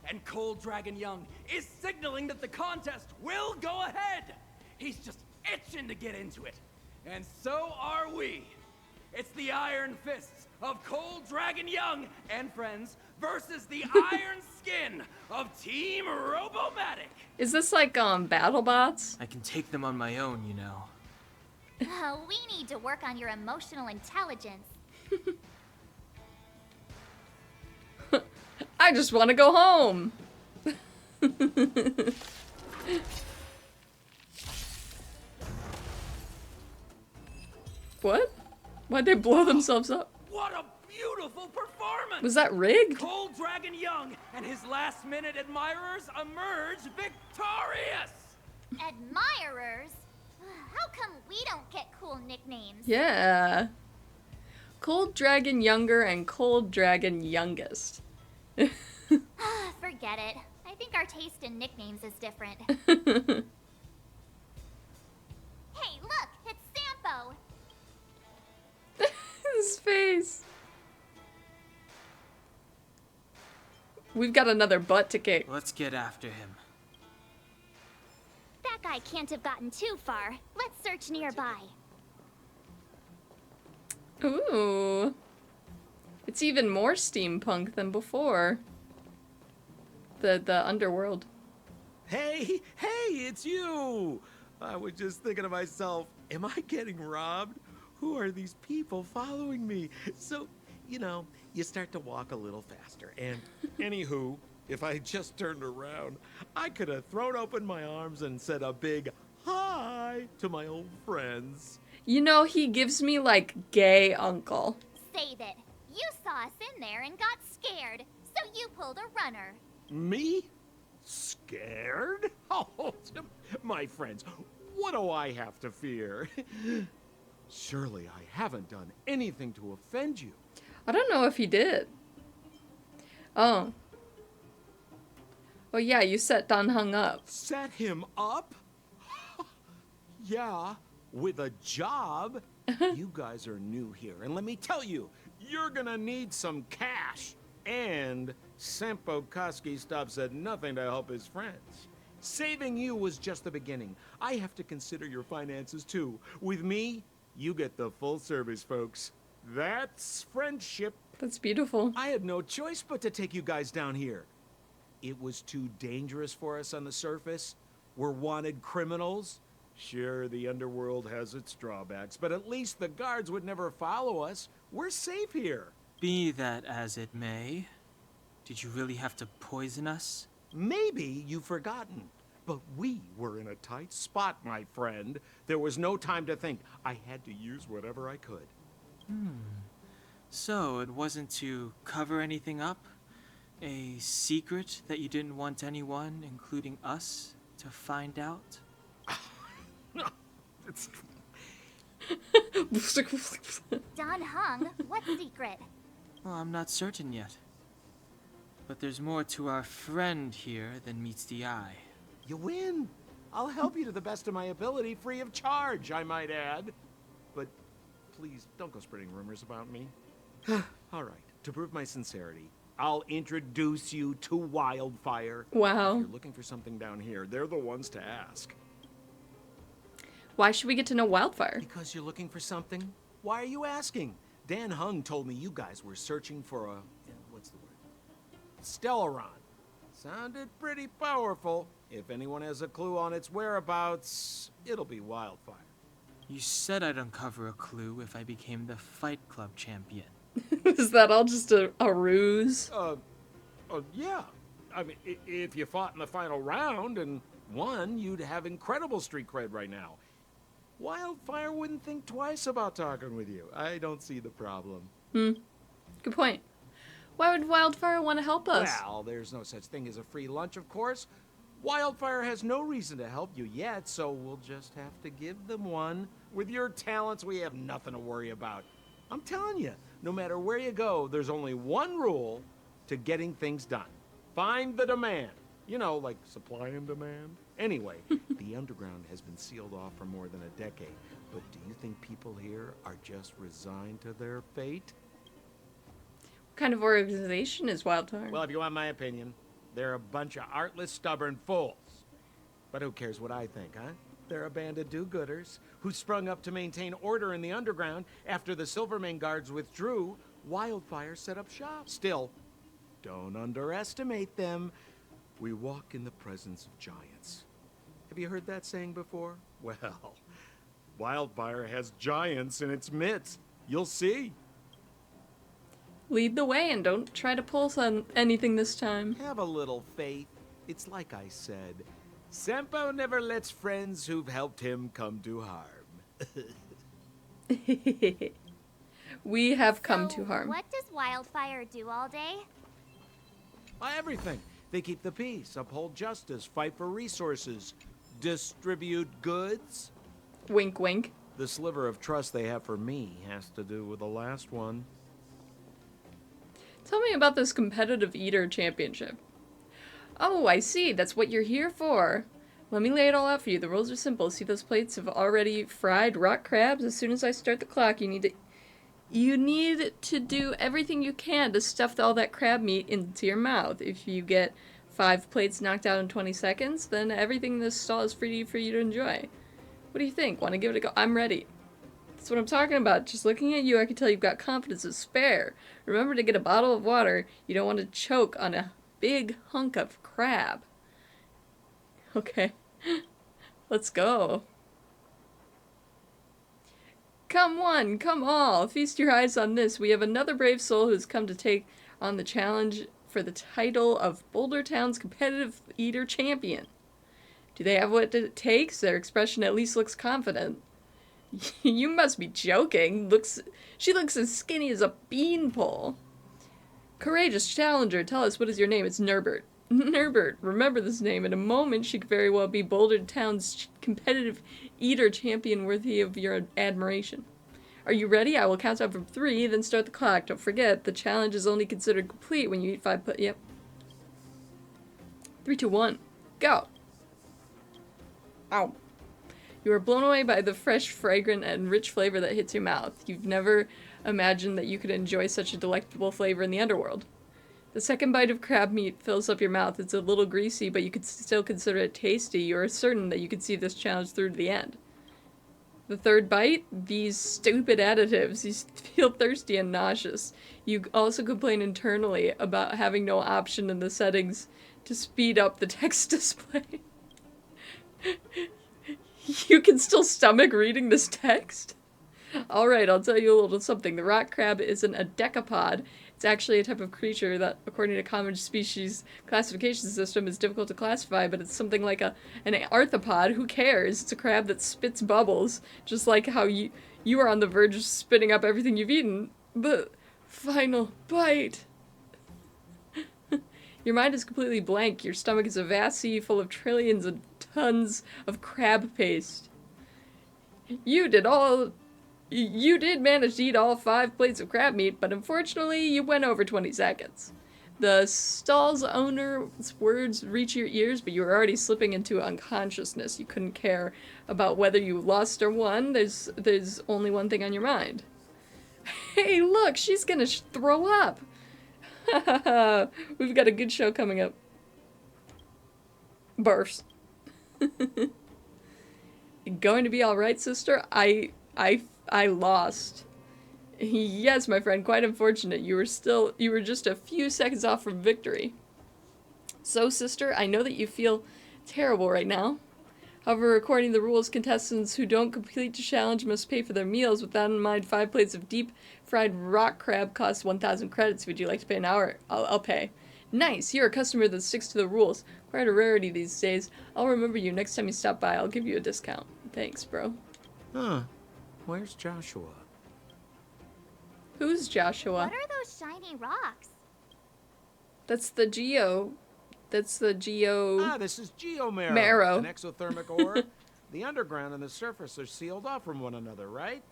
[SPEAKER 6] And Cold Dragon Young is signaling that the contest will go ahead. He's just itching to get into it. And so are we. It's the Iron Fists of Cold Dragon Young and friends versus the Iron Skin of Team Robomatic.
[SPEAKER 1] Is this like BattleBots?
[SPEAKER 8] I can take them on my own, you know.
[SPEAKER 4] We need to work on your emotional intelligence.
[SPEAKER 1] I just want to go home. What? Why'd they blow themselves up?
[SPEAKER 6] What a beautiful performance!
[SPEAKER 1] Was that rigged?
[SPEAKER 6] Cold Dragon Young and his last-minute admirers emerge victorious!
[SPEAKER 4] Admirers? How come we don't get cool nicknames?
[SPEAKER 1] Yeah. Cold Dragon Younger and Cold Dragon Youngest.
[SPEAKER 4] Forget it. I think our taste in nicknames is different. Hey, look! It's Sampo!
[SPEAKER 1] His face. We've got another butt to kick.
[SPEAKER 8] Let's get after him.
[SPEAKER 4] That guy can't have gotten too far. Let's search nearby.
[SPEAKER 1] Ooh. It's even more steampunk than before. The underworld.
[SPEAKER 10] Hey, it's you! I was just thinking to myself, am I getting robbed? Who are these people following me? So, you know, you start to walk a little faster. And anywho, if I just turned around, I could have thrown open my arms and said a big hi to my old friends.
[SPEAKER 1] You know, he gives me like gay uncle.
[SPEAKER 4] Save it. You saw us in there and got scared, so you pulled a runner.
[SPEAKER 10] Me? Scared? Oh, my friends, what do I have to fear? Surely I haven't done anything to offend you.
[SPEAKER 1] I don't know if he did. Oh. Oh yeah, you set Dan Heng up.
[SPEAKER 10] Set him up? Yeah, with a job. You guys are new here, and let me tell you, you're gonna need some cash. And Sampo Koski stops at nothing to help his friends. Saving you was just the beginning. I have to consider your finances too. With me, you get the full service, folks. That's friendship.
[SPEAKER 1] That's beautiful.
[SPEAKER 10] I had no choice but to take you guys down here. It was too dangerous for us on the surface. We're wanted criminals. Sure, the underworld has its drawbacks, but at least the guards would never follow us. We're safe here.
[SPEAKER 8] Be that as it may, did you really have to poison us?
[SPEAKER 10] Maybe you've forgotten, but we were in a tight spot, my friend. There was no time to think. I had to use whatever I could.
[SPEAKER 8] So it wasn't to cover anything up? A secret that you didn't want anyone, including us, to find out?
[SPEAKER 4] Dan Heng, what secret?
[SPEAKER 8] Well, I'm not certain yet. But there's more to our friend here than meets the eye.
[SPEAKER 10] You win. I'll help you to the best of my ability, free of charge, I might add. But please, don't go spreading rumors about me. All right, to prove my sincerity, I'll introduce you to Wildfire.
[SPEAKER 1] Wow.
[SPEAKER 10] If you're looking for something down here, they're the ones to ask.
[SPEAKER 1] Why should we get to know Wildfire?
[SPEAKER 10] Because you're looking for something? Why are you asking? Dan Heng told me you guys were searching for a... what's the word? Stellaron. Sounded pretty powerful. If anyone has a clue on its whereabouts, it'll be Wildfire.
[SPEAKER 8] You said I'd uncover a clue if I became the Fight Club champion.
[SPEAKER 1] Is that all just a ruse?
[SPEAKER 10] Yeah. I mean, if you fought in the final round and won, you'd have incredible street cred right now. Wildfire wouldn't think twice about talking with you. I don't see the problem.
[SPEAKER 1] Good point. Why would Wildfire want to help us?
[SPEAKER 10] Well, there's no such thing as a free lunch, of course. Wildfire has no reason to help you yet, so we'll just have to give them one. With your talents, we have nothing to worry about. I'm telling you, no matter where you go, there's only one rule to getting things done. Find the demand. You know, like supply and demand. Anyway, the underground has been sealed off for more than a decade. But do you think people here are just resigned to their fate?
[SPEAKER 1] What kind of organization is Wildfire?
[SPEAKER 10] Well, if you want my opinion, they're a bunch of artless, stubborn fools. But who cares what I think, huh? They're a band of do-gooders who sprung up to maintain order in the underground after the Silvermane guards withdrew. Wildfire set up shop. Still, don't underestimate them. We walk in the presence of giants. Have you heard that saying before? Well, Wildfire has giants in its midst. You'll see.
[SPEAKER 1] Lead the way and don't try to pull anything this time.
[SPEAKER 10] Have a little faith. It's like I said. Sampo never lets friends who've helped him come to harm.
[SPEAKER 1] We have come to harm.
[SPEAKER 4] What does Wildfire do all day?
[SPEAKER 10] Everything. They keep the peace, uphold justice, fight for resources, distribute goods.
[SPEAKER 1] Wink, wink.
[SPEAKER 10] The sliver of trust they have for me has to do with the last one.
[SPEAKER 1] Tell me about this competitive eater championship. Oh, I see. That's what you're here for. Let me lay it all out for you. The rules are simple. See those plates of already fried rock crabs? As soon as I start the clock, you need to do everything you can to stuff all that crab meat into your mouth. If you get 5 plates knocked out in 20 seconds, then everything in this stall is free for you to enjoy. What do you think? Want to give it a go? I'm ready. That's what I'm talking about. Just looking at you, I can tell you've got confidence to spare. Remember to get a bottle of water. You don't want to choke on a big hunk of crab. Okay. Let's go. Come one, come all. Feast your eyes on this. We have another brave soul who's come to take on the challenge for the title of Boulder Town's competitive eater champion. Do they have what it takes? Their expression at least looks confident. You must be joking. She looks as skinny as a beanpole. Courageous challenger, tell us, what is your name? It's Nurbert. Nurbert, remember this name. In a moment, she could very well be Boulder Town's competitive eater champion worthy of your admiration. Are you ready? I will count down from 3, then start the clock. Don't forget, the challenge is only considered complete when you eat 5 Yep. 3, 2, 1. Go! Ow. You are blown away by the fresh, fragrant, and rich flavor that hits your mouth. You've never imagined that you could enjoy such a delectable flavor in the underworld. The second bite of crab meat fills up your mouth. It's a little greasy, but you could still consider it tasty. You are certain that you could see this challenge through to the end. The third bite? These stupid additives. You feel thirsty and nauseous. You also complain internally about having no option in the settings to speed up the text display. You can still stomach reading this text? Alright, I'll tell you a little something. The rock crab isn't a decapod. It's actually a type of creature that, according to common species classification system, is difficult to classify, but it's something like an arthropod. Who cares? It's a crab that spits bubbles, just like how you are on the verge of spitting up everything you've eaten. But final bite. Your mind is completely blank. Your stomach is a vast sea full of trillions of tons of crab paste. You did manage to eat all 5 plates of crab meat, but unfortunately you went over 20 seconds. The stall's owner's words reach your ears, but you were already slipping into unconsciousness. You couldn't care about whether you lost or won. There's only one thing on your mind. Hey, look, she's gonna throw up. We've got a good show coming up. Burst. Going to be alright, sister? I lost. Yes, my friend, quite unfortunate. You were just a few seconds off from victory. So, sister, I know that you feel terrible right now. However, according to the rules, contestants who don't complete the challenge must pay for their meals. With that in mind, 5 plates of deep-fried rock crab cost 1,000 credits. Would you like to pay now? I'll pay. Nice, you're a customer that sticks to the rules. Quite a rarity these days. I'll remember you next time you stop by. I'll give you a discount. Thanks, bro.
[SPEAKER 10] Huh. Where's Joshua?
[SPEAKER 1] Who's Joshua?
[SPEAKER 4] What are those shiny rocks?
[SPEAKER 1] That's the Geo. This is
[SPEAKER 10] geomarrow.
[SPEAKER 1] Marrow.
[SPEAKER 10] An exothermic ore. The underground and the surface are sealed off from one another, right?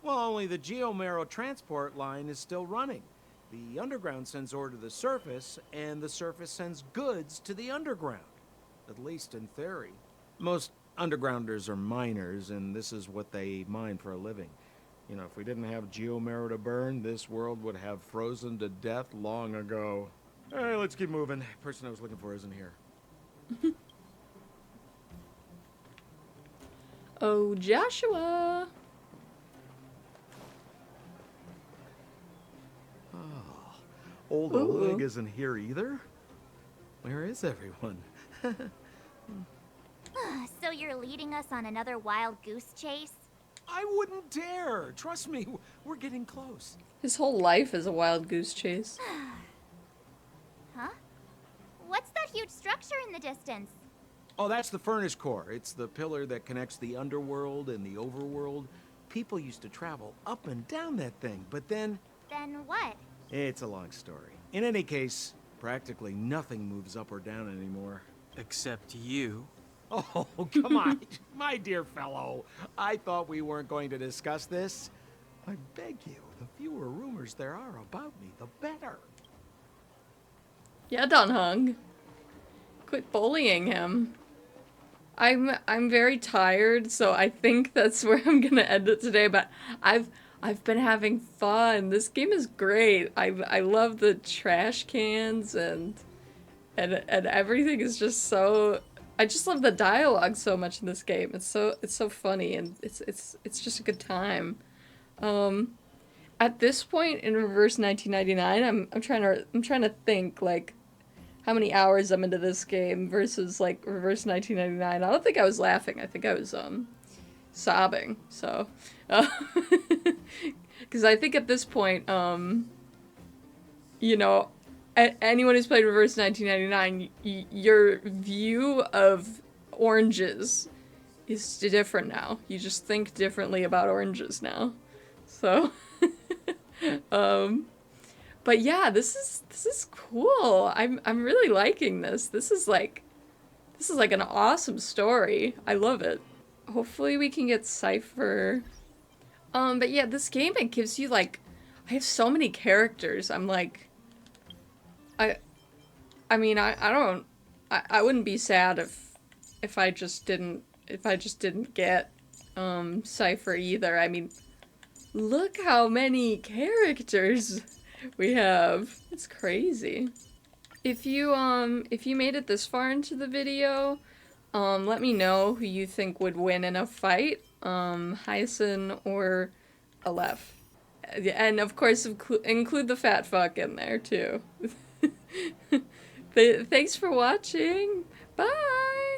[SPEAKER 10] Well, only the geomarrow transport line is still running. The underground sends ore to the surface, and the surface sends goods to the underground. At least in theory. Most undergrounders are miners, and this is what they mine for a living. You know, if we didn't have geomarrow to burn, this world would have frozen to death long ago. All right, let's keep moving. Person I was looking for isn't here.
[SPEAKER 1] Oh, Joshua.
[SPEAKER 10] Oh, old Oleg isn't here either? Where is everyone?
[SPEAKER 4] So you're leading us on another wild goose chase?
[SPEAKER 10] I wouldn't dare. Trust me, we're getting close.
[SPEAKER 1] His whole life is a wild goose chase.
[SPEAKER 4] Huh? What's that huge structure in the distance?
[SPEAKER 10] Oh, that's the furnace core. It's the pillar that connects the underworld and the overworld. People used to travel up and down that thing, but then...
[SPEAKER 4] Then what?
[SPEAKER 10] It's a long story. In any case, practically nothing moves up or down anymore.
[SPEAKER 8] Except you.
[SPEAKER 10] Oh, come on, my dear fellow. I thought we weren't going to discuss this. I beg you, the fewer rumors there are about me, the better.
[SPEAKER 1] Yeah, Dunhung. Quit bullying him. I'm very tired, so I think that's where I'm gonna end it today, but I've been having fun. This game is great. I love the trash cans and everything is just so... I just love the dialogue so much in this game. It's so funny and it's just a good time. At this point in Reverse 1999, I'm trying to think like how many hours I'm into this game versus like Reverse 1999. I don't think I was laughing. I think I was sobbing. So, because I think at this point, you know, anyone who's played Reverse 1999, your view of oranges is different now. You just think differently about oranges now. So, but yeah, this is cool. I'm really liking this. This is like an awesome story. I love it. Hopefully we can get Cypher. But yeah, this game, it gives you like, I have so many characters. I'm like, I mean, I wouldn't be sad if I just didn't get Cypher either. I mean, look how many characters we have. It's crazy. If you made it this far into the video, let me know who you think would win in a fight, Hyacin or Aleph. And of course, include the fat fuck in there too. Thanks for watching. Bye!